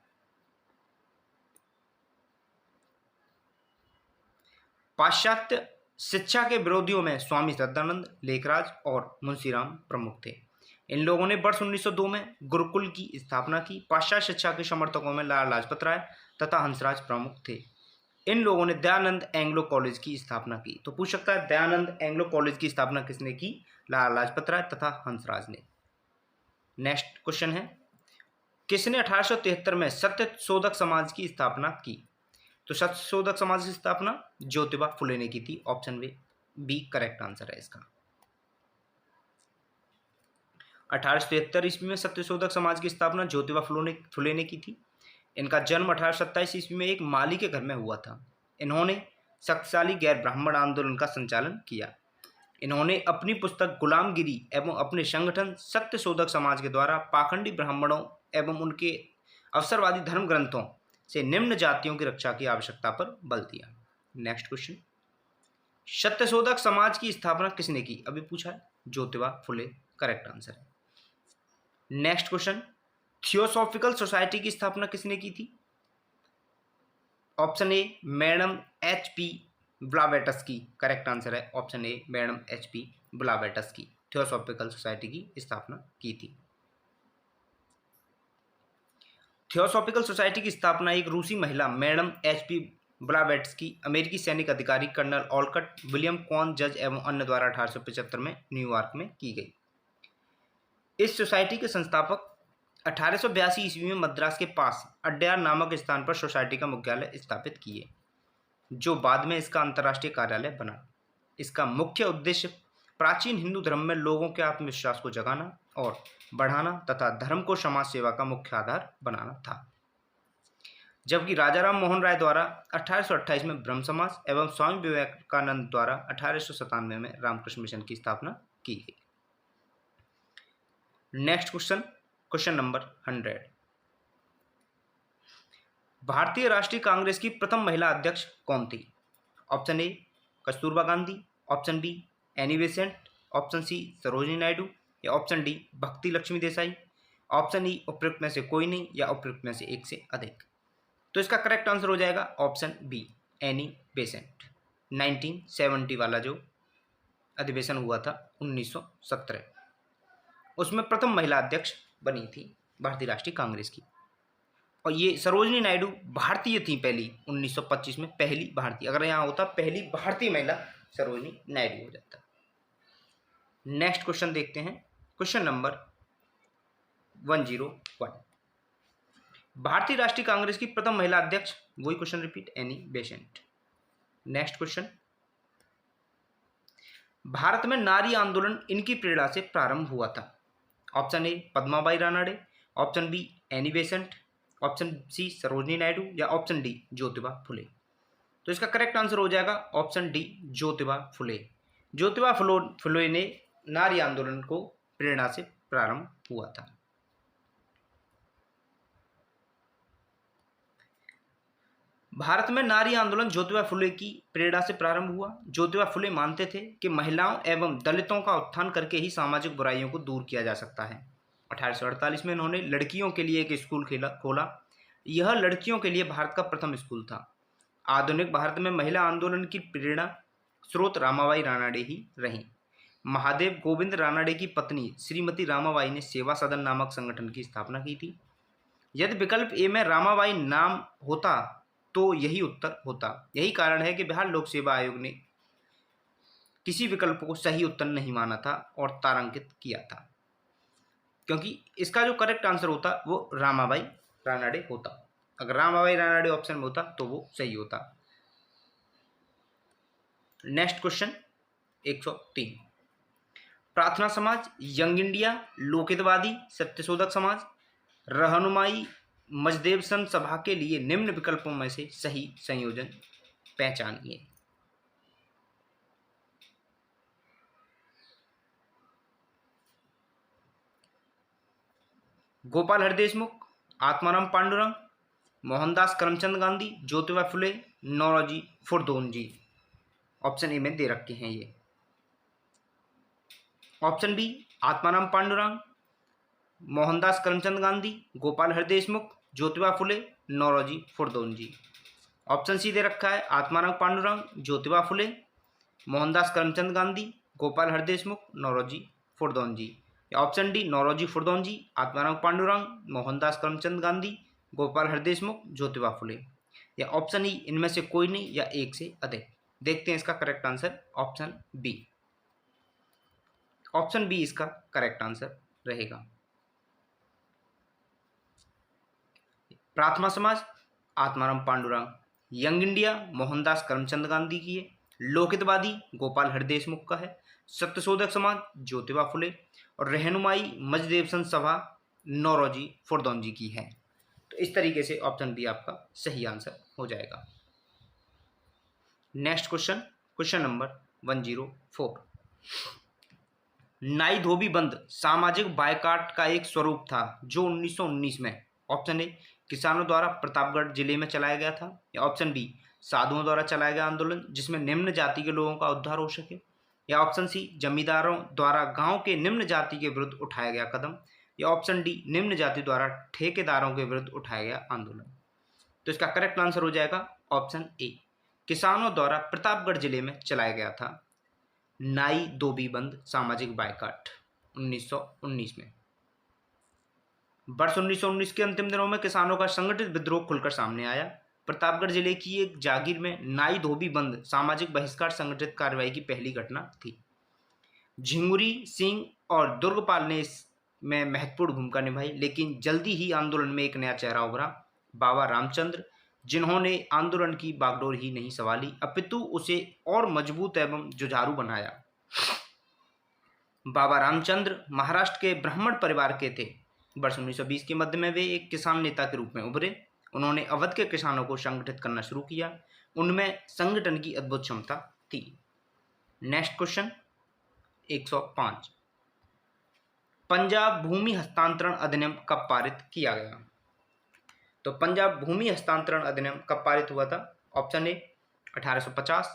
पाश्चात्य शिक्षा के विरोधियों में स्वामी श्रद्धानंद, लेखराज और मुंशीराम प्रमुख थे। इन लोगों ने वर्ष 1902 में गुरुकुल की स्थापना की। पाश्चात्य शिक्षा के समर्थकों में लाला लाजपत राय तथा हंसराज प्रमुख थे। इन लोगों ने दयानंद एंग्लो कॉलेज की स्थापना की। तो पूछ सकता है दयानंद एंग्लो कॉलेज की स्थापना किसने की? लाला लाजपत राय तथा हंसराज ने। नेक्स्ट क्वेश्चन है, किसने 1873 में सत्य शोधक समाज की स्थापना की? तो सत्य शोधक समाज की स्थापना ज्योतिबा फुले ने की थी। ऑप्शन बी करेक्ट आंसर है इसका। 1873 ईस्वी में सत्य शोधक समाज की स्थापना ज्योतिबा फुले ने की थी। इनका जन्म 1827 ईस्वी में एक माली के घर में हुआ था। इन्होंने शक्तिशाली गैर ब्राह्मण आंदोलन का संचालन किया। इन्होंने अपनी पुस्तक गुलामगिरी एवं अपने संगठन सत्य शोधक समाज के द्वारा पाखंडी ब्राह्मणों एवं उनके अवसरवादी धर्म ग्रंथों से निम्न जातियों की रक्षा की आवश्यकता पर बल दिया। नेक्स्ट क्वेश्चन, सत्यशोधक समाज की स्थापना किसने की? अभी पूछा है, ज्योतिबा फुले करेक्ट आंसर है। नेक्स्ट क्वेश्चन, थियोसॉफिकल सोसाइटी की स्थापना किसने की थी? Option A madam HP Blavatsky correct answer है। Option A madam HP Blavatsky Theosophical Society की स्थापना की थी। थियोसॉफिकल सोसाइटी की स्थापना एक रूसी महिला मैडम HP ब्लावेटस्की, अमेरिकी सैनिक अधिकारी कर्नल ऑलकट, विलियम कॉन जज एवं अन्य द्वारा 1875 में न्यूयॉर्क में की गई। इस सोसाइटी के संस्थापक 1882 ईस्वी में मद्रास के पास अड्यार नामक स्थान पर सोसाइटी का मुख्यालय स्थापित किए, जो बाद में इसका अंतर्राष्ट्रीय कार्यालय बना। इसका मुख्य उद्देश्य प्राचीन हिंदू धर्म में लोगों के आत्मविश्वास को जगाना और बढ़ाना तथा धर्म को समाज सेवा का मुख्य आधार बनाना था। जबकि राजा राम मोहन राय द्वारा 1828 में ब्रह्म समाज एवं स्वामी विवेकानंद द्वारा 1897 में रामकृष्ण मिशन की स्थापना की गई। Next question, question number 100। भारतीय राष्ट्रीय कांग्रेस की प्रथम महिला अध्यक्ष कौन थी? Option A Kasturba Gandhi, option B Annie Besant, option C Sarojini Naidu या ऑप्शन डी भक्ति लक्ष्मी देसाई, ऑप्शन ई उपयुक्त में से कोई नहीं या उपयुक्त में से एक से अधिक। तो इसका करेक्ट आंसर हो जाएगा ऑप्शन बी एनी बेसेंट। 1970 वाला जो अधिवेशन हुआ था 1917, उसमें प्रथम महिला अध्यक्ष बनी थी भारतीय राष्ट्रीय कांग्रेस की। और ये सरोजिनी नायडू भारतीय थी पहली, 1925 में पहली भारतीय, अगर यहाँ होता पहली भारतीय महिला सरोजिनी नायडू हो जाता। नेक्स्ट क्वेश्चन देखते हैं, क्वेश्चन नंबर 101। भारतीय राष्ट्रीय कांग्रेस की प्रथम महिला अध्यक्ष, वही question repeat, Annie Besant. Next question, Bharat में नारी आंदोलन इनकी प्रेरणा से प्रारंभ हुआ था। Option A Padmabai Ranade, option B Annie Besant, option C Sarojini Naidu, या ऑप्शन डी ज्योतिबा फुले। तो इसका करेक्ट आंसर हो जाएगा ऑप्शन डी ज्योतिबा फुले। ज्योतिबा फुले ने नारी आंदोलन को प्रेरणा से प्रारंभ हुआ था। भारत में नारी आंदोलन ज्योतिबा फुले की प्रेरणा से प्रारंभ हुआ। ज्योतिबा फुले मानते थे कि महिलाओं एवं दलितों का उत्थान करके ही सामाजिक बुराइयों को दूर किया जा सकता है। 1848 में इन्होंने लड़कियों के लिए एक स्कूल खोला। यह लड़कियों के लिए भारत का प्रथम स्कूल था। आधुनिक भारत में महिला आंदोलन की प्रेरणा स्रोत रामाबाई रानाडे ही रही। महादेव गोविंद रानाडे की पत्नी श्रीमती रामाबाई ने सेवा सदन नामक संगठन की स्थापना की थी। यदि विकल्प ए में रामाबाई नाम होता तो यही उत्तर होता। यही कारण है कि बिहार लोक सेवा आयोग ने किसी विकल्प को सही उत्तर नहीं माना था और तारांकित किया था, क्योंकि इसका जो करेक्ट आंसर होता वो रामाबाई रानाडे होता। अगर रामाबाई रानाडे ऑप्शन में होता तो वो सही होता। नेक्स्ट क्वेश्चन 103, प्रार्थना समाज, यंग इंडिया, लोकहितवादी, सत्यशोधक समाज, रहनुमाई मजदेवसन सभा के लिए निम्न विकल्पों में से सही संयोजन पहचानिए। गोपाल हर देशमुख, आत्माराम पांडुरंग, मोहनदास करमचंद गांधी, ज्योतिबा फुले, नौरोजी फुरदोनजी। ऑप्शन ए में दे रखे हैं ये। ऑप्शन बी आत्माराम पांडुरंग, मोहनदास करमचंद गांधी, गोपाल हर देशमुख, ज्योतिबा फुले, नौरोजी फुरदोनजी। ऑप्शन सी दे रखा है आत्माराम पांडुरंग, ज्योतिबा फुले, मोहनदास करमचंद गांधी, गोपाल हर देशमुख, नौरोजी फुरदोनजी। या ऑप्शन डी नौरोजी फुरदोनजी, आत्माराम पांडुरंग, मोहनदास करमचंद गांधी, गोपाल हर देशमुख, ज्योतिबा फुले। या ऑप्शन ई इनमें से कोई नहीं या एक से अधिक। देखते हैं इसका correct answer, option B. Option B इसका करेक्ट आंसर रहेगा। प्रार्थना समाज आत्माराम पांडुरंग, यंग इंडिया मोहनदास करमचंद गांधी की है, लोकहितवादी गोपाल हर देशमुख का है, सत्यशोधक समाज ज्योतिबा फुले और रहनुमाई मजदेवसन सभा नौरोजी फुरदोनजी की है। तो इस तरीके से ऑप्शन बी आपका सही आंसर हो जाएगा। नेक्स्ट क्वेश्चन, क्वेश्चन नंबर 104, नाई धोबी बंद सामाजिक बायकॉट का एक स्वरूप था जो 1919 में, ऑप्शन ए किसानों द्वारा प्रतापगढ़ जिले में चलाया गया था, या ऑप्शन बी साधुओं द्वारा चलाया गया आंदोलन जिसमें निम्न जाति के लोगों का उद्धार हो सके, या ऑप्शन सी जमींदारों द्वारा गांव के निम्न जाति के विरुद्ध उठाया गया कदम, या ऑप्शन डी निम्न जाति द्वारा ठेकेदारों के विरुद्ध उठाया गया आंदोलन। तो इसका करेक्ट आंसर हो जाएगा ऑप्शन ए, किसानों द्वारा प्रतापगढ़ जिले में चलाया गया था नाई धोबी बंद सामाजिक बायकॉट 1919 में। वर्ष 1919 के अंतिम दिनों में किसानों का संगठित विद्रोह खुलकर सामने आया। प्रतापगढ़ जिले की एक जागीर में नाई धोबी बंद सामाजिक बहिष्कार संगठित कार्रवाई की पहली घटना थी। झिंगुरी सिंह और दुर्गपाल ने इसमें महत्वपूर्ण भूमिका निभाई, लेकिन जल्दी ही आंदोलन में एक नया चेहरा उभरा, बाबा रामचंद्र, जिन्होंने आंदोलन की बागडोर ही नहीं संभाली अपितु उसे और मजबूत एवं जुझारू बनाया। बाबा रामचंद्र महाराष्ट्र के ब्राह्मण परिवार के थे। वर्ष 1920 के मध्य में वे एक किसान नेता के रूप में उभरे। उन्होंने अवध के किसानों को संगठित करना शुरू किया। उनमें संगठन की अद्भुत क्षमता थी। नेक्स्ट क्वेश्चन 105, पंजाब भूमि हस्तांतरण अधिनियम कब पारित किया गया? तो पंजाब भूमि हस्तांतरण अधिनियम कब पारित हुआ था? Option A 1850,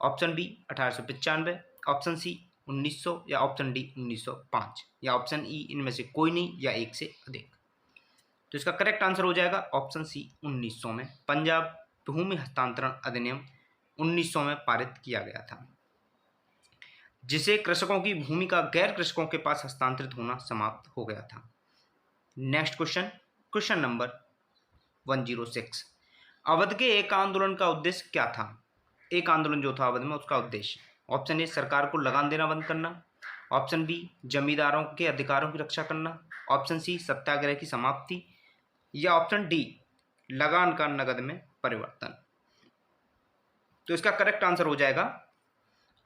option B 1895, option C 1900, या ऑप्शन डी 1905, या ऑप्शन ई इनमें से कोई नहीं या एक से अधिक। तो इसका करेक्ट आंसर हो जाएगा ऑप्शन सी 1900 में। पंजाब भूमि हस्तांतरण अधिनियम 1900 में पारित किया गया था, जिसे कृषकों की भूमि का गैर कृषकों के पास हस्तांतरित होना समाप्त हो गया था। Next question, question number 106, Awadh के एक आंदोलन का उद्देश्य क्या था? एक आंदोलन जो था अवध में उसका उद्देश्य, ऑप्शन ए सरकार को लगान देना बंद करना, ऑप्शन बी जमींदारों के अधिकारों की रक्षा करना, ऑप्शन सी सत्याग्रह की समाप्ति, या ऑप्शन डी लगान का नकद में परिवर्तन। तो इसका करेक्ट आंसर हो जाएगा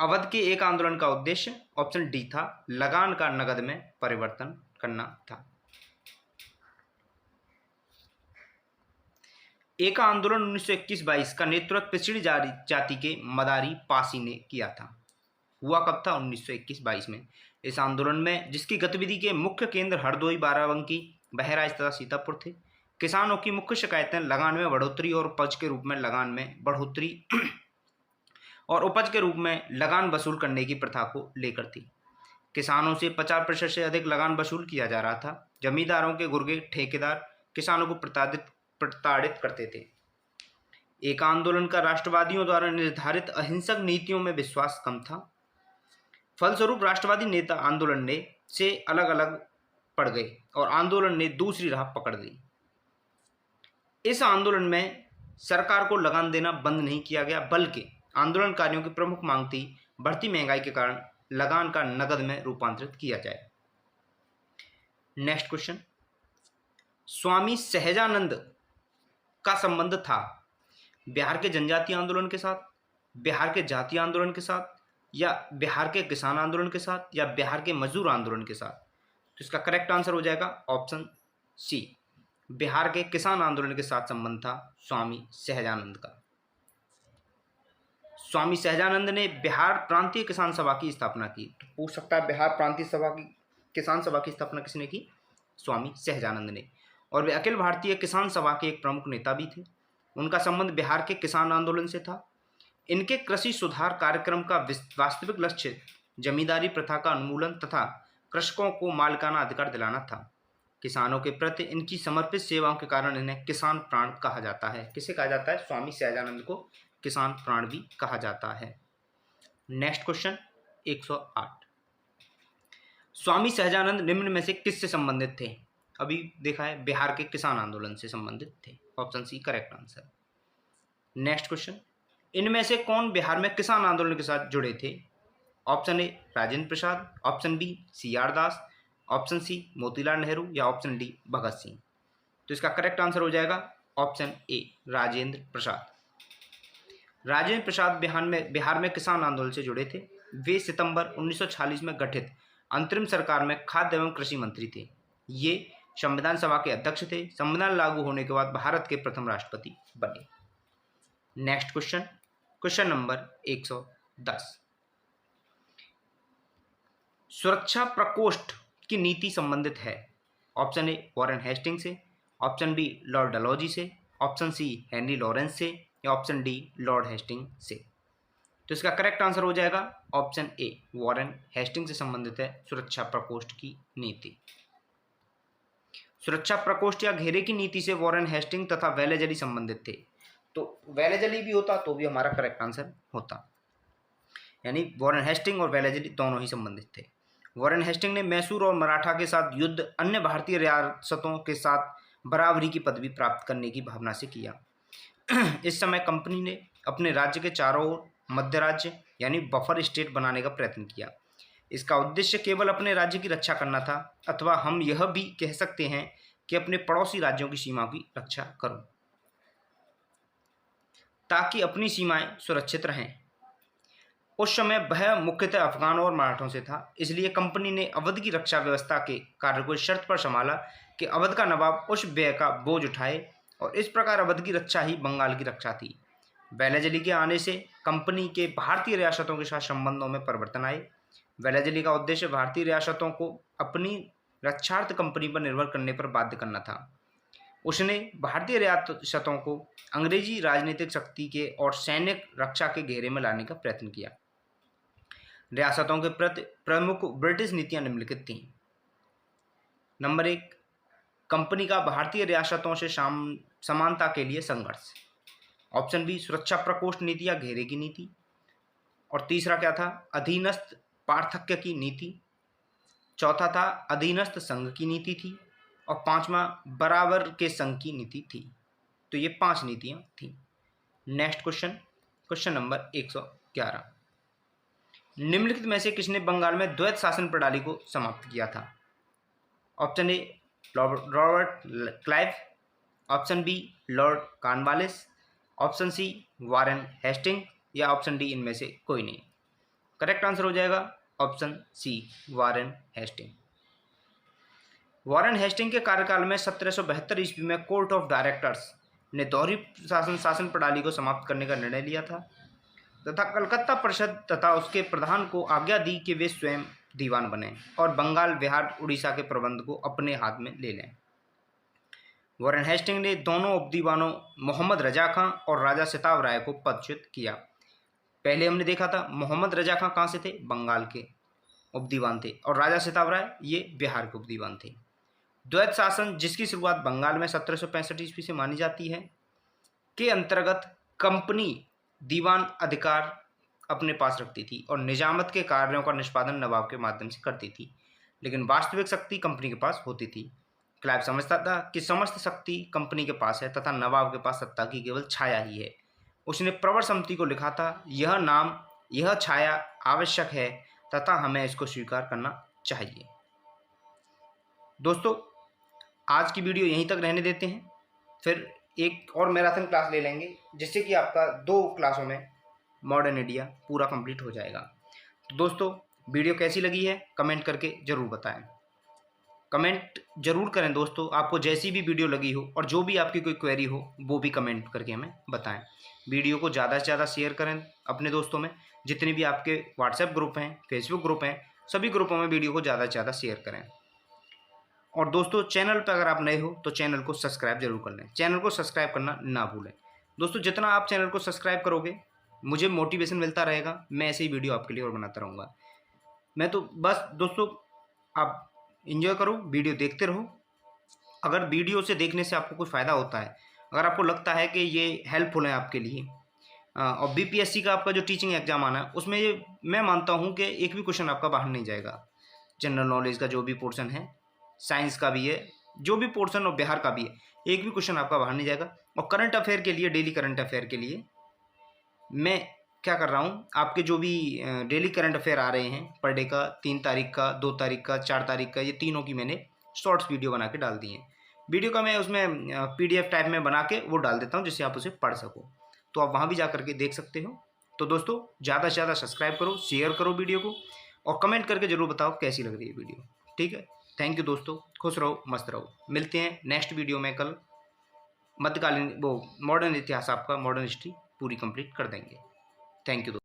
अवध के एक आंदोलन का उद्देश्य ऑप्शन डी था लगान का नकद में परिवर्तन करना था। एक आंदोलन 1921-22 का नेतृत्व पिछड़ी जाति के मदारी पासी ने किया था। हुआ कब था? 1921-22 में। इस आंदोलन में जिसकी गतिविधि के मुख्य केंद्र हरदोई, बाराबंकी, बहराइच तथा सीतापुर थे। किसानों की मुख्य शिकायतें लगान में बढ़ोतरी और उपज के रूप में लगान में बढ़ोतरी और उपज के रूप में लगान वसूल करने की प्रथा को लेकर थी। किसानों से 50% से अधिक लगान वसूल किया जा रहा था। जमींदारों के गुर्गे ठेकेदार किसानों को प्रताड़ित करते थे। एक आंदोलन का राष्ट्रवादियों द्वारा निर्धारित अहिंसक नीतियों में विश्वास कम था। फलस्वरूप राष्ट्रवादी नेता आंदोलन ने से अलग अलग पड़ गए और आंदोलन ने दूसरी राह पकड़ ली। इस आंदोलन में सरकार को लगान देना बंद नहीं किया गया, बल्कि आंदोलनकारियों की प्रमुख मांग थी बढ़ती महंगाई के कारण लगान का नकद में रूपांतरित किया जाए। नेक्स्ट क्वेश्चन, स्वामी सहजानंद का संबंध था बिहार के जनजातीय आंदोलन के साथ, बिहार के जातीय आंदोलन के साथ, या बिहार के किसान आंदोलन के साथ, या बिहार के मजदूर आंदोलन के साथ। तो इसका करेक्ट आंसर हो जाएगा ऑप्शन सी, बिहार के किसान आंदोलन के साथ संबंध था स्वामी सहजानंद का। स्वामी सहजानंद ने बिहार प्रांतीय किसान सभा की स्थापना की। तो पूछ सकता है बिहार प्रांतीय सभा की किसान सभा की स्थापना किसने की? स्वामी सहजानंद ने। और वे अखिल भारतीय किसान सभा के एक प्रमुख नेता भी थे। उनका संबंध बिहार के किसान आंदोलन से था। इनके कृषि सुधार कार्यक्रम का वास्तविक लक्ष्य जमींदारी प्रथा का उन्मूलन तथा कृषकों को मालिकाना अधिकार दिलाना था। किसानों के प्रति इनकी समर्पित सेवाओं के कारण इन्हें किसान प्राण कहा जाता है। किसे कहा जाता है? स्वामी सहजानंद को किसान प्राण भी कहा जाता है। नेक्स्ट क्वेश्चन 108, स्वामी सहजानंद निम्न में से किससे संबंधित थे? अभी देखा है बिहार के किसान आंदोलन से संबंधित थे। Option C correct answer. Next question, इनमें से कौन बिहार में किसान आंदोलन के साथ जुड़े थे? Option A Rajendra Prasad, option B CR Das, option C Motilal Nehru, या ऑप्शन डी भगत सिंह। तो इसका करेक्ट आंसर हो जाएगा ऑप्शन ए राजेंद्र प्रसाद। राजेंद्र प्रसाद बिहार में किसान आंदोलन से जुड़े थे। वे सितंबर 1946 में गठित अंतरिम सरकार में खाद्य एवं कृषि मंत्री थे। ये संविधान सभा के अध्यक्ष थे। संविधान लागू होने के बाद भारत के प्रथम राष्ट्रपति बने। नेक्स्ट क्वेश्चन, क्वेश्चन नंबर 110, सुरक्षा प्रकोष्ठ की नीति संबंधित है। ऑप्शन ए वॉरेन हेस्टिंग्स से, ऑप्शन बी लॉर्ड डलहौजी से, ऑप्शन सी हेनरी लॉरेंस से, या ऑप्शन डी लॉर्ड हेस्टिंग से। तो इसका करेक्ट आंसर हो जाएगा ऑप्शन ए वॉरेन हेस्टिंग से संबंधित है सुरक्षा प्रकोष्ठ की नीति। सुरक्षा प्रकोष्ठ या घेरे की नीति से वॉरेन हेस्टिंग तथा वेलेजली संबंधित थे। तो वेलेजली भी होता तो भी हमारा करेक्ट आंसर होता, यानी वॉरेन हेस्टिंग और वेलेजली दोनों ही संबंधित थे। वॉरेन हेस्टिंग ने मैसूर और मराठा के साथ युद्ध अन्य भारतीय रियासतों के साथ बराबरी की पदवी प्राप्त करने की भावना से किया। इस समय कंपनी ने अपने राज्य के चारों ओर मध्य राज्य यानी बफर स्टेट बनाने का प्रयत्न किया। इसका उद्देश्य केवल अपने राज्य की रक्षा करना था, अथवा हम यह भी कह सकते हैं कि अपने पड़ोसी राज्यों की सीमा की रक्षा करो ताकि अपनी सीमाएं सुरक्षित रहें। उस समय वह मुख्यतः अफगान और मराठों से था, इसलिए कंपनी ने अवध की रक्षा व्यवस्था के कार्य को इस शर्त पर संभाला कि अवध का नवाब उस व्यय का बोझ उठाए, और इस प्रकार अवध की रक्षा ही बंगाल की रक्षा थी। वेलेजली के आने से कंपनी के भारतीय रियासतों के साथ संबंधों में परिवर्तन आए। वेलेजली का उद्देश्य भारतीय रियासतों को अपनी रक्षार्थ कंपनी पर निर्भर करने पर बाध्य करना था। उसने भारतीय रियासतों को अंग्रेजी राजनीतिक शक्ति के और सैनिक रक्षा के घेरे में लाने का प्रयत्न किया। रियासतों के प्रति प्रमुख ब्रिटिश नीतियां निम्नलिखित थीं। नंबर 1, कंपनी का भारतीय रियासतों से समानता के लिए संघर्ष। ऑप्शन बी सुरक्षा प्रकोष्ठ नीति या घेरे की नीति। और तीसरा क्या था? अधीनस्थ पार्थक्य की नीति। चौथा था अधीनस्थ संघ की नीति थी, और पांचवा बराबर के संघ की नीति थी। तो ये 5 नीतियां थी। नेक्स्ट क्वेश्चन, क्वेश्चन नंबर 111, निम्नलिखित में से किसने बंगाल में द्वैत शासन प्रणाली को समाप्त किया था? Option A Robert Clive, option B lord Cornwallis, option C Warren Hastings या ऑप्शन डी इनमें से कोई नहीं। करेक्ट आंसर हो जाएगा option C Warren Hastings. Warren Hastings के कार्यकाल में 1772 ईस्वी में कोर्ट ऑफ डायरेक्टर्स ने दोहरी शासन प्रणाली को समाप्त करने का निर्णय लिया था तथा कलकत्ता परिषद तथा उसके प्रधान को आज्ञा दी कि वे स्वयं दीवान बने और बंगाल, बिहार, उड़ीसा के प्रबंध को अपने हाथ में ले लें। वारेन हेस्टिंग ने दोनों उपदीवानों मोहम्मद रजा खां और राजा सिताब राय को पदच्युत किया। पहले हमने देखा था मोहम्मद रजा खां कहाँ से थे, बंगाल के उपदीवान थे, और राजा सिताब राय ये बिहार के उपदीवान थे। द्वैत शासन, जिसकी शुरुआत बंगाल में 1765 ईस्वी से मानी जाती है, के अंतर्गत कंपनी दीवान अधिकार अपने पास रखती थी और निजामत के कार्यों का निष्पादन नवाब के माध्यम से करती थी, लेकिन वास्तविक शक्ति कंपनी के पास होती थी। क्लाइव समझता था कि समस्त शक्ति कंपनी के पास है तथा नवाब के पास सत्ता की केवल छाया ही है। उसने प्रवर समिति को लिखा था, यह नाम, यह छाया आवश्यक है तथा हमें इसको स्वीकार करना चाहिए। दोस्तों, आज की वीडियो यहीं तक रहने देते हैं, फिर एक और मैराथन क्लास ले लेंगे जिससे कि आपका 2 क्लासों में मॉडर्न इंडिया पूरा कंप्लीट हो जाएगा। तो दोस्तों, वीडियो कैसी लगी है कमेंट करके ज़रूर बताएं। कमेंट जरूर करें दोस्तों, आपको जैसी भी वीडियो लगी हो और जो भी आपकी कोई क्वेरी हो वो भी कमेंट करके हमें बताएं। वीडियो को ज़्यादा से ज़्यादा शेयर करें अपने दोस्तों में, जितने भी आपके व्हाट्सएप ग्रुप हैं, फेसबुक ग्रुप हैं, सभी ग्रुपों में वीडियो को ज़्यादा से ज़्यादा शेयर करें। और दोस्तों, चैनल पर अगर आप नए हो तो चैनल को सब्सक्राइब जरूर कर लें, चैनल को सब्सक्राइब करना ना भूलें। दोस्तों, जितना आप चैनल को सब्सक्राइब करोगे मुझे मोटिवेशन मिलता रहेगा, मैं ऐसे ही वीडियो आपके लिए और बनाता रहूँगा। मैं तो बस दोस्तों, आप एंजॉय करो, वीडियो देखते रहो। अगर वीडियो से देखने से आपको कुछ फ़ायदा होता है, अगर आपको लगता है कि ये हेल्पफुल है आपके लिए, और बीपीएससी का आपका जो टीचिंग एग्जाम आना है उसमें ये मैं मानता हूँ कि एक भी क्वेश्चन आपका बाहर नहीं जाएगा। जनरल नॉलेज का जो भी पोर्शन है, साइंस का भी है, जो भी पोर्शन और बिहार का भी है, एक भी क्वेश्चन आपका बाहर नहीं जाएगा। और करंट अफेयर के लिए, डेली करंट अफेयर के लिए मैं क्या कर रहा हूँ, आपके जो भी डेली करंट अफेयर आ रहे हैं पर डे का, 3 तारीख का, 2 तारीख का, 4 तारीख का, ये तीनों की मैंने शॉर्ट्स वीडियो बना के डाल दी हैं। वीडियो का मैं उसमें पीडीएफ टाइप में बना के वो डाल देता हूँ जिससे आप उसे पढ़ सको, तो आप वहाँ भी जा करके देख सकते हो। तो दोस्तों, ज़्यादा से ज़्यादा सब्सक्राइब करो, शेयर करो वीडियो को, और कमेंट करके ज़रूर बताओ कैसी लग रही है वीडियो। ठीक है, थैंक यू दोस्तों, खुश रहो, मस्त रहो। मिलते हैं नेक्स्ट वीडियो में कल। मध्यकालीन वो मॉडर्न इतिहास, आपका मॉडर्न हिस्ट्री पूरी कंप्लीट कर देंगे। थैंक यू दोस्तों।